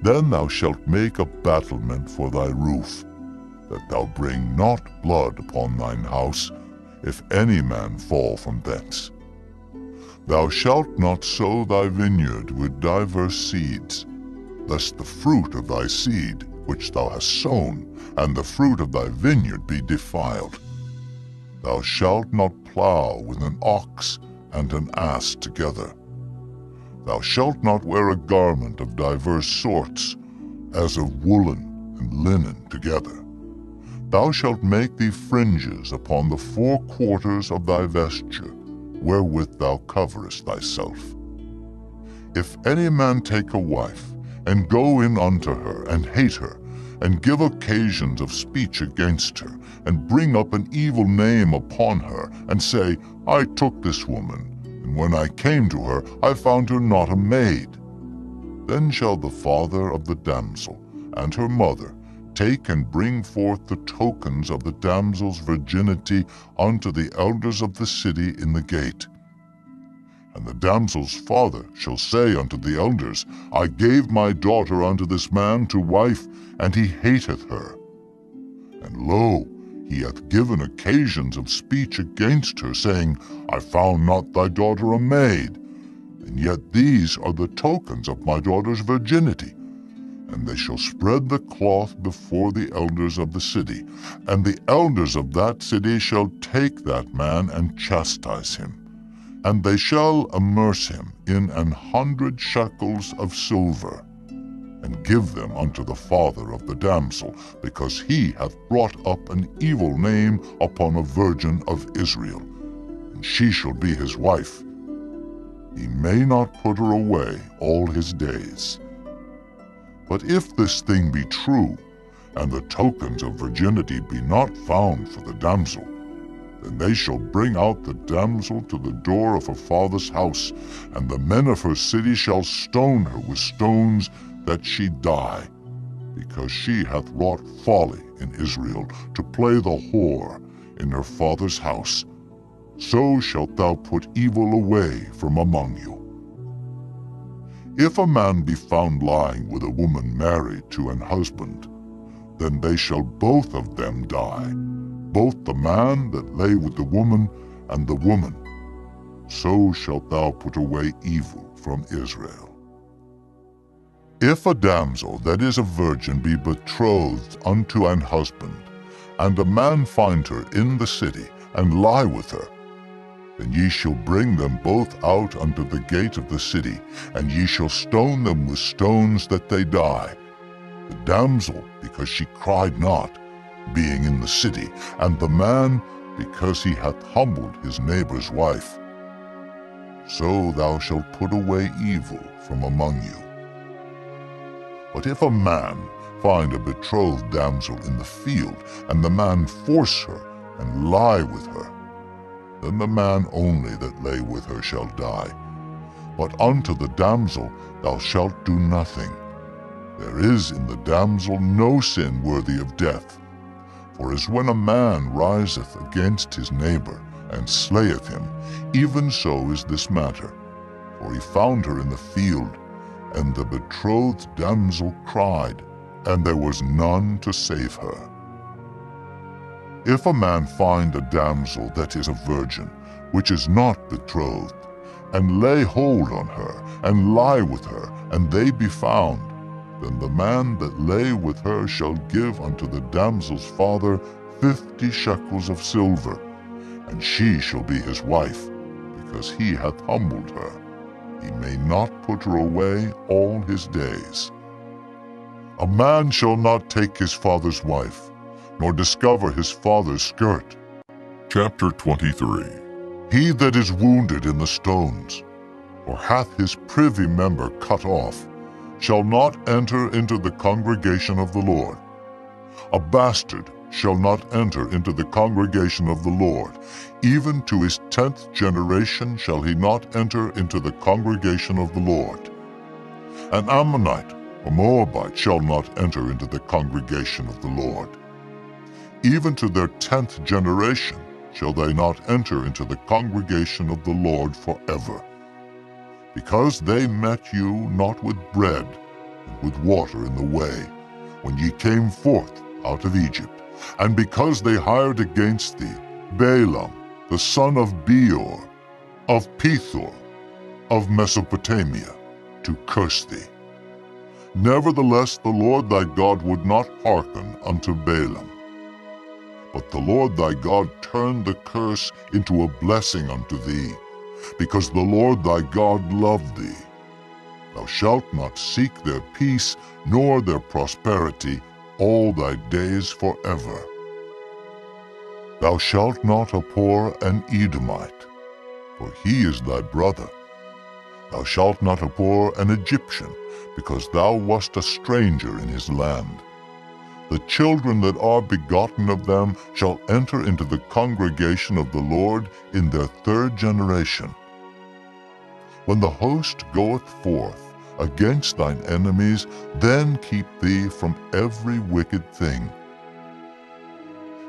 then thou shalt make a battlement for thy roof, that thou bring not blood upon thine house, if any man fall from thence. Thou shalt not sow thy vineyard with diverse seeds, lest the fruit of thy seed which thou hast sown, and the fruit of thy vineyard be defiled. Thou shalt not plow with an ox and an ass together. Thou shalt not wear a garment of diverse sorts, as of woolen and linen together. Thou shalt make thee fringes upon the four quarters of thy vesture, wherewith thou coverest thyself. If any man take a wife, and go in unto her, and hate her, and give occasions of speech against her, and bring up an evil name upon her, and say, I took this woman, and when I came to her, I found her not a maid. Then shall the father of the damsel and her mother take and bring forth the tokens of the damsel's virginity unto the elders of the city in the gate. And the damsel's father shall say unto the elders, I gave my daughter unto this man to wife, and he hateth her. And lo, he hath given occasions of speech against her, saying, I found not thy daughter a maid, and yet these are the tokens of my daughter's virginity. And they shall spread the cloth before the elders of the city, and the elders of that city shall take that man and chastise him. And they shall amerce him in 100 shekels of silver, and give them unto the father of the damsel, because he hath brought up an evil name upon a virgin of Israel, and she shall be his wife. He may not put her away all his days. But if this thing be true, and the tokens of virginity be not found for the damsel, then they shall bring out the damsel to the door of her father's house, and the men of her city shall stone her with stones, that she die, because she hath wrought folly in Israel, to play the whore in her father's house. So shalt thou put evil away from among you. If a man be found lying with a woman married to an husband, then they shall both of them die, both the man that lay with the woman and the woman. So shalt thou put away evil from Israel. If a damsel that is a virgin be betrothed unto an husband, and a man find her in the city, and lie with her. Then ye shall bring them both out unto the gate of the city, and ye shall stone them with stones that they die. The damsel, because she cried not, being in the city, and the man, because he hath humbled his neighbor's wife. So thou shalt put away evil from among you. But if a man find a betrothed damsel in the field, and the man force her, and lie with her, then the man only that lay with her shall die. But unto the damsel thou shalt do nothing. There is in the damsel no sin worthy of death. For as when a man riseth against his neighbor, and slayeth him, even so is this matter. For he found her in the field, and the betrothed damsel cried, and there was none to save her. If a man find a damsel that is a virgin, which is not betrothed, and lay hold on her, and lie with her, and they be found, then the man that lay with her shall give unto the damsel's father 50 shekels of silver, and she shall be his wife, because he hath humbled her. He may not put her away all his days. A man shall not take his father's wife, nor discover his father's skirt. Chapter 23. He that is wounded in the stones, or hath his privy member cut off, shall not enter into the congregation of the Lord. A bastard shall not enter into the congregation of the Lord. Even to his 10th generation shall he not enter into the congregation of the Lord. An Ammonite or Moabite shall not enter into the congregation of the Lord. Even to their 10th generation shall they not enter into the congregation of the Lord forever. Because they met you not with bread and with water in the way, when ye came forth out of Egypt, and because they hired against thee Balaam, the son of Beor, of Pethor, of Mesopotamia, to curse thee. Nevertheless the Lord thy God would not hearken unto Balaam. But the Lord thy God turned the curse into a blessing unto thee, because the Lord thy God loved thee. Thou shalt not seek their peace, nor their prosperity, all thy days forever. Thou shalt not abhor an Edomite, for he is thy brother. Thou shalt not abhor an Egyptian, because thou wast a stranger in his land. The children that are begotten of them shall enter into the congregation of the Lord in their 3rd generation. When the host goeth forth against thine enemies, then keep thee from every wicked thing.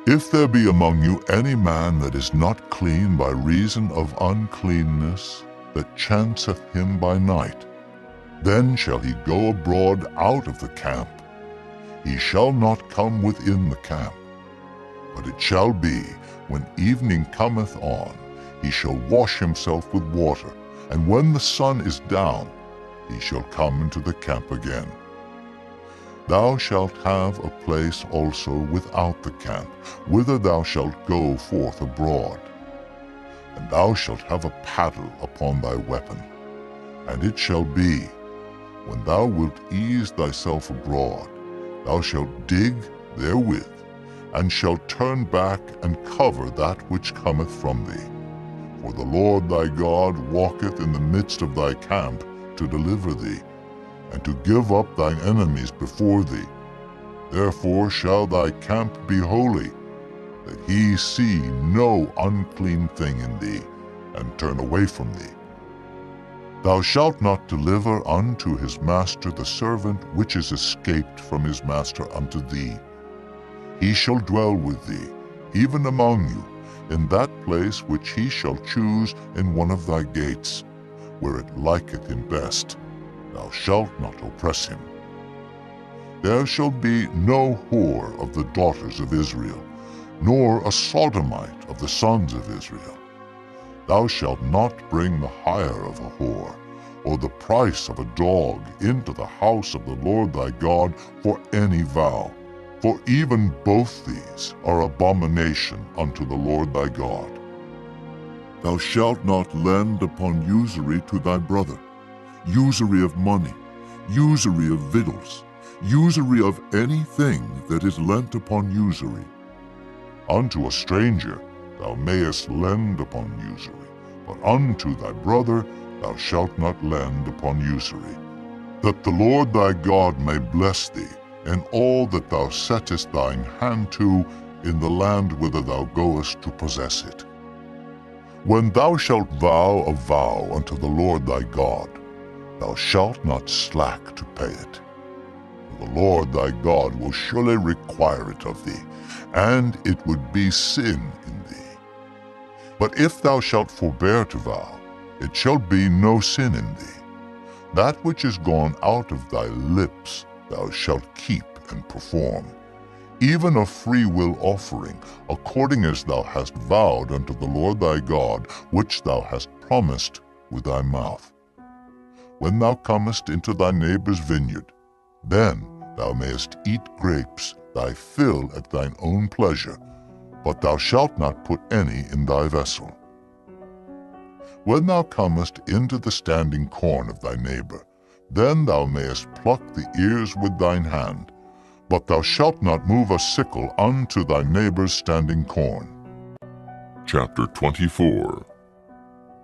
If there be among you any man that is not clean by reason of uncleanness, that chanceth him by night, then shall he go abroad out of the camp. He shall not come within the camp. But it shall be, when evening cometh on, he shall wash himself with water, and when the sun is down, he shall come into the camp again. Thou shalt have a place also without the camp, whither thou shalt go forth abroad. And thou shalt have a paddle upon thy weapon. And it shall be, when thou wilt ease thyself abroad, thou shalt dig therewith, and shalt turn back and cover that which cometh from thee. For the Lord thy God walketh in the midst of thy camp to deliver thee, and to give up thine enemies before thee. Therefore shall thy camp be holy, that he see no unclean thing in thee, and turn away from thee. Thou shalt not deliver unto his master the servant which is escaped from his master unto thee. He shall dwell with thee, even among you, in that place which he shall choose in one of thy gates, where it liketh him best. Thou shalt not oppress him. There shall be no whore of the daughters of Israel, nor a sodomite of the sons of Israel. Thou shalt not bring the hire of a whore, or the price of a dog into the house of the Lord thy God for any vow, For even both these are abomination unto the Lord thy God. Thou shalt not lend upon usury to thy brother, usury of money, usury of victuals, usury of anything that is lent upon usury. Unto a stranger thou mayest lend upon usury, but unto thy brother thou shalt not lend upon usury. That the Lord thy God may bless thee in all that thou settest thine hand to in the land whither thou goest to possess it. When thou shalt vow a vow unto the Lord thy God, thou shalt not slack to pay it. For the Lord thy God will surely require it of thee, and it would be sin in thee. But if thou shalt forbear to vow, it shall be no sin in thee. That which is gone out of thy lips thou shalt keep and perform, even a free will offering, according as thou hast vowed unto the Lord thy God, which thou hast promised with thy mouth. When thou comest into thy neighbor's vineyard, then thou mayest eat grapes, thy fill at thine own pleasure, but thou shalt not put any in thy vessel. When thou comest into the standing corn of thy neighbor, then thou mayest pluck the ears with thine hand, but thou shalt not move a sickle unto thy neighbor's standing corn. Chapter 24.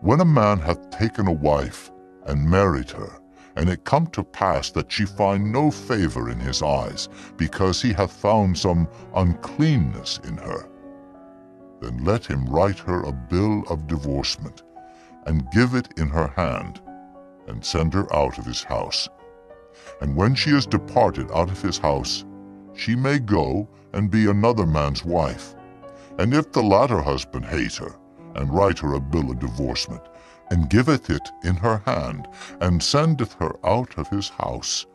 When a man hath taken a wife and married her, and it come to pass that she find no favor in his eyes, because he hath found some uncleanness in her, then let him write her a bill of divorcement, and give it in her hand, and send her out of his house. And when she is departed out of his house, she may go and be another man's wife. And if the latter husband hate her, and write her a bill of divorcement, and giveth it in her hand, and sendeth her out of his house,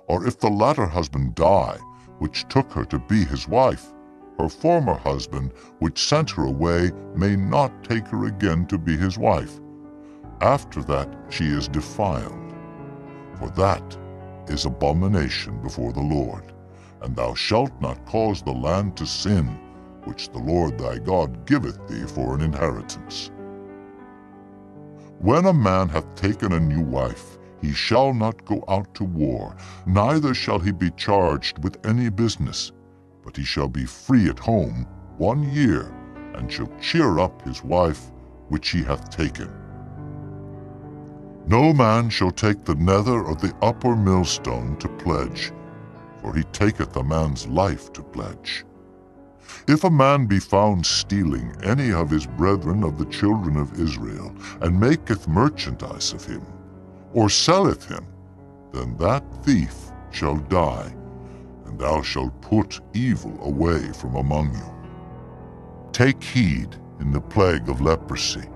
or if the latter husband die, which took her to be his wife, her former husband, which sent her away, may not take her again to be his wife. After that she is defiled, for that is abomination before the Lord. And thou shalt not cause the land to sin, which the Lord thy God giveth thee for an inheritance. When a man hath taken a new wife, he shall not go out to war, neither shall he be charged with any business, but he shall be free at home 1 year, and shall cheer up his wife which he hath taken. No man shall take the nether or the upper millstone to pledge, for he taketh a man's life to pledge. If a man be found stealing any of his brethren of the children of Israel, and maketh merchandise of him, or selleth him, then that thief shall die, and thou shalt put evil away from among you. Take heed in the plague of leprosy,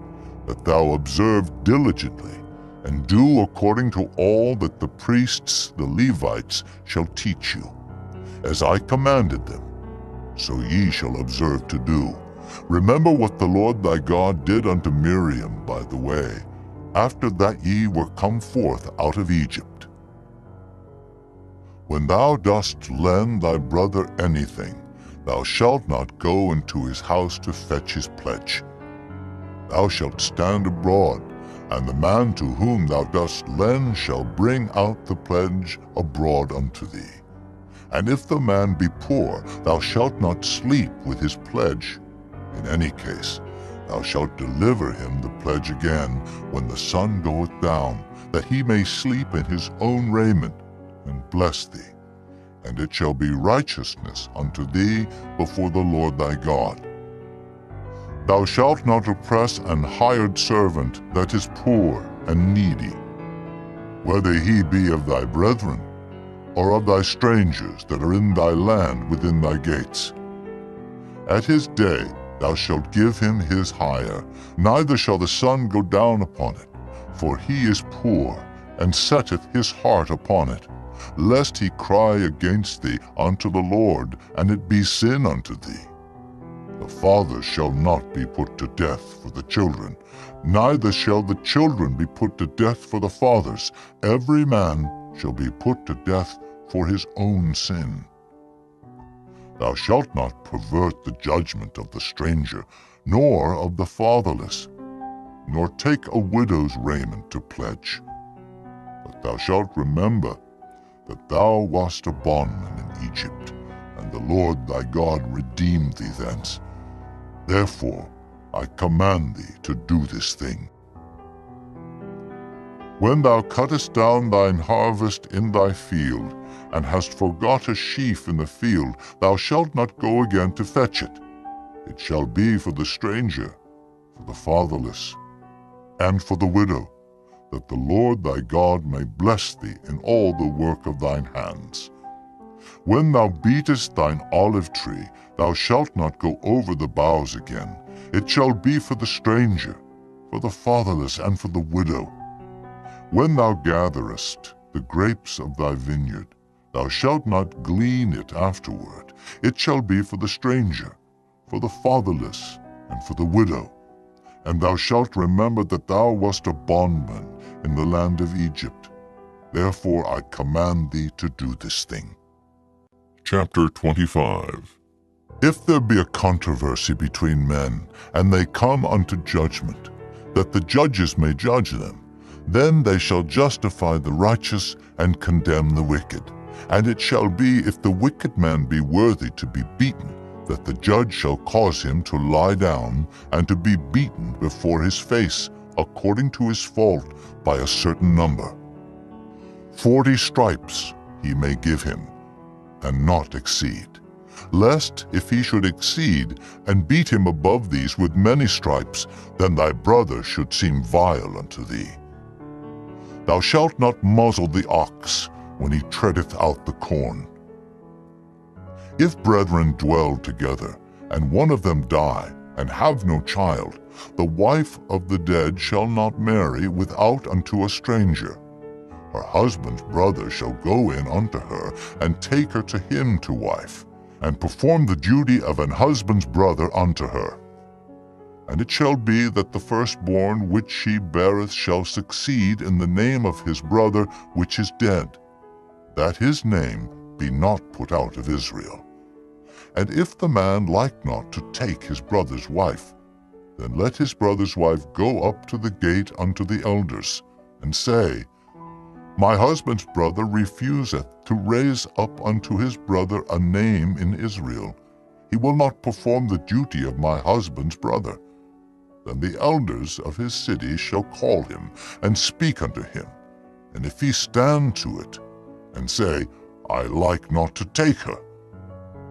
that thou observe diligently, and do according to all that the priests, the Levites, shall teach you. As I commanded them, so ye shall observe to do. Remember what the Lord thy God did unto Miriam by the way, after that ye were come forth out of Egypt. When thou dost lend thy brother anything, thou shalt not go into his house to fetch his pledge. Thou shalt stand abroad, and the man to whom thou dost lend shall bring out the pledge abroad unto thee. And if the man be poor, thou shalt not sleep with his pledge. In any case, thou shalt deliver him the pledge again when the sun goeth down, that he may sleep in his own raiment, and bless thee. And it shall be righteousness unto thee before the Lord thy God. Thou shalt not oppress an hired servant that is poor and needy, whether he be of thy brethren, or of thy strangers that are in thy land within thy gates. At his day thou shalt give him his hire, neither shall the sun go down upon it, for he is poor, and setteth his heart upon it, lest he cry against thee unto the Lord, and it be sin unto thee. The father shall not be put to death for the children, neither shall the children be put to death for the fathers. Every man shall be put to death for his own sin. Thou shalt not pervert the judgment of the stranger, nor of the fatherless, nor take a widow's raiment to pledge. But thou shalt remember that thou wast a bondman in Egypt, and the Lord thy God redeemed thee thence. Therefore I command thee to do this thing. When thou cuttest down thine harvest in thy field, and hast forgot a sheaf in the field, thou shalt not go again to fetch it. It shall be for the stranger, for the fatherless, and for the widow, that the Lord thy God may bless thee in all the work of thine hands. When thou beatest thine olive tree, thou shalt not go over the boughs again. It shall be for the stranger, for the fatherless, and for the widow. When thou gatherest the grapes of thy vineyard, thou shalt not glean it afterward. It shall be for the stranger, for the fatherless, and for the widow. And thou shalt remember that thou wast a bondman in the land of Egypt. Therefore I command thee to do this thing. Chapter 25. If there be a controversy between men, and they come unto judgment, that the judges may judge them, then they shall justify the righteous and condemn the wicked. And it shall be, if the wicked man be worthy to be beaten, that the judge shall cause him to lie down and to be beaten before his face, according to his fault, by a certain number. 40 stripes he may give him, and not exceed. Lest, if he should exceed, and beat him above these with many stripes, then thy brother should seem vile unto thee. Thou shalt not muzzle the ox when he treadeth out the corn. If brethren dwell together, and one of them die, and have no child, the wife of the dead shall not marry without unto a stranger. Her husband's brother shall go in unto her, and take her to him to wife, and perform the duty of an husband's brother unto her. And it shall be that the firstborn which she beareth shall succeed in the name of his brother which is dead, that his name be not put out of Israel. And if the man like not to take his brother's wife, then let his brother's wife go up to the gate unto the elders, and say, My husband's brother refuseth to raise up unto his brother a name in Israel. He will not perform the duty of my husband's brother. Then the elders of his city shall call him, and speak unto him. And if he stand to it, and say, I like not to take her,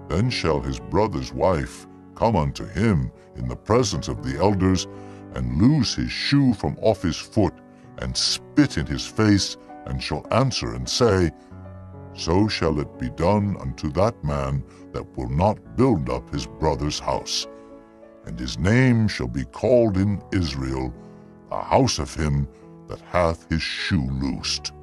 then shall his brother's wife come unto him in the presence of the elders, and loose his shoe from off his foot, and spit in his face, and shall answer and say, So shall it be done unto that man that will not build up his brother's house. And his name shall be called in Israel, the house of him that hath his shoe loosed.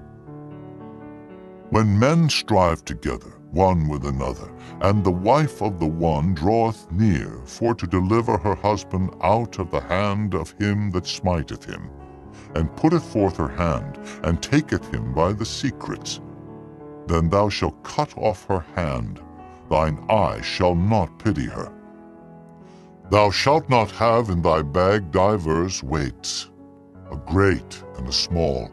When men strive together, one with another, and the wife of the one draweth near for to deliver her husband out of the hand of him that smiteth him, and putteth forth her hand, and taketh him by the secrets, then thou shalt cut off her hand, thine eye shall not pity her. Thou shalt not have in thy bag divers weights, a great and a small.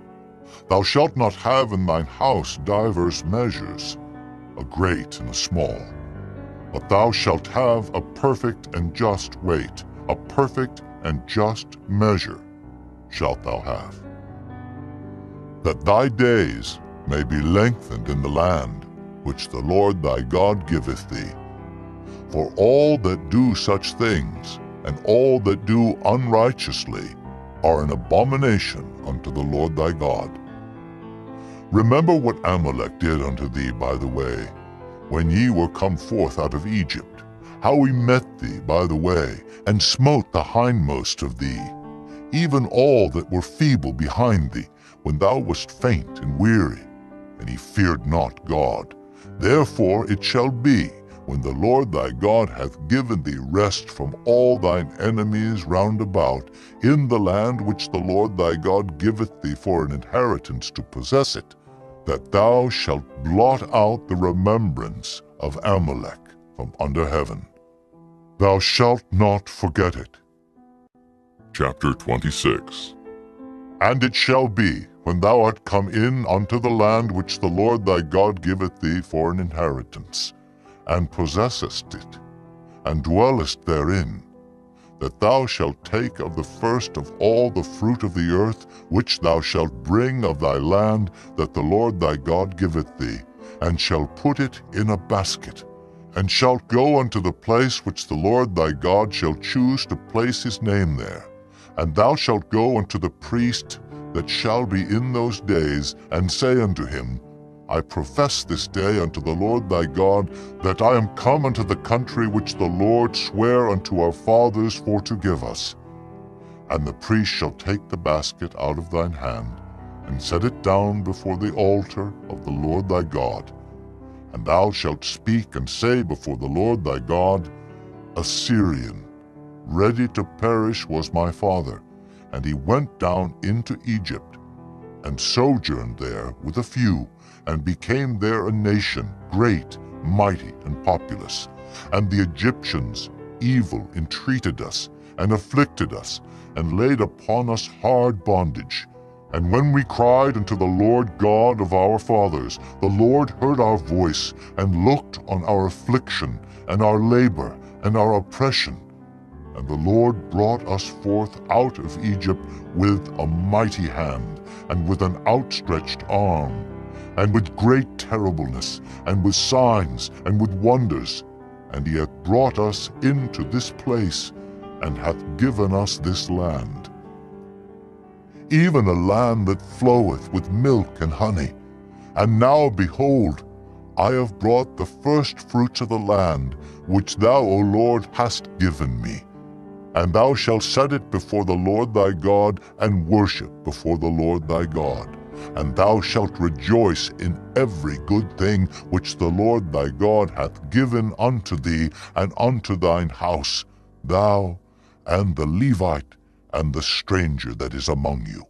Thou shalt not have in thine house divers measures, a great and a small. But thou shalt have a perfect and just weight, a perfect and just measure shalt thou have. That thy days may be lengthened in the land which the Lord thy God giveth thee. For all that do such things, and all that do unrighteously, are an abomination unto the Lord thy God. Remember what Amalek did unto thee by the way, when ye were come forth out of Egypt, how he met thee by the way, and smote the hindmost of thee, even all that were feeble behind thee, when thou wast faint and weary, and he feared not God. Therefore it shall be, when the Lord thy God hath given thee rest from all thine enemies round about, in the land which the Lord thy God giveth thee for an inheritance to possess it, that thou shalt blot out the remembrance of Amalek from under heaven. Thou shalt not forget it. Chapter 26. And it shall be, when thou art come in unto the land which the Lord thy God giveth thee for an inheritance, and possessest it, and dwellest therein, that thou shalt take of the first of all the fruit of the earth, which thou shalt bring of thy land that the Lord thy God giveth thee, and shalt put it in a basket, and shalt go unto the place which the Lord thy God shall choose to place his name there. And thou shalt go unto the priest that shall be in those days, and say unto him, I profess this day unto the Lord thy God, that I am come unto the country which the Lord sware unto our fathers for to give us. And the priest shall take the basket out of thine hand, and set it down before the altar of the Lord thy God. And thou shalt speak and say before the Lord thy God, A Syrian, ready to perish, was my father, and he went down into Egypt, and sojourned there with a few, and became there a nation, great, mighty, and populous. And the Egyptians evil entreated us, and afflicted us, and laid upon us hard bondage. And when we cried unto the Lord God of our fathers, the Lord heard our voice, and looked on our affliction, and our labor, and our oppression. And the Lord brought us forth out of Egypt with a mighty hand, and with an outstretched arm, and with great terribleness, and with signs, and with wonders. And he hath brought us into this place, and hath given us this land, even a land that floweth with milk and honey. And now, behold, I have brought the first fruits of the land, which thou, O Lord, hast given me. And thou shalt set it before the Lord thy God, and worship before the Lord thy God. And thou shalt rejoice in every good thing which the Lord thy God hath given unto thee and unto thine house, thou and the Levite and the stranger that is among you.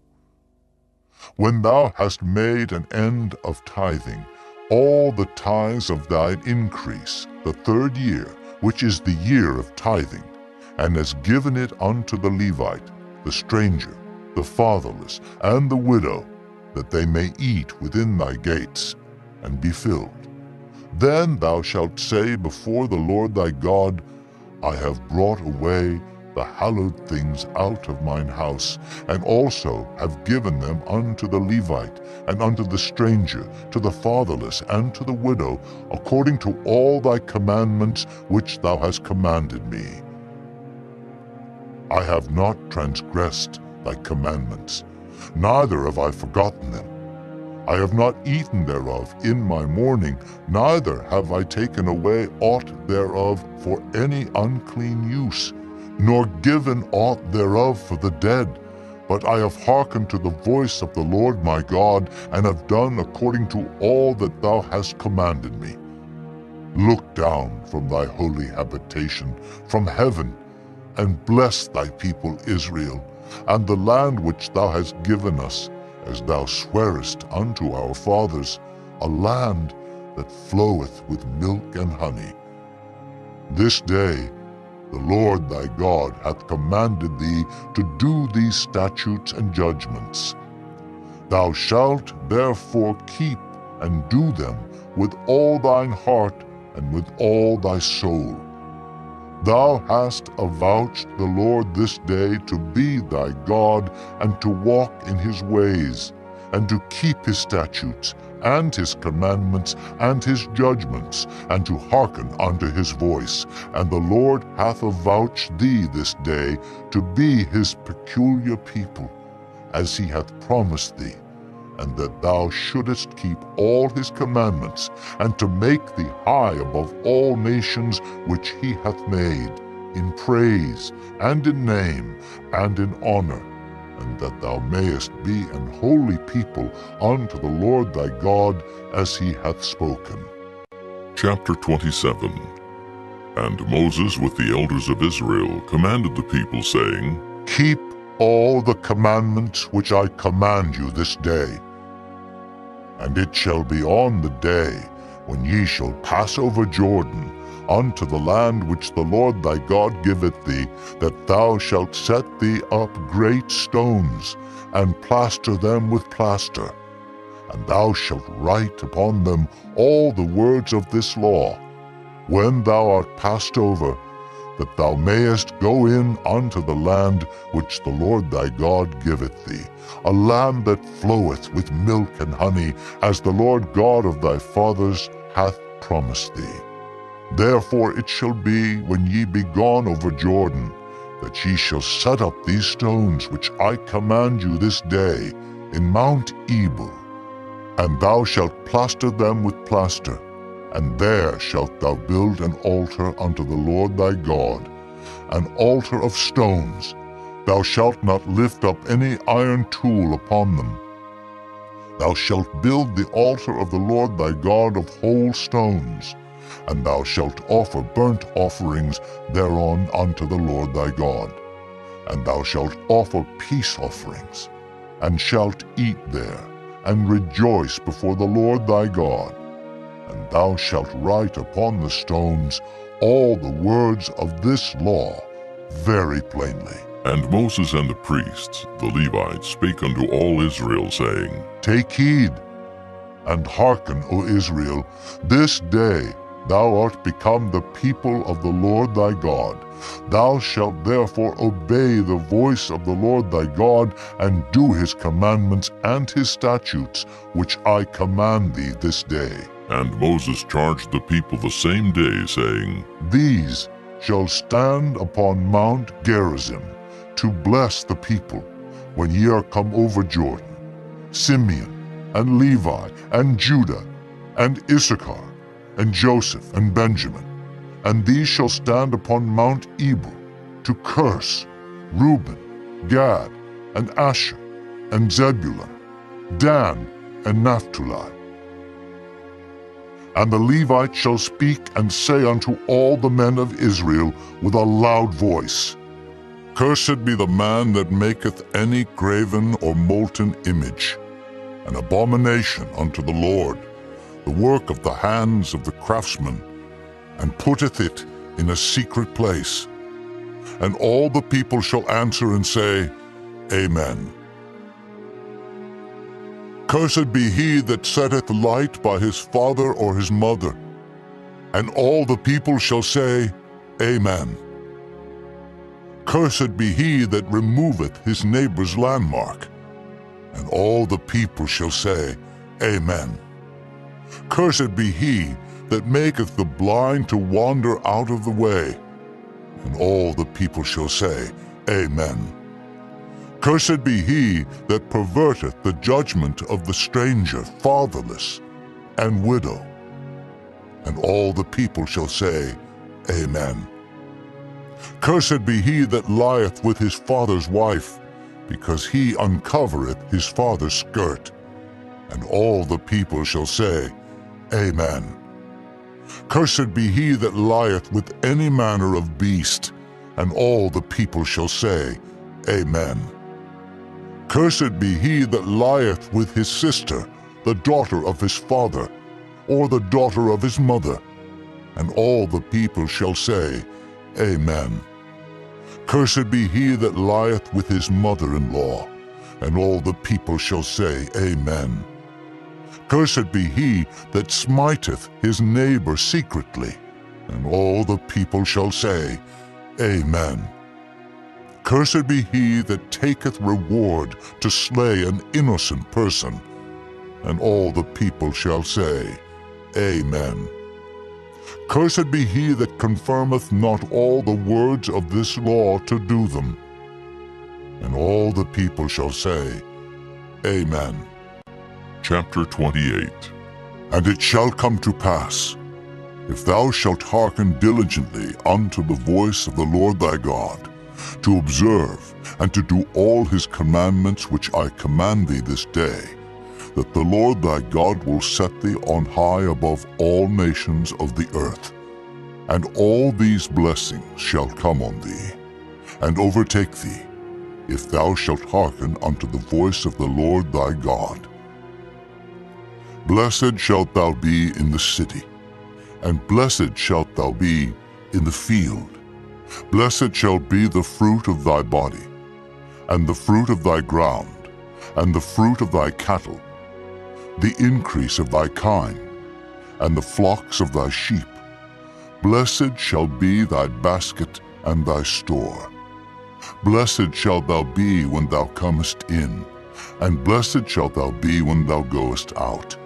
When thou hast made an end of tithing, all the tithes of thine increase, the 3rd year, which is the year of tithing, and hast given it unto the Levite, the stranger, the fatherless, and the widow, that they may eat within thy gates, and be filled. Then thou shalt say before the Lord thy God, I have brought away the hallowed things out of mine house, and also have given them unto the Levite, and unto the stranger, to the fatherless, and to the widow, according to all thy commandments which thou hast commanded me. I have not transgressed thy commandments, neither have I forgotten them. I have not eaten thereof in my mourning, neither have I taken away aught thereof for any unclean use, nor given aught thereof for the dead. But I have hearkened to the voice of the Lord my God, and have done according to all that thou hast commanded me. Look down from thy holy habitation, from heaven, and bless thy people Israel, and the land which thou hast given us, as thou swarest unto our fathers, a land that floweth with milk and honey. This day the Lord thy God hath commanded thee to do these statutes and judgments. Thou shalt therefore keep and do them with all thine heart and with all thy soul. Thou hast avouched the Lord this day to be thy God, and to walk in his ways, and to keep his statutes, and his commandments, and his judgments, and to hearken unto his voice. And the Lord hath avouched thee this day to be his peculiar people, as he hath promised thee, and that thou shouldest keep all his commandments, and to make thee high above all nations which he hath made, in praise, and in name, and in honor, and that thou mayest be an holy people unto the Lord thy God, as he hath spoken. Chapter 27. And Moses with the elders of Israel commanded the people, saying, Keep all the commandments which I command you this day. And it shall be on the day when ye shall pass over Jordan, unto the land which the Lord thy God giveth thee, that thou shalt set thee up great stones, and plaster them with plaster. And thou shalt write upon them all the words of this law, when thou art passed over, that thou mayest go in unto the land which the Lord thy God giveth thee, a land that floweth with milk and honey, as the Lord God of thy fathers hath promised thee. Therefore it shall be, when ye be gone over Jordan, that ye shall set up these stones which I command you this day in Mount Ebal, and thou shalt plaster them with plaster, and there shalt thou build an altar unto the Lord thy God, an altar of stones. Thou shalt not lift up any iron tool upon them. Thou shalt build the altar of the Lord thy God of whole stones, and thou shalt offer burnt offerings thereon unto the Lord thy God. And thou shalt offer peace offerings, and shalt eat there, and rejoice before the Lord thy God. And thou shalt write upon the stones all the words of this law very plainly. And Moses and the priests, the Levites, spake unto all Israel, saying, Take heed, and hearken, O Israel, this day thou art become the people of the Lord thy God. Thou shalt therefore obey the voice of the Lord thy God, and do his commandments and his statutes, which I command thee this day. And Moses charged the people the same day, saying, These shall stand upon Mount Gerizim, to bless the people, when ye are come over Jordan, Simeon, and Levi, and Judah, and Issachar, and Joseph, and Benjamin. And these shall stand upon Mount Ebal, to curse Reuben, Gad, and Asher, and Zebulun, Dan, and Naphtali. And the Levites shall speak and say unto all the men of Israel with a loud voice, Cursed be the man that maketh any graven or molten image, an abomination unto the Lord, the work of the hands of the craftsman, and putteth it in a secret place. And all the people shall answer and say, Amen. Cursed be he that setteth light by his father or his mother. And all the people shall say, Amen. Cursed be he that removeth his neighbor's landmark. And all the people shall say, Amen. Cursed be he that maketh the blind to wander out of the way. And all the people shall say, Amen. Cursed be he that perverteth the judgment of the stranger, fatherless, and widow. And all the people shall say, Amen. Cursed be he that lieth with his father's wife, because he uncovereth his father's skirt. And all the people shall say, Amen. Cursed be he that lieth with any manner of beast, and all the people shall say, Amen. Cursed be he that lieth with his sister, the daughter of his father, or the daughter of his mother, and all the people shall say, Amen. Cursed be he that lieth with his mother-in-law, and all the people shall say, Amen. Cursed be he that smiteth his neighbor secretly, and all the people shall say, Amen. Cursed be he that taketh reward to slay an innocent person, and all the people shall say, Amen. Cursed be he that confirmeth not all the words of this law to do them. And all the people shall say, Amen. Chapter 28. And it shall come to pass, if thou shalt hearken diligently unto the voice of the Lord thy God, to observe and to do all his commandments which I command thee this day, that the Lord thy God will set thee on high above all nations of the earth. And all these blessings shall come on thee, and overtake thee, if thou shalt hearken unto the voice of the Lord thy God. Blessed shalt thou be in the city, and blessed shalt thou be in the field. Blessed shall be the fruit of thy body, and the fruit of thy ground, and the fruit of thy cattle, the increase of thy kine, and the flocks of thy sheep. Blessed shall be thy basket and thy store. Blessed shalt thou be when thou comest in, and blessed shalt thou be when thou goest out.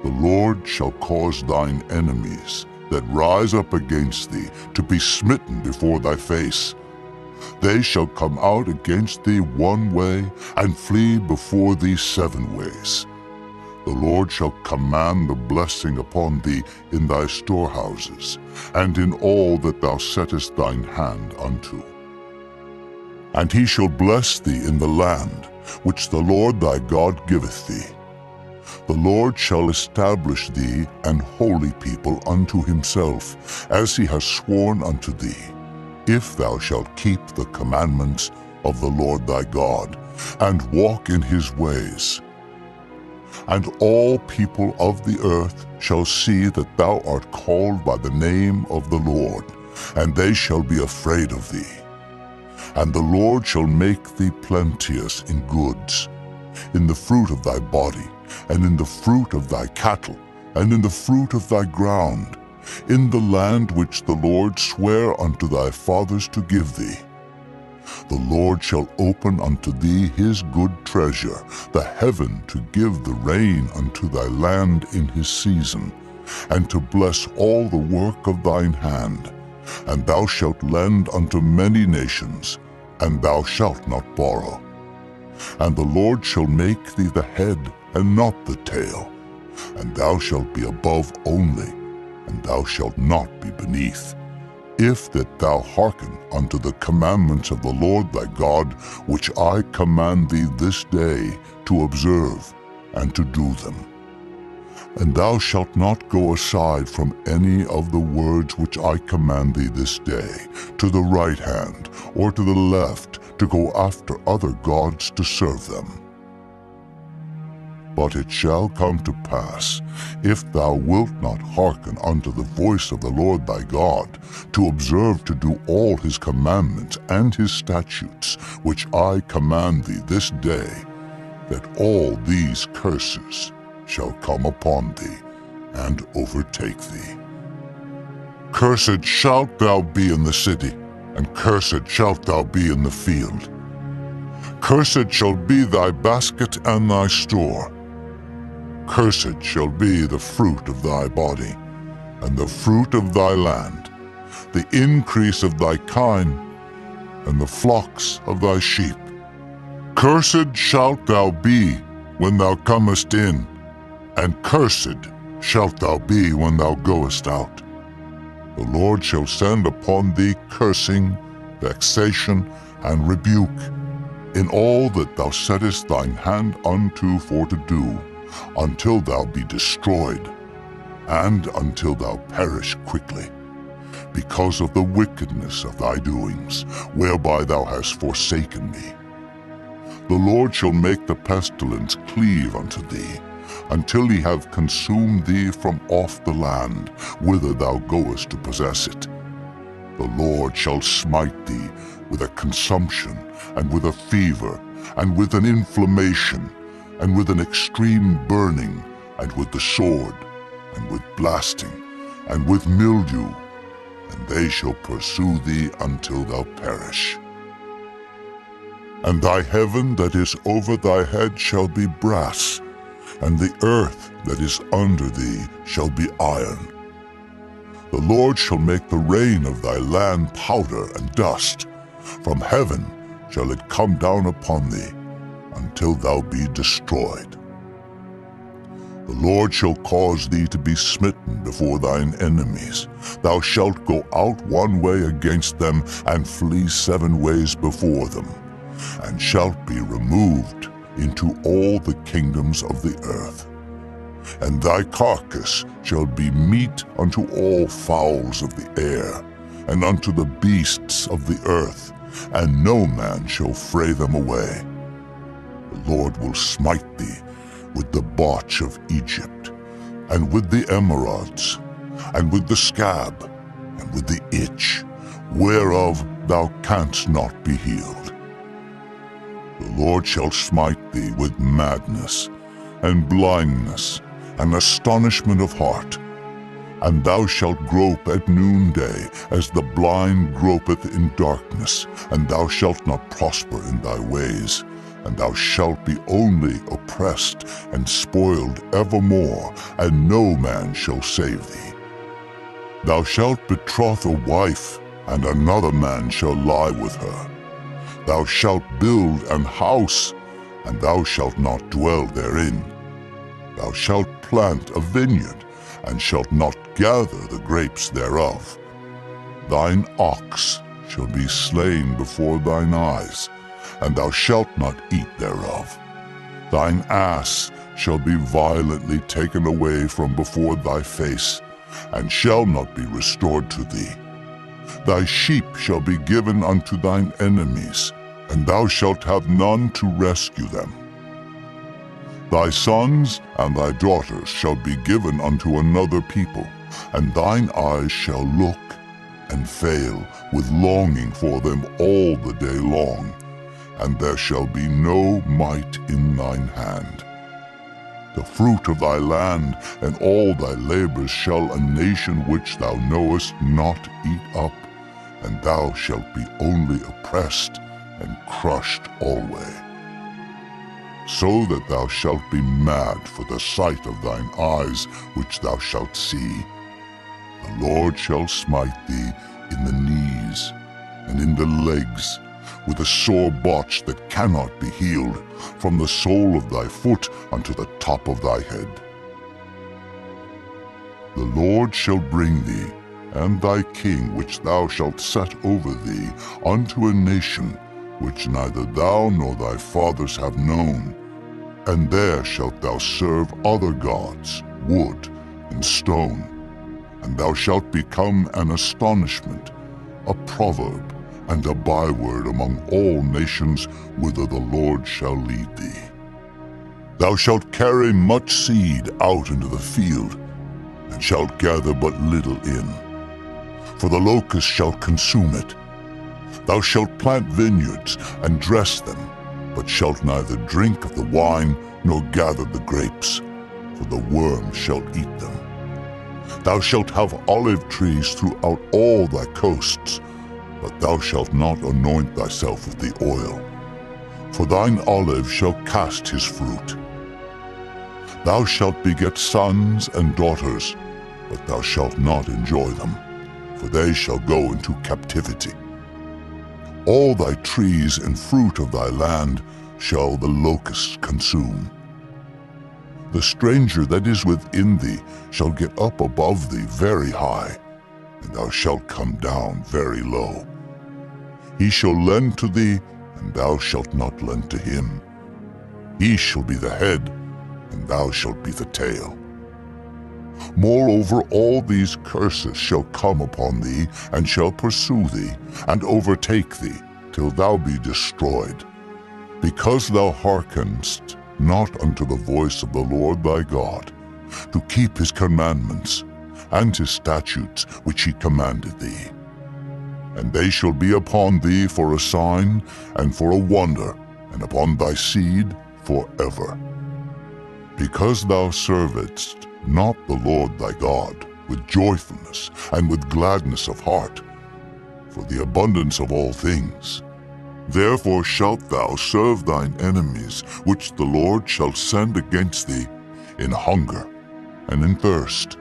The Lord shall cause thine enemies that rise up against thee to be smitten before thy face. They shall come out against thee one way, and flee before thee 7 ways. The Lord shall command the blessing upon thee in thy storehouses, and in all that thou settest thine hand unto. And he shall bless thee in the land which the Lord thy God giveth thee. The Lord shall establish thee an holy people unto himself, as he has sworn unto thee, if thou shalt keep the commandments of the Lord thy God, and walk in his ways. And all people of the earth shall see that thou art called by the name of the Lord, and they shall be afraid of thee. And the Lord shall make thee plenteous in goods, in the fruit of thy body, and in the fruit of thy cattle, and in the fruit of thy ground, in the land which the Lord sware unto thy fathers to give thee. The Lord shall open unto thee his good treasure, the heaven, to give the rain unto thy land in his season, and to bless all the work of thine hand. And thou shalt lend unto many nations, and thou shalt not borrow. And the Lord shall make thee the head, and not the tail. And thou shalt be above only, and thou shalt not be beneath, if that thou hearken unto the commandments of the Lord thy God, which I command thee this day to observe and to do them. And thou shalt not go aside from any of the words which I command thee this day, to the right hand or to the left, to go after other gods to serve them. But it shall come to pass, if thou wilt not hearken unto the voice of the Lord thy God, to observe to do all his commandments and his statutes, which I command thee this day, that all these curses shall come upon thee and overtake thee. Cursed shalt thou be in the city, and cursed shalt thou be in the field. Cursed shall be thy basket and thy store. Cursed shall be the fruit of thy body, and the fruit of thy land, the increase of thy kine, and the flocks of thy sheep. Cursed shalt thou be when thou comest in, and cursed shalt thou be when thou goest out. The Lord shall send upon thee cursing, vexation, and rebuke, in all that thou settest thine hand unto for to do, until thou be destroyed, and until thou perish quickly, because of the wickedness of thy doings, whereby thou hast forsaken me. The Lord shall make the pestilence cleave unto thee, until he have consumed thee from off the land, whither thou goest to possess it. The Lord shall smite thee with a consumption, and with a fever, and with an inflammation, and with an extreme burning, and with the sword, and with blasting, and with mildew, and they shall pursue thee until thou perish. And thy heaven that is over thy head shall be brass, and the earth that is under thee shall be iron. The Lord shall make the rain of thy land powder and dust. From heaven shall it come down upon thee, until thou be destroyed. The Lord shall cause thee to be smitten before thine enemies. Thou shalt go out one way against them, and flee 7 ways before them, and shalt be removed into all the kingdoms of the earth. And thy carcass shall be meat unto all fowls of the air, and unto the beasts of the earth, and no man shall fray them away. The Lord will smite thee with the botch of Egypt, and with the emerods, and with the scab, and with the itch, whereof thou canst not be healed. The Lord shall smite thee with madness, and blindness, and astonishment of heart. And thou shalt grope at noonday, as the blind gropeth in darkness, and thou shalt not prosper in thy ways. And thou shalt be only oppressed and spoiled evermore, and no man shall save thee. Thou shalt betroth a wife, and another man shall lie with her. Thou shalt build an house, and thou shalt not dwell therein. Thou shalt plant a vineyard, and shalt not gather the grapes thereof. Thine ox shall be slain before thine eyes, and thou shalt not eat thereof. Thine ass shall be violently taken away from before thy face, and shall not be restored to thee. Thy sheep shall be given unto thine enemies, and thou shalt have none to rescue them. Thy sons and thy daughters shall be given unto another people, and thine eyes shall look and fail with longing for them all the day long, and there shall be no might in thine hand. The fruit of thy land and all thy labors shall a nation which thou knowest not eat up, and thou shalt be only oppressed and crushed alway. So that thou shalt be mad for the sight of thine eyes which thou shalt see. The Lord shall smite thee in the knees and in the legs, with a sore botch that cannot be healed, from the sole of thy foot unto the top of thy head. The Lord shall bring thee, and thy king which thou shalt set over thee, unto a nation which neither thou nor thy fathers have known. And there shalt thou serve other gods, wood and stone, and thou shalt become an astonishment, a proverb, and a byword among all nations whither the Lord shall lead thee. Thou shalt carry much seed out into the field, and shalt gather but little in, for the locust shall consume it. Thou shalt plant vineyards and dress them, but shalt neither drink of the wine nor gather the grapes, for the worm shall eat them. Thou shalt have olive trees throughout all thy coasts, but thou shalt not anoint thyself with the oil, for thine olive shall cast his fruit. Thou shalt beget sons and daughters, but thou shalt not enjoy them, for they shall go into captivity. All thy trees and fruit of thy land shall the locusts consume. The stranger that is within thee shall get up above thee very high, and thou shalt come down very low. He shall lend to thee, and thou shalt not lend to him. He shall be the head, and thou shalt be the tail. Moreover, all these curses shall come upon thee, and shall pursue thee, and overtake thee, till thou be destroyed, because thou hearkenest not unto the voice of the Lord thy God, to keep his commandments, and his statutes which he commanded thee. And they shall be upon thee for a sign, and for a wonder, and upon thy seed forever. Because thou servedst not the Lord thy God with joyfulness and with gladness of heart, for the abundance of all things, therefore shalt thou serve thine enemies, which the Lord shall send against thee, in hunger, and in thirst,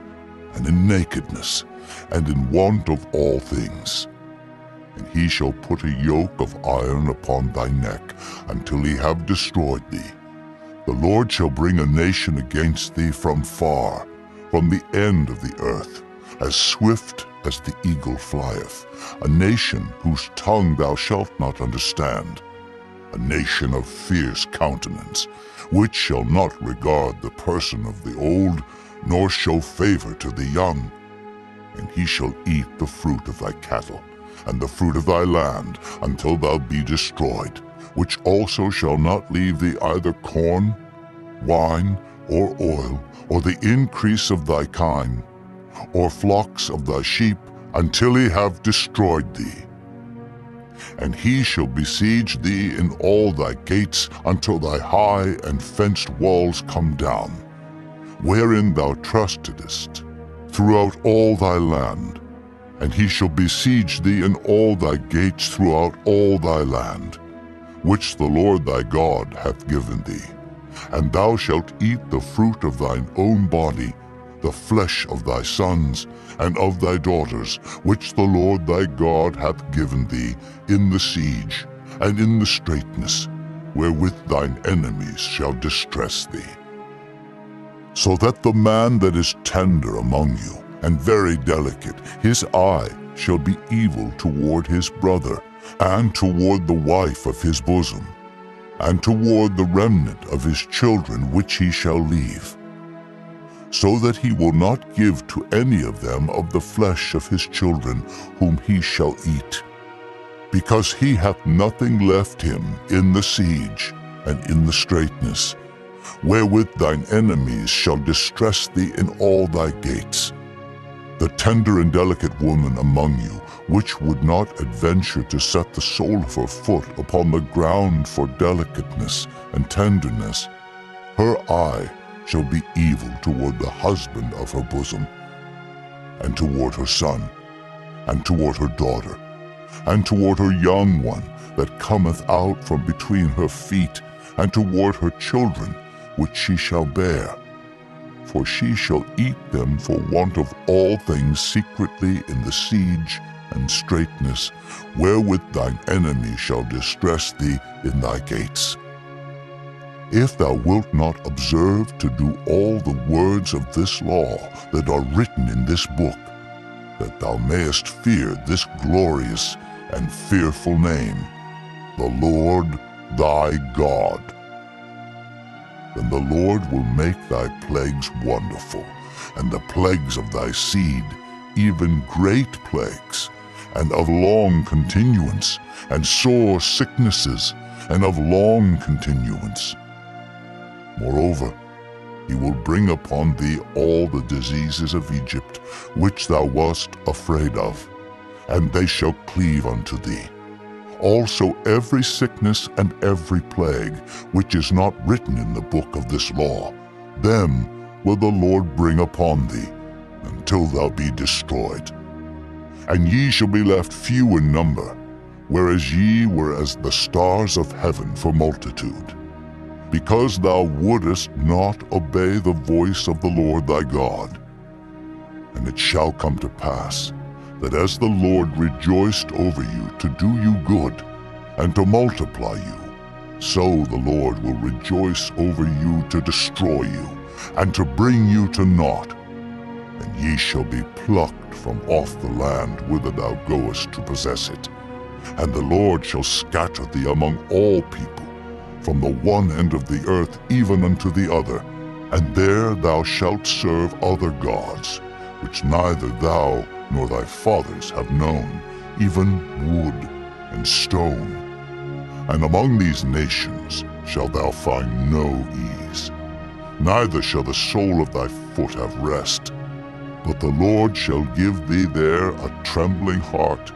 and in nakedness, and in want of all things. And he shall put a yoke of iron upon thy neck, until he have destroyed thee. The Lord shall bring a nation against thee from far, from the end of the earth, as swift as the eagle flieth, a nation whose tongue thou shalt not understand, a nation of fierce countenance, which shall not regard the person of the old, nor show favor to the young. And he shall eat the fruit of thy cattle, and the fruit of thy land, until thou be destroyed, which also shall not leave thee either corn, wine, or oil, or the increase of thy kine, or flocks of thy sheep, until he have destroyed thee. And he shall besiege thee in all thy gates, until thy high and fenced walls come down, wherein thou trustedest, throughout all thy land. And he shall besiege thee in all thy gates throughout all thy land, which the Lord thy God hath given thee. And thou shalt eat the fruit of thine own body, the flesh of thy sons and of thy daughters, which the Lord thy God hath given thee in the siege and in the straitness, wherewith thine enemies shall distress thee. So that the man that is tender among you, and very delicate, his eye shall be evil toward his brother, and toward the wife of his bosom, and toward the remnant of his children which he shall leave, so that he will not give to any of them of the flesh of his children whom he shall eat, because he hath nothing left him in the siege and in the straitness, wherewith thine enemies shall distress thee in all thy gates. The tender and delicate woman among you, which would not adventure to set the sole of her foot upon the ground for delicateness and tenderness, her eye shall be evil toward the husband of her bosom, and toward her son, and toward her daughter, and toward her young one that cometh out from between her feet, and toward her children which she shall bear. For she shall eat them for want of all things secretly in the siege and straitness, wherewith thine enemy shall distress thee in thy gates. If thou wilt not observe to do all the words of this law that are written in this book, that thou mayest fear this glorious and fearful name, the Lord thy God, then the Lord will make thy plagues wonderful, and the plagues of thy seed, even great plagues, and of long continuance, and sore sicknesses, and of long continuance. Moreover, he will bring upon thee all the diseases of Egypt, which thou wast afraid of, and they shall cleave unto thee. Also every sickness and every plague, which is not written in the book of this law, them will the Lord bring upon thee, until thou be destroyed. And ye shall be left few in number, whereas ye were as the stars of heaven for multitude, because thou wouldest not obey the voice of the Lord thy God. And it shall come to pass, that as the Lord rejoiced over you to do you good and to multiply you, so the Lord will rejoice over you to destroy you and to bring you to naught. And ye shall be plucked from off the land whither thou goest to possess it. And the Lord shall scatter thee among all people, from the one end of the earth even unto the other, and there thou shalt serve other gods, which neither thou nor thy fathers have known, even wood and stone. And among these nations shalt thou find no ease, neither shall the sole of thy foot have rest. But the Lord shall give thee there a trembling heart,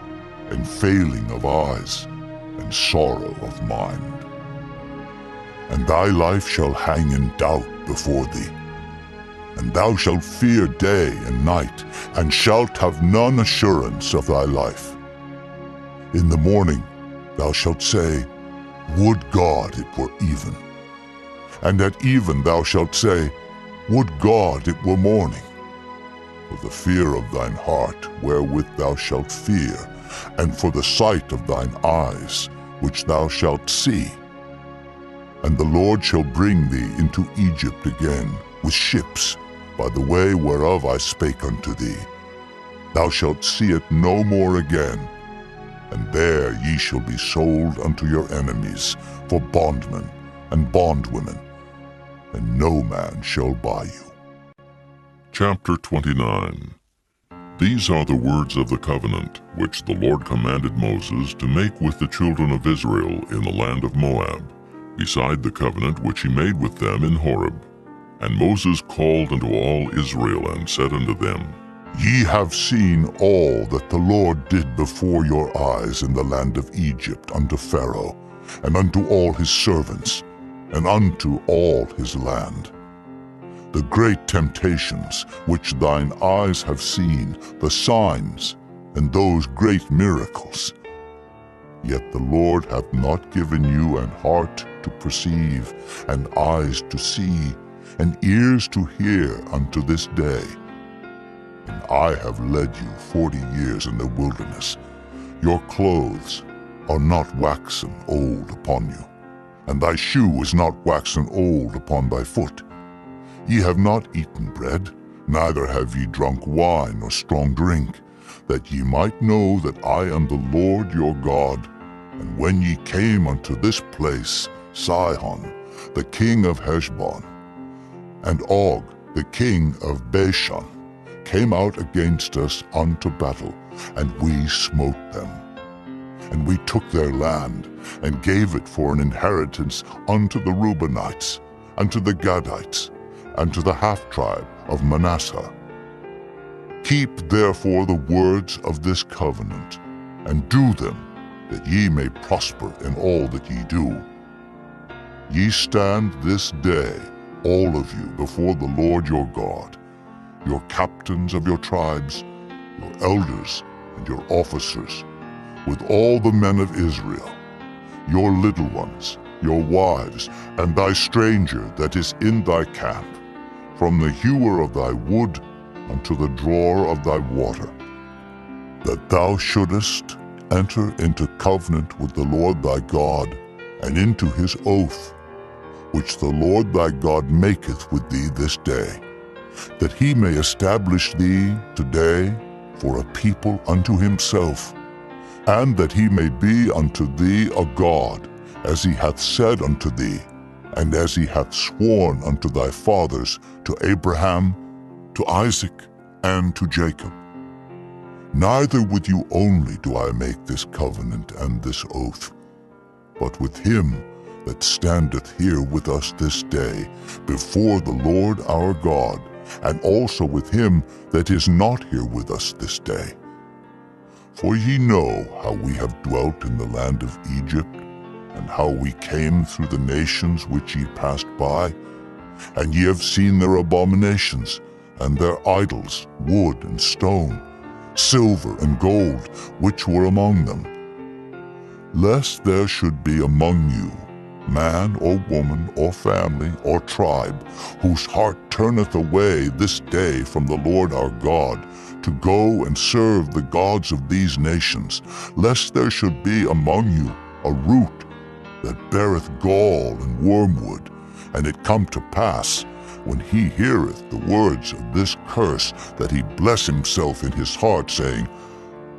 and failing of eyes, and sorrow of mind. And thy life shall hang in doubt before thee, and thou shalt fear day and night, and shalt have none assurance of thy life. In the morning thou shalt say, Would God it were even. And at even thou shalt say, Would God it were morning. For the fear of thine heart wherewith thou shalt fear, and for the sight of thine eyes which thou shalt see. And the Lord shall bring thee into Egypt again with ships, by the way whereof I spake unto thee. Thou shalt see it no more again, and there ye shall be sold unto your enemies for bondmen and bondwomen, and no man shall buy you. Chapter 29. These are the words of the covenant which the Lord commanded Moses to make with the children of Israel in the land of Moab, beside the covenant which he made with them in Horeb. And Moses called unto all Israel, and said unto them, Ye have seen all that the Lord did before your eyes in the land of Egypt unto Pharaoh, and unto all his servants, and unto all his land. The great temptations which thine eyes have seen, the signs, and those great miracles. Yet the Lord hath not given you an heart to perceive, and eyes to see, and ears to hear unto this day. And I have led you 40 years in the wilderness. Your clothes are not waxen old upon you, and thy shoe is not waxen old upon thy foot. Ye have not eaten bread, neither have ye drunk wine or strong drink, that ye might know that I am the Lord your God. And when ye came unto this place, Sihon, the king of Heshbon, and Og, the king of Bashan, came out against us unto battle, and we smote them. And we took their land, and gave it for an inheritance unto the Reubenites, and to the Gadites, and to the half-tribe of Manasseh. Keep therefore the words of this covenant, and do them, that ye may prosper in all that ye do. Ye stand this day, all of you, before the Lord your God, your captains of your tribes, your elders and your officers, with all the men of Israel, your little ones, your wives, and thy stranger that is in thy camp, from the hewer of thy wood unto the drawer of thy water, that thou shouldest enter into covenant with the Lord thy God, and into his oath, which the Lord thy God maketh with thee this day, that he may establish thee today for a people unto himself, and that he may be unto thee a God, as he hath said unto thee, and as he hath sworn unto thy fathers, to Abraham, to Isaac, and to Jacob. Neither with you only do I make this covenant and this oath, but with him that standeth here with us this day before the Lord our God, and also with him that is not here with us this day. For ye know how we have dwelt in the land of Egypt, and how we came through the nations which ye passed by, and ye have seen their abominations, and their idols, wood and stone, silver and gold, which were among them. Lest there should be among you man or woman or family or tribe, whose heart turneth away this day from the Lord our God, to go and serve the gods of these nations, lest there should be among you a root that beareth gall and wormwood, and it come to pass, when he heareth the words of this curse, that he bless himself in his heart, saying,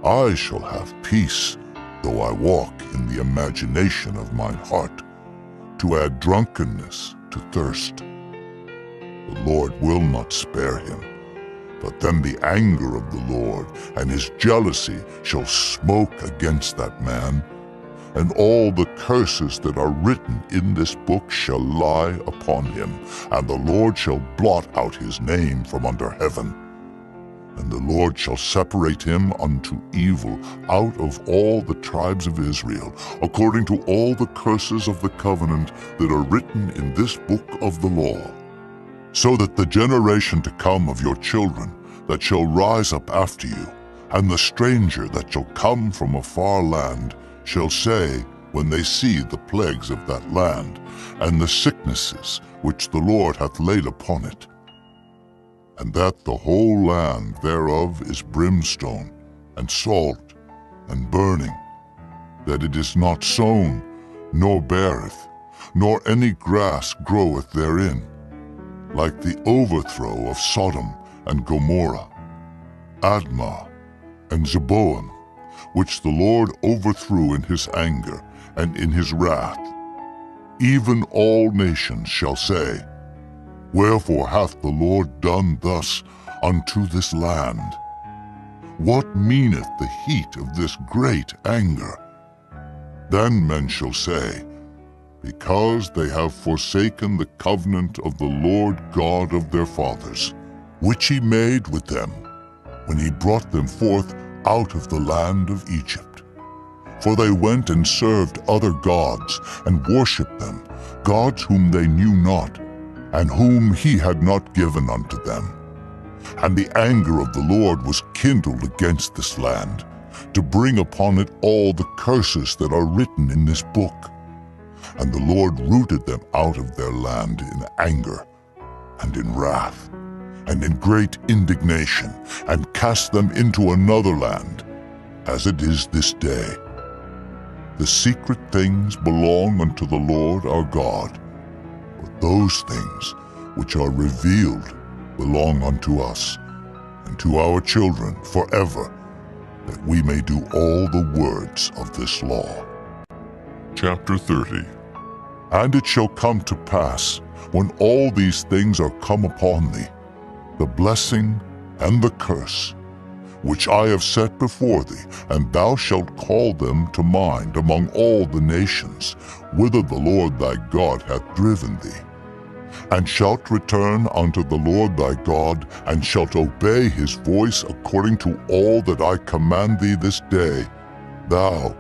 I shall have peace, though I walk in the imagination of mine heart, to add drunkenness to thirst. The Lord will not spare him, but then the anger of the Lord and his jealousy shall smoke against that man, and all the curses that are written in this book shall lie upon him, and the Lord shall blot out his name from under heaven. And the Lord shall separate him unto evil out of all the tribes of Israel, according to all the curses of the covenant that are written in this book of the law, so that the generation to come of your children that shall rise up after you, and the stranger that shall come from a far land, shall say, when they see the plagues of that land, and the sicknesses which the Lord hath laid upon it, and that the whole land thereof is brimstone, and salt, and burning, that it is not sown, nor beareth, nor any grass groweth therein, like the overthrow of Sodom and Gomorrah, Admah, and Zeboim, which the Lord overthrew in his anger and in his wrath. Even all nations shall say, Wherefore hath the Lord done thus unto this land? What meaneth the heat of this great anger? Then men shall say, because they have forsaken the covenant of the Lord God of their fathers, which he made with them when he brought them forth out of the land of Egypt. For they went and served other gods and worshipped them, gods whom they knew not, and whom he had not given unto them. And the anger of the Lord was kindled against this land, to bring upon it all the curses that are written in this book. And the Lord rooted them out of their land in anger, and in wrath, and in great indignation, and cast them into another land, as it is this day. The secret things belong unto the Lord our God, but those things which are revealed belong unto us, and to our children forever, that we may do all the words of this law. Chapter 30. And it shall come to pass, when all these things are come upon thee, the blessing and the curse, which I have set before thee, and thou shalt call them to mind among all the nations, whither the Lord thy God hath driven thee, and shalt return unto the Lord thy God, and shalt obey his voice according to all that I command thee this day, thou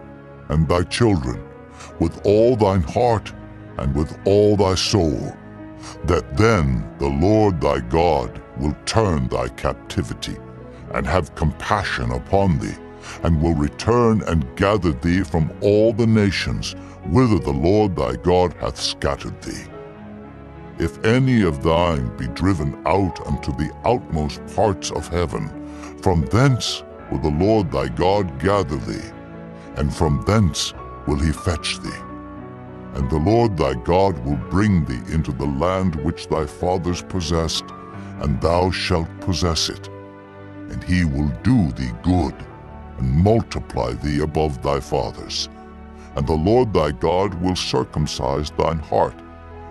and thy children, with all thine heart and with all thy soul, that then the Lord thy God will turn thy captivity, and have compassion upon thee, and will return and gather thee from all the nations whither the Lord thy God hath scattered thee. If any of thine be driven out unto the outmost parts of heaven, from thence will the Lord thy God gather thee, and from thence will he fetch thee. And the Lord thy God will bring thee into the land which thy fathers possessed, and thou shalt possess it. And he will do thee good, and multiply thee above thy fathers. And the Lord thy God will circumcise thine heart,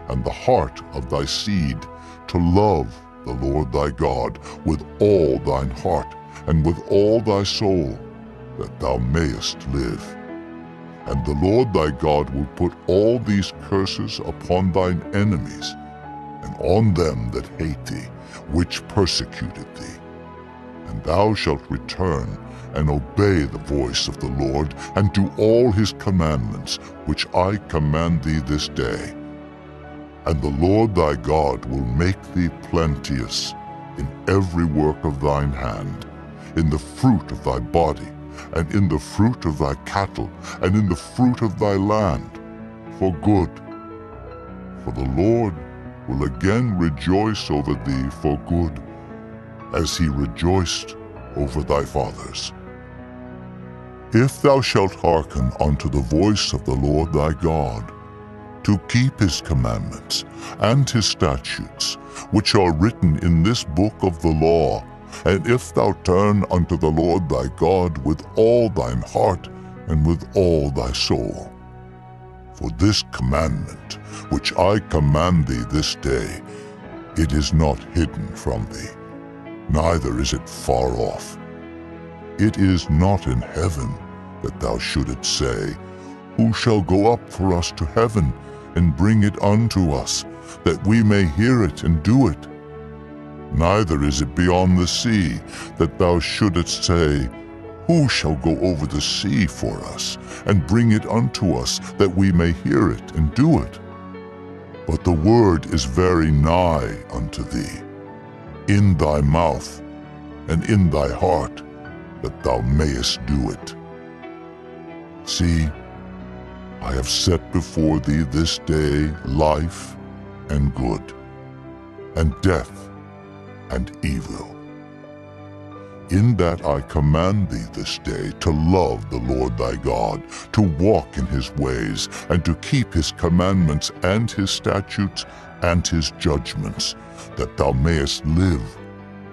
and the heart of thy seed, to love the Lord thy God with all thine heart, and with all thy soul, that thou mayest live. And the Lord thy God will put all these curses upon thine enemies, and on them that hate thee, which persecuted thee. And thou shalt return and obey the voice of the Lord, and do all his commandments, which I command thee this day. And the Lord thy God will make thee plenteous in every work of thine hand, in the fruit of thy body, and in the fruit of thy cattle, and in the fruit of thy land, for good. For the Lord will again rejoice over thee for good, as he rejoiced over thy fathers. If thou shalt hearken unto the voice of the Lord thy God, to keep his commandments and his statutes, which are written in this book of the law, and if thou turn unto the Lord thy God with all thine heart and with all thy soul. For this commandment, which I command thee this day, it is not hidden from thee, neither is it far off. It is not in heaven, that thou shouldest say, Who shall go up for us to heaven, and bring it unto us, that we may hear it and do it? Neither is it beyond the sea, that thou shouldest say, Who shall go over the sea for us, and bring it unto us, that we may hear it and do it? But the word is very nigh unto thee, in thy mouth and in thy heart, that thou mayest do it. See, I have set before thee this day life and good, and death and evil. In that I command thee this day to love the Lord thy God, to walk in his ways, and to keep his commandments and his statutes and his judgments, that thou mayest live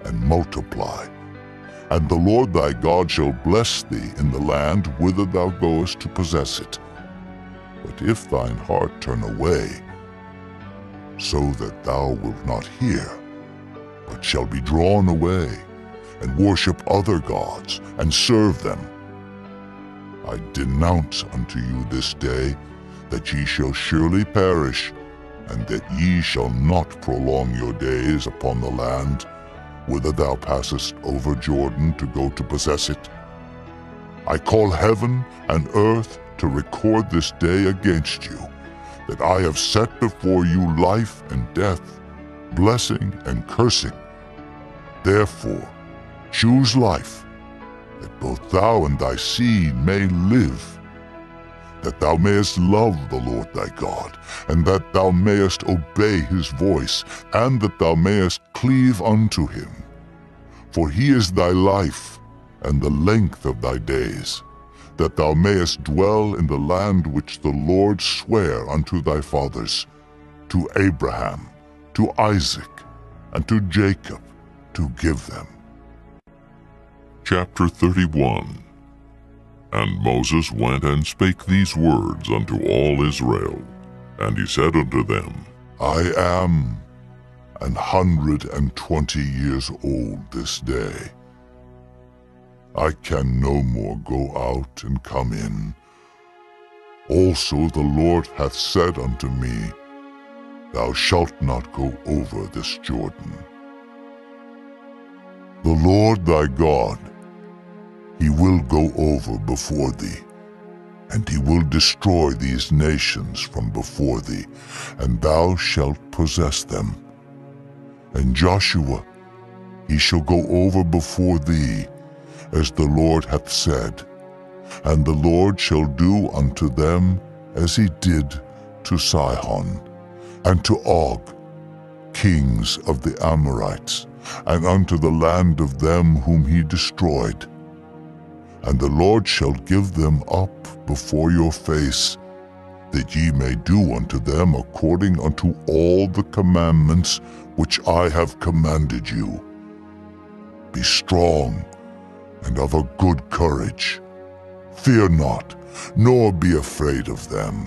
and multiply. And the Lord thy God shall bless thee in the land whither thou goest to possess it. But if thine heart turn away, so that thou wilt not hear, but shall be drawn away, and worship other gods, and serve them, I denounce unto you this day that ye shall surely perish, and that ye shall not prolong your days upon the land, whither thou passest over Jordan to go to possess it. I call heaven and earth to record this day against you, that I have set before you life and death, blessing and cursing. Therefore, choose life, that both thou and thy seed may live, that thou mayest love the Lord thy God, and that thou mayest obey his voice, and that thou mayest cleave unto him. For he is thy life, and the length of thy days, that thou mayest dwell in the land which the Lord sware unto thy fathers, to Abraham, to Isaac, and to Jacob, to give them. Chapter 31. And Moses went and spake these words unto all Israel. And he said unto them, I am 120 years old this day. I can no more go out and come in. Also the Lord hath said unto me, Thou shalt not go over this Jordan. The Lord thy God, he will go over before thee, and he will destroy these nations from before thee, and thou shalt possess them. And Joshua, he shall go over before thee, as the Lord hath said, and the Lord shall do unto them as he did to Sihon, and to Og, kings of the Amorites, and unto the land of them whom he destroyed. And the Lord shall give them up before your face, that ye may do unto them according unto all the commandments which I have commanded you. Be strong and of a good courage. Fear not, nor be afraid of them.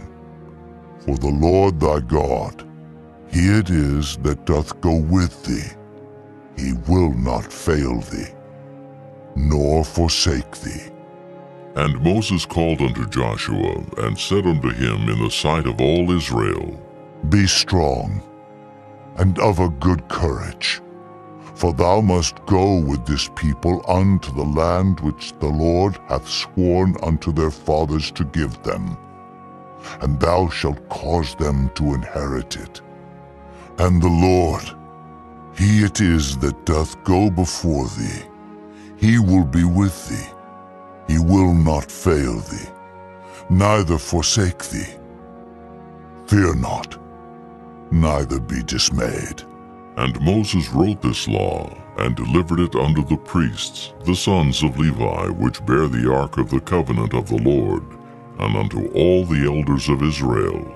For the Lord thy God, he it is that doth go with thee. He will not fail thee, nor forsake thee. And Moses called unto Joshua, and said unto him in the sight of all Israel, Be strong, and of a good courage, for thou must go with this people unto the land which the Lord hath sworn unto their fathers to give them, and thou shalt cause them to inherit it. And the Lord, he it is that doth go before thee. He will be with thee. He will not fail thee, neither forsake thee. Fear not, neither be dismayed. And Moses wrote this law, and delivered it unto the priests, the sons of Levi, which bear the ark of the covenant of the Lord, and unto all the elders of Israel.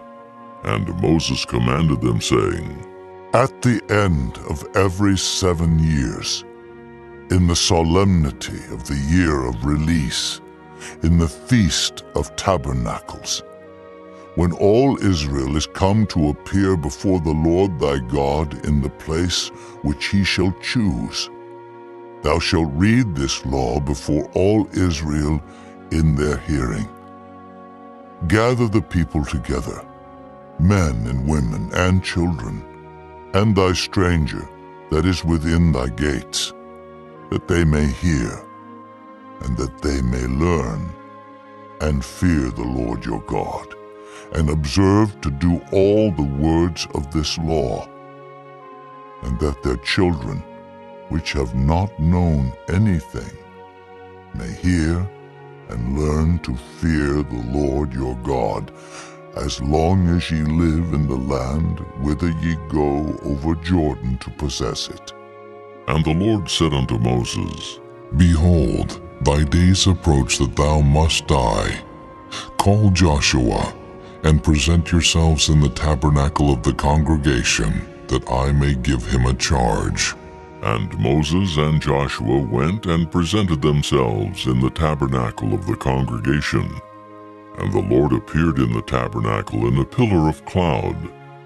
And Moses commanded them, saying, At the end of every 7 years, in the solemnity of the year of release, in the feast of tabernacles, when all Israel is come to appear before the Lord thy God in the place which he shall choose, thou shalt read this law before all Israel in their hearing. Gather the people together, men and women and children, and thy stranger that is within thy gates, that they may hear, and that they may learn, and fear the Lord your God, and observe to do all the words of this law, and that their children, which have not known anything, may hear and learn to fear the Lord your God, as long as ye live in the land whither ye go over Jordan to possess it. And the Lord said unto Moses, Behold, thy days approach that thou must die. Call Joshua, and present yourselves in the tabernacle of the congregation, that I may give him a charge. And Moses and Joshua went and presented themselves in the tabernacle of the congregation. And the Lord appeared in the tabernacle in a pillar of cloud,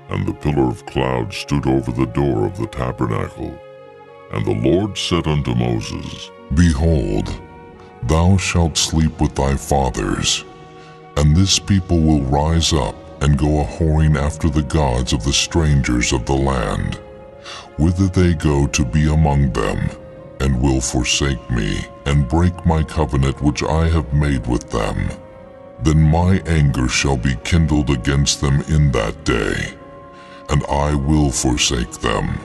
and the pillar of cloud stood over the door of the tabernacle. And the Lord said unto Moses, Behold, thou shalt sleep with thy fathers, and this people will rise up and go a-whoring after the gods of the strangers of the land, whither they go to be among them, and will forsake me, and break my covenant which I have made with them, then my anger shall be kindled against them in that day, and I will forsake them,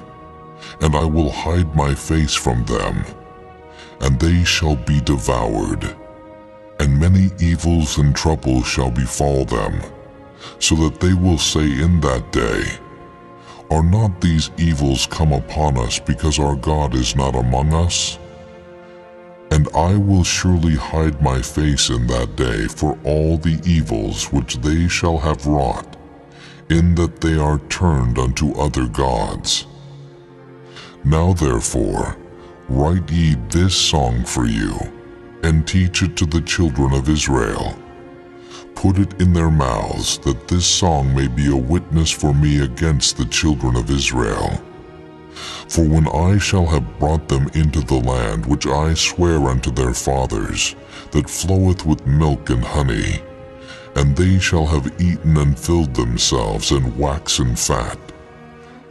and I will hide my face from them, and they shall be devoured, and many evils and troubles shall befall them, so that they will say in that day, Are not these evils come upon us because our God is not among us? And I will surely hide my face in that day for all the evils which they shall have wrought, in that they are turned unto other gods. Now therefore, write ye this song for you, and teach it to the children of Israel. Put it in their mouths, that this song may be a witness for me against the children of Israel. For when I shall have brought them into the land which I swear unto their fathers, that floweth with milk and honey, and they shall have eaten and filled themselves and waxen fat,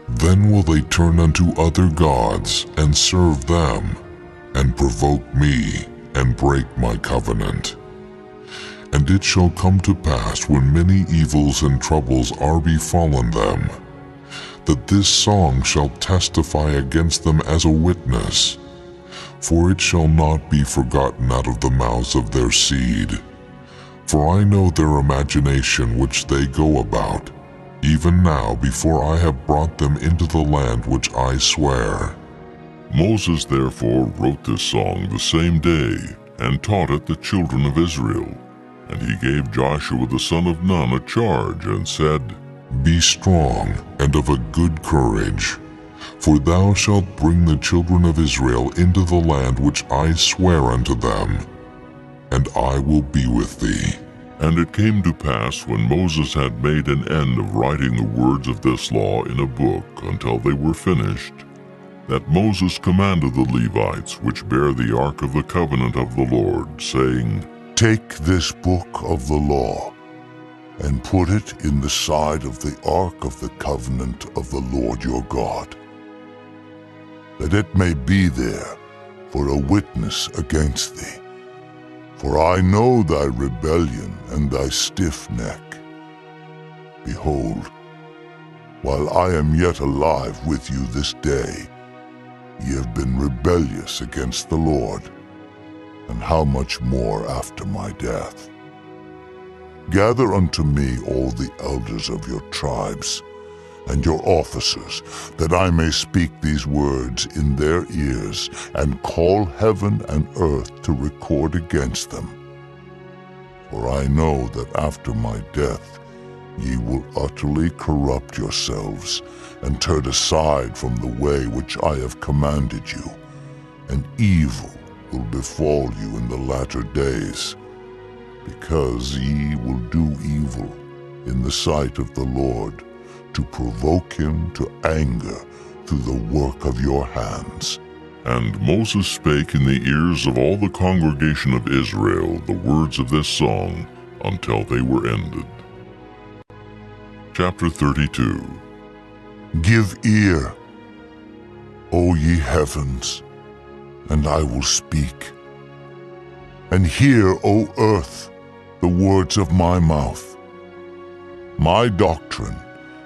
then will they turn unto other gods and serve them, and provoke me, and break my covenant. And it shall come to pass, when many evils and troubles are befallen them, that this song shall testify against them as a witness, for it shall not be forgotten out of the mouths of their seed. For I know their imagination which they go about, even now before I have brought them into the land which I swear. Moses therefore wrote this song the same day, and taught it the children of Israel. And he gave Joshua the son of Nun a charge, and said, Be strong and of a good courage, for thou shalt bring the children of Israel into the land which I swear unto them, and I will be with thee. And it came to pass, when Moses had made an end of writing the words of this law in a book until they were finished, that Moses commanded the Levites which bear the ark of the covenant of the Lord, saying, Take this book of the law, and put it in the side of the ark of the covenant of the Lord your God, that it may be there for a witness against thee. For I know thy rebellion and thy stiff neck. Behold, while I am yet alive with you this day, ye have been rebellious against the Lord, and how much more after my death? Gather unto me all the elders of your tribes, and your officers, that I may speak these words in their ears, and call heaven and earth to record against them. For I know that after my death ye will utterly corrupt yourselves, and turn aside from the way which I have commanded you, and evil will befall you in the latter days, because ye will do evil in the sight of the Lord, to provoke him to anger through the work of your hands. And Moses spake in the ears of all the congregation of Israel the words of this song until they were ended. Chapter 32. Give ear, O ye heavens, and I will speak. And hear, O earth, the words of my mouth. My doctrine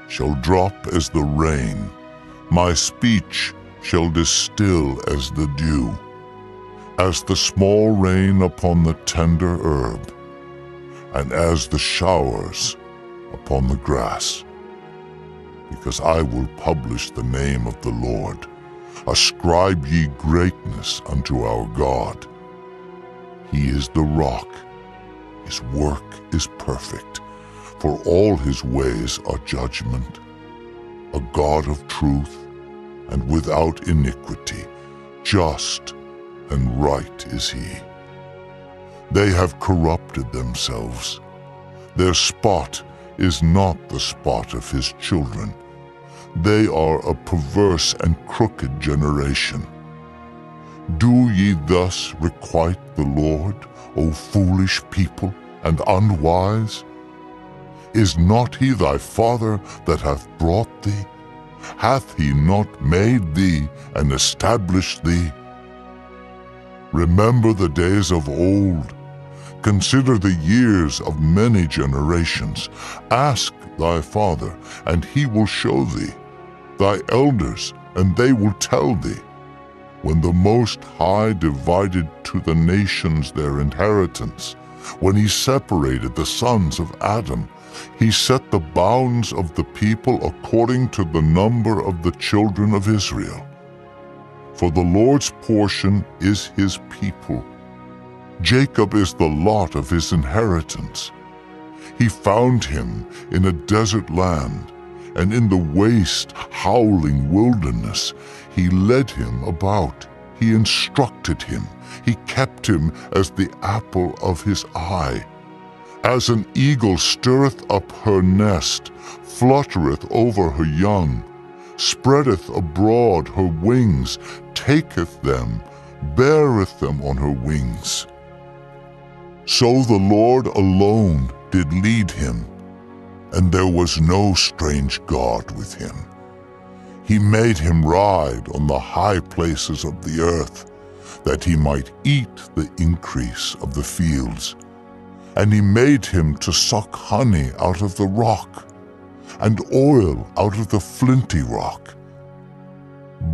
shall drop as the rain, my speech shall distill as the dew, as the small rain upon the tender herb, and as the showers upon the grass. Because I will publish the name of the Lord. Ascribe ye greatness unto our God. He is the rock, his work is perfect, for all his ways are judgment. A God of truth and without iniquity, just and right is he. They have corrupted themselves. Their spot is not the spot of his children. They are a perverse and crooked generation. Do ye thus requite the Lord, O foolish people and unwise? Is not he thy father that hath brought thee? Hath he not made thee and established thee? Remember the days of old. Consider the years of many generations. Ask thy father, and he will show thee, thy elders, and they will tell thee. When the Most High divided to the nations their inheritance, when he separated the sons of Adam, he set the bounds of the people according to the number of the children of Israel. For the Lord's portion is his people. Jacob is the lot of his inheritance. He found him in a desert land, and in the waste, howling wilderness. He led him about. He instructed him. He kept him as the apple of his eye. As an eagle stirreth up her nest, fluttereth over her young, spreadeth abroad her wings, taketh them, beareth them on her wings. So the Lord alone did lead him, and there was no strange God with him. He made him ride on the high places of the earth, that he might eat the increase of the fields. And he made him to suck honey out of the rock, and oil out of the flinty rock.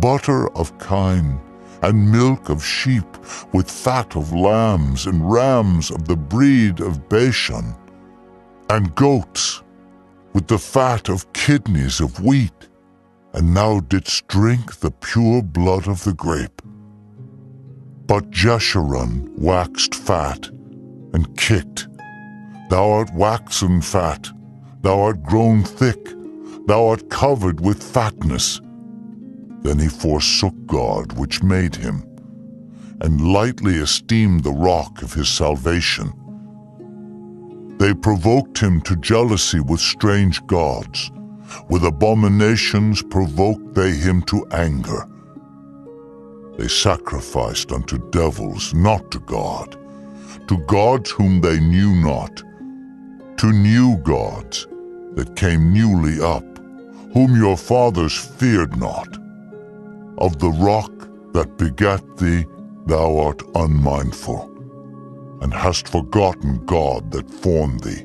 Butter of kine, and milk of sheep, with fat of lambs and rams of the breed of Bashan, and goats, with the fat of kidneys of wheat. And thou didst drink the pure blood of the grape. But Jeshurun waxed fat, and kicked. Thou art waxen fat, thou art grown thick, thou art covered with fatness. Then he forsook God which made him, and lightly esteemed the rock of his salvation. They provoked him to jealousy with strange gods. With abominations provoked they him to anger. They sacrificed unto devils, not to God, to gods whom they knew not, to new gods that came newly up, whom your fathers feared not. Of the rock that begat thee thou art unmindful, and hast forgotten God that formed thee.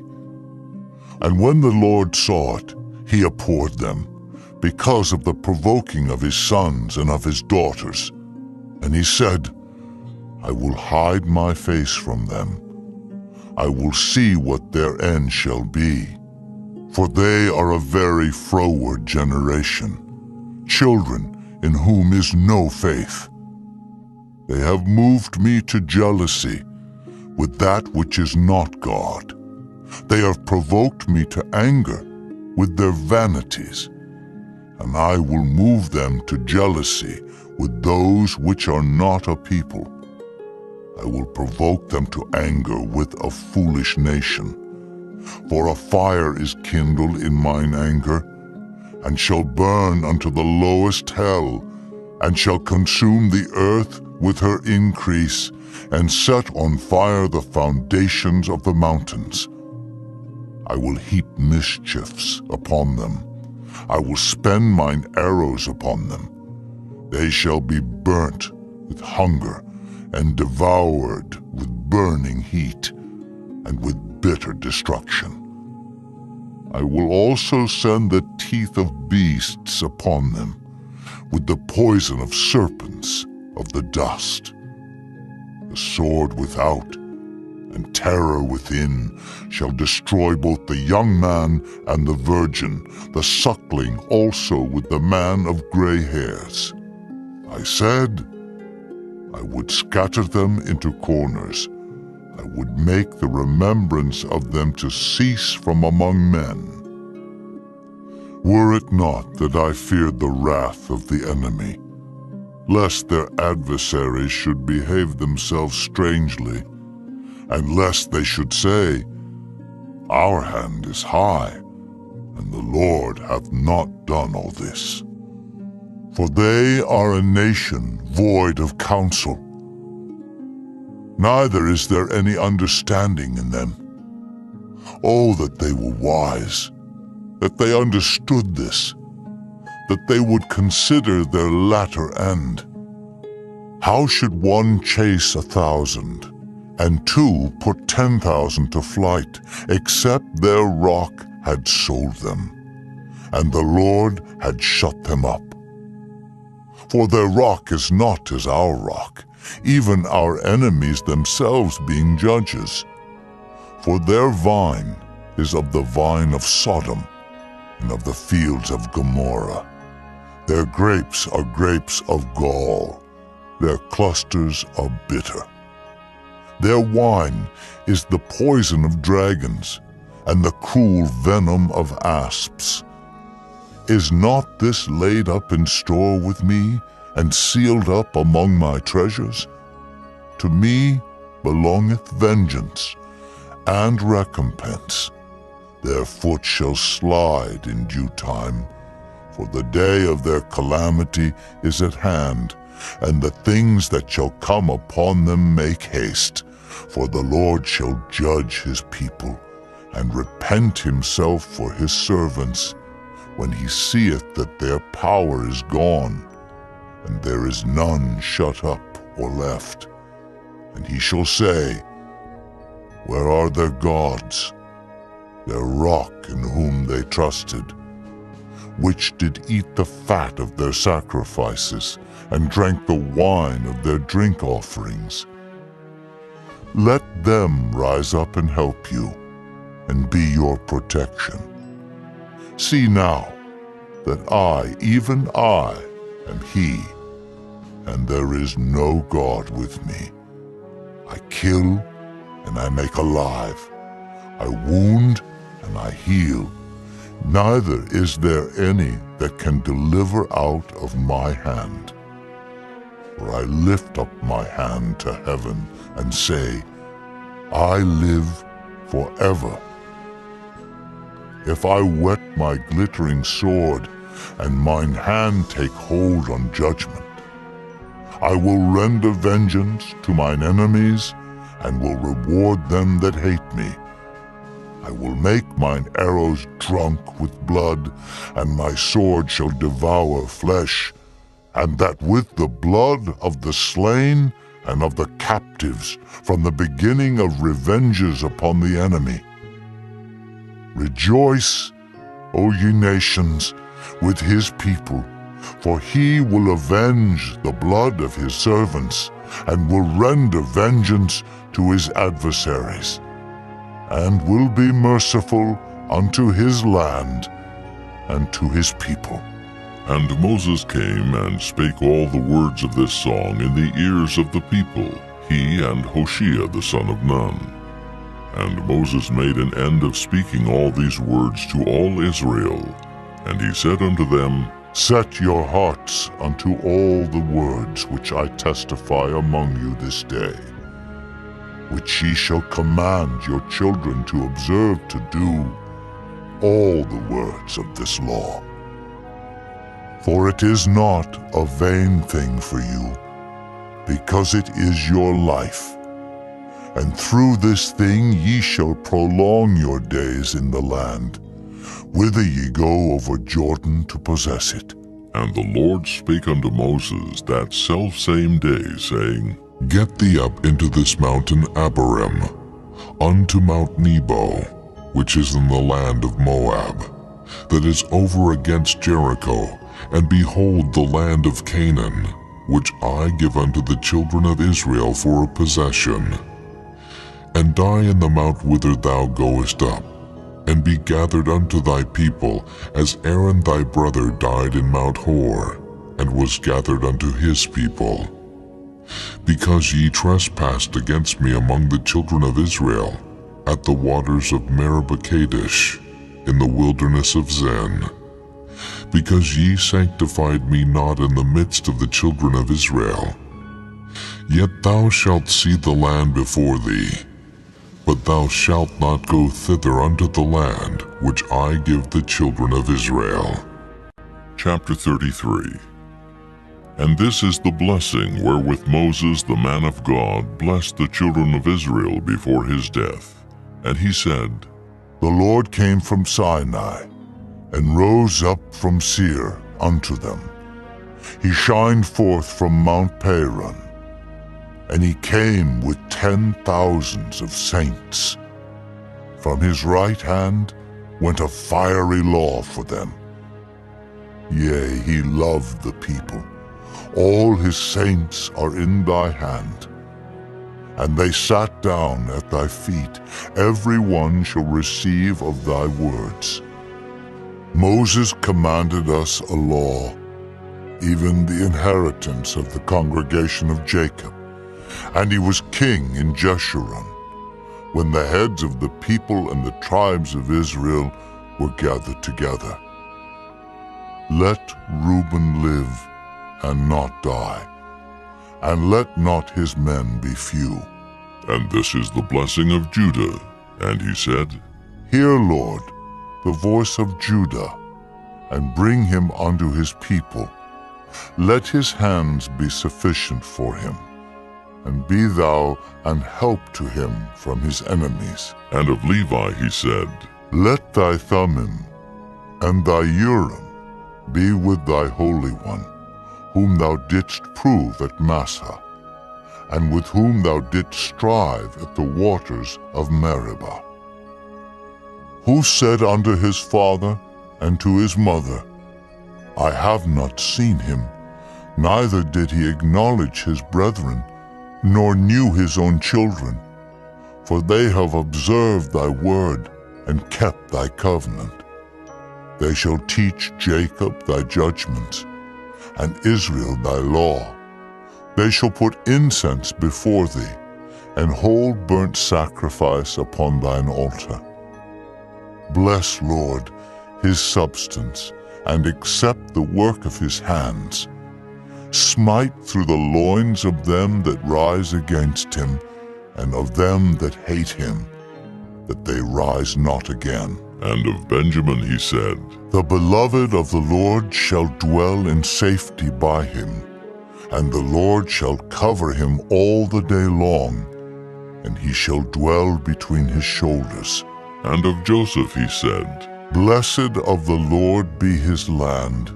And when the Lord saw it, he abhorred them, because of the provoking of his sons and of his daughters. And he said, I will hide my face from them. I will see what their end shall be. For they are a very froward generation, children in whom is no faith. They have moved me to jealousy with that which is not God. They have provoked me to anger with their vanities, and I will move them to jealousy with those which are not a people. I will provoke them to anger with a foolish nation. For a fire is kindled in mine anger, and shall burn unto the lowest hell, and shall consume the earth with her increase, and set on fire the foundations of the mountains. I will heap mischiefs upon them. I will spend mine arrows upon them. They shall be burnt with hunger, and devoured with burning heat, and with bitter destruction. I will also send the teeth of beasts upon them, with the poison of serpents of the dust. The sword without and terror within shall destroy both the young man and the virgin, the suckling also with the man of gray hairs. I said, I would scatter them into corners. I would make the remembrance of them to cease from among men. Were it not that I feared the wrath of the enemy, lest their adversaries should behave themselves strangely, and lest they should say, Our hand is high, and the Lord hath not done all this. For they are a nation void of counsel, neither is there any understanding in them. Oh, that they were wise, that they understood this, that they would consider their latter end. How should one chase 1,000, and two put 10,000 to flight, except their rock had sold them, and the Lord had shut them up? For their rock is not as our rock, even our enemies themselves being judges. For their vine is of the vine of Sodom, and of the fields of Gomorrah. Their grapes are grapes of gall, their clusters are bitter. Their wine is the poison of dragons, and the cruel venom of asps. Is not this laid up in store with me, and sealed up among my treasures? To me belongeth vengeance and recompense. Their foot shall slide in due time, for the day of their calamity is at hand, and the things that shall come upon them make haste. For the Lord shall judge his people, and repent himself for his servants, when he seeth that their power is gone, and there is none shut up or left. And he shall say, Where are their gods, their rock in whom they trusted, which did eat the fat of their sacrifices, and drank the wine of their drink offerings? Let them rise up and help you, and be your protection. See now that I, even I, am he, and there is no God with me. I kill, and I make alive. I wound, and I heal. Neither is there any that can deliver out of my hand. For I lift up my hand to heaven, and say, I live forever. If I whet my glittering sword, and mine hand take hold on judgment, I will render vengeance to mine enemies, and will reward them that hate me. I will make mine arrows drunk with blood, and my sword shall devour flesh, and that with the blood of the slain and of the captives, from the beginning of revenges upon the enemy. Rejoice, O ye nations, with his people, for he will avenge the blood of his servants, and will render vengeance to his adversaries, and will be merciful unto his land and to his people. And Moses came and spake all the words of this song in the ears of the people, he and Hoshea the son of Nun. And Moses made an end of speaking all these words to all Israel. And he said unto them, Set your hearts unto all the words which I testify among you this day, which ye shall command your children to observe to do, all the words of this law. For it is not a vain thing for you, because it is your life. And through this thing ye shall prolong your days in the land, whither ye go over Jordan to possess it. And the Lord spake unto Moses that selfsame day, saying, Get thee up into this mountain Abarim, unto Mount Nebo, which is in the land of Moab, that is over against Jericho, and behold the land of Canaan, which I give unto the children of Israel for a possession. And die in the mount whither thou goest up, and be gathered unto thy people, as Aaron thy brother died in Mount Hor, and was gathered unto his people. Because ye trespassed against me among the children of Israel, at the waters of Meribah Kadesh, in the wilderness of Zin. Because ye sanctified me not in the midst of the children of Israel. Yet thou shalt see the land before thee, but thou shalt not go thither unto the land which I give the children of Israel. Chapter 33. And this is the blessing wherewith Moses the man of God blessed the children of Israel before his death. And he said, The Lord came from Sinai, and rose up from Seir unto them. He shined forth from Mount Paran, and he came with 10,000s of saints. From his right hand went a fiery law for them. Yea, he loved the people. All his saints are in thy hand. And they sat down at thy feet. Every one shall receive of thy words. Moses commanded us a law, even the inheritance of the congregation of Jacob. And he was king in Jeshurun, when the heads of the people and the tribes of Israel were gathered together. Let Reuben live and not die, and let not his men be few. And this is the blessing of Judah. And he said, Hear, Lord, the voice of Judah, and bring him unto his people. Let his hands be sufficient for him, and be thou an help to him from his enemies. And of Levi he said, Let thy Thummim and thy Urim be with thy Holy One, whom thou didst prove at Massah, and with whom thou didst strive at the waters of Meribah. Who said unto his father and to his mother, I have not seen him, neither did he acknowledge his brethren, nor knew his own children, for they have observed thy word and kept thy covenant. They shall teach Jacob thy judgments, and Israel thy law. They shall put incense before thee, and hold burnt sacrifice upon thine altar. Bless, Lord, his substance, and accept the work of his hands. Smite through the loins of them that rise against him, and of them that hate him, that they rise not again. And of Benjamin he said, The beloved of the Lord shall dwell in safety by him, and the Lord shall cover him all the day long, and he shall dwell between his shoulders. And of Joseph he said, Blessed of the Lord be his land,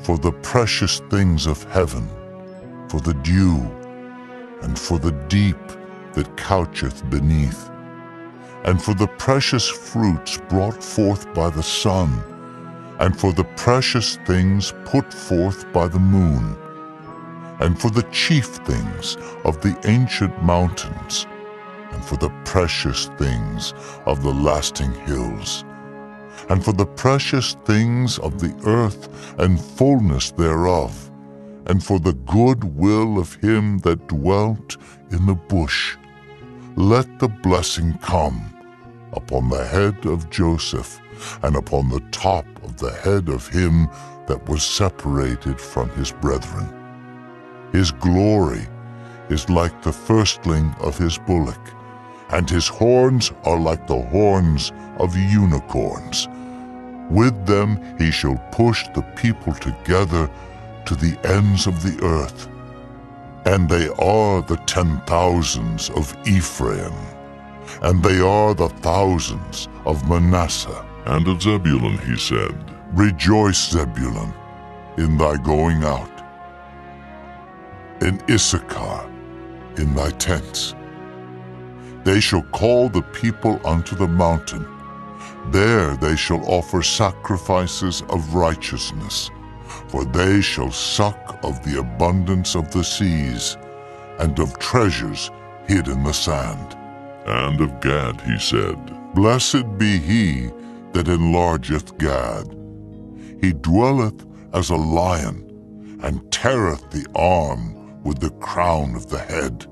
for the precious things of heaven, for the dew, and for the deep that coucheth beneath, and for the precious fruits brought forth by the sun, and for the precious things put forth by the moon, and for the chief things of the ancient mountains, and for the precious things of the lasting hills, and for the precious things of the earth and fullness thereof, and for the good will of him that dwelt in the bush. Let the blessing come upon the head of Joseph, and upon the top of the head of him that was separated from his brethren. His glory is like the firstling of his bullock, and his horns are like the horns of unicorns. With them he shall push the people together to the ends of the earth. And they are the 10,000s of Ephraim, and they are the thousands of Manasseh. And of Zebulun he said, Rejoice, Zebulun, in thy going out, in Issachar, in thy tents. They shall call the people unto the mountain. There they shall offer sacrifices of righteousness, for they shall suck of the abundance of the seas, and of treasures hid in the sand. And of Gad he said, Blessed be he that enlargeth Gad. He dwelleth as a lion, and teareth the arm with the crown of the head.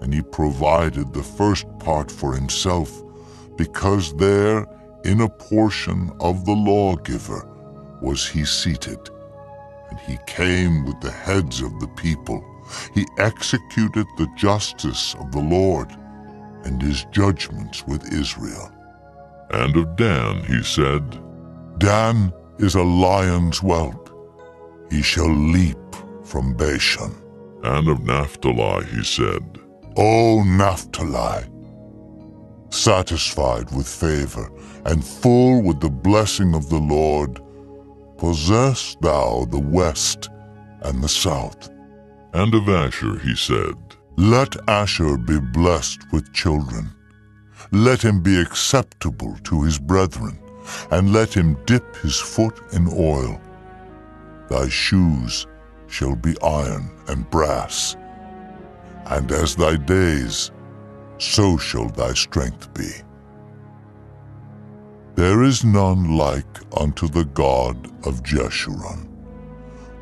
And he provided the first part for himself, because there, in a portion of the lawgiver, was he seated. And he came with the heads of the people. He executed the justice of the Lord, and his judgments with Israel. And of Dan he said, Dan is a lion's whelp. He shall leap from Bashan. And of Naphtali he said, O Naphtali, Satisfied with favor and full with the blessing of the Lord, possess thou the west and the south. And of Asher he said, Let Asher be blessed with children. Let him be acceptable to his brethren, and let him dip his foot in oil. Thy shoes shall be iron and brass, and as thy days, so shall thy strength be. There is none like unto the God of Jeshurun,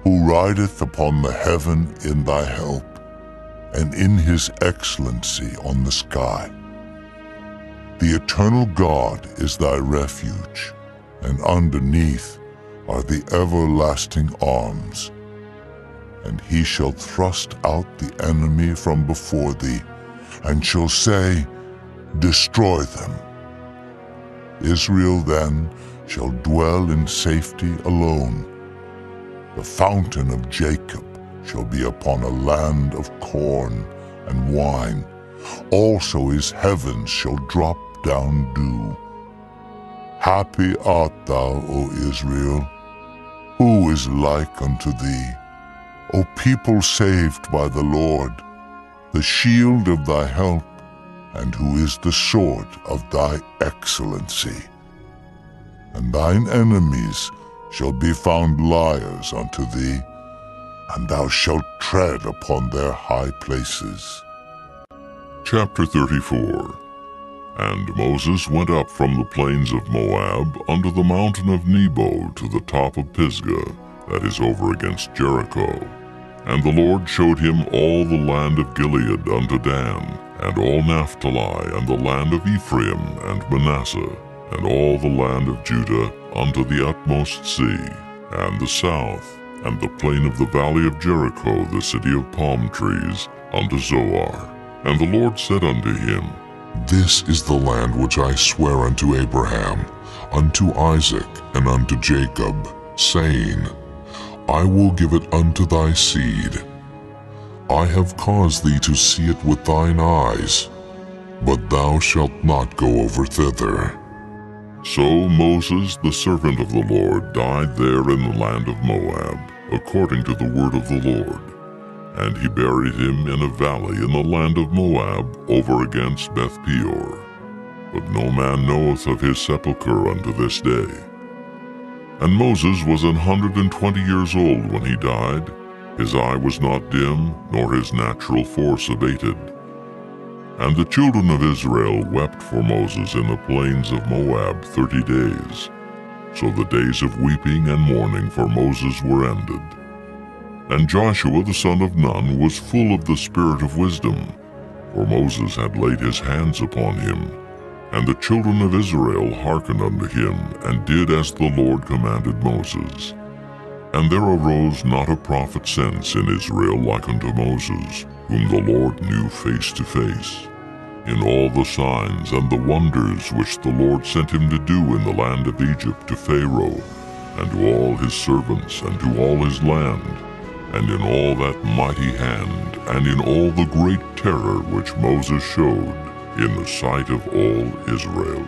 who rideth upon the heaven in thy help, and in his excellency on the sky. The eternal God is thy refuge, and underneath are the everlasting arms. And he shall thrust out the enemy from before thee, and shall say, Destroy them. Israel then shall dwell in safety alone. The fountain of Jacob shall be upon a land of corn and wine. Also his heavens shall drop down dew. Happy art thou, O Israel. Who is like unto thee? O people saved by the Lord, the shield of thy help, and who is the sword of thy excellency. And thine enemies shall be found liars unto thee, and thou shalt tread upon their high places. Chapter 34. And Moses went up from the plains of Moab unto the mountain of Nebo to the top of Pisgah, that is over against Jericho. And the Lord showed him all the land of Gilead unto Dan, and all Naphtali, and the land of Ephraim and Manasseh, and all the land of Judah unto the utmost sea, and the south, and the plain of the valley of Jericho, the city of palm trees, unto Zoar. And the Lord said unto him, This is the land which I swear unto Abraham, unto Isaac, and unto Jacob, saying, I will give it unto thy seed. I have caused thee to see it with thine eyes, but thou shalt not go over thither. So Moses, the servant of the Lord, died there in the land of Moab, according to the word of the Lord. And he buried him in a valley in the land of Moab, over against Beth-peor. But no man knoweth of his sepulchre unto this day. And Moses was 120 years old when he died. His eye was not dim, nor his natural force abated. And the children of Israel wept for Moses in the plains of Moab 30 days. So the days of weeping and mourning for Moses were ended. And Joshua the son of Nun was full of the spirit of wisdom, for Moses had laid his hands upon him. And the children of Israel hearkened unto him, and did as the Lord commanded Moses. And there arose not a prophet since in Israel like unto Moses, whom the Lord knew face to face, in all the signs and the wonders which the Lord sent him to do in the land of Egypt to Pharaoh, and to all his servants, and to all his land, and in all that mighty hand, and in all the great terror which Moses showed in the sight of all Israel.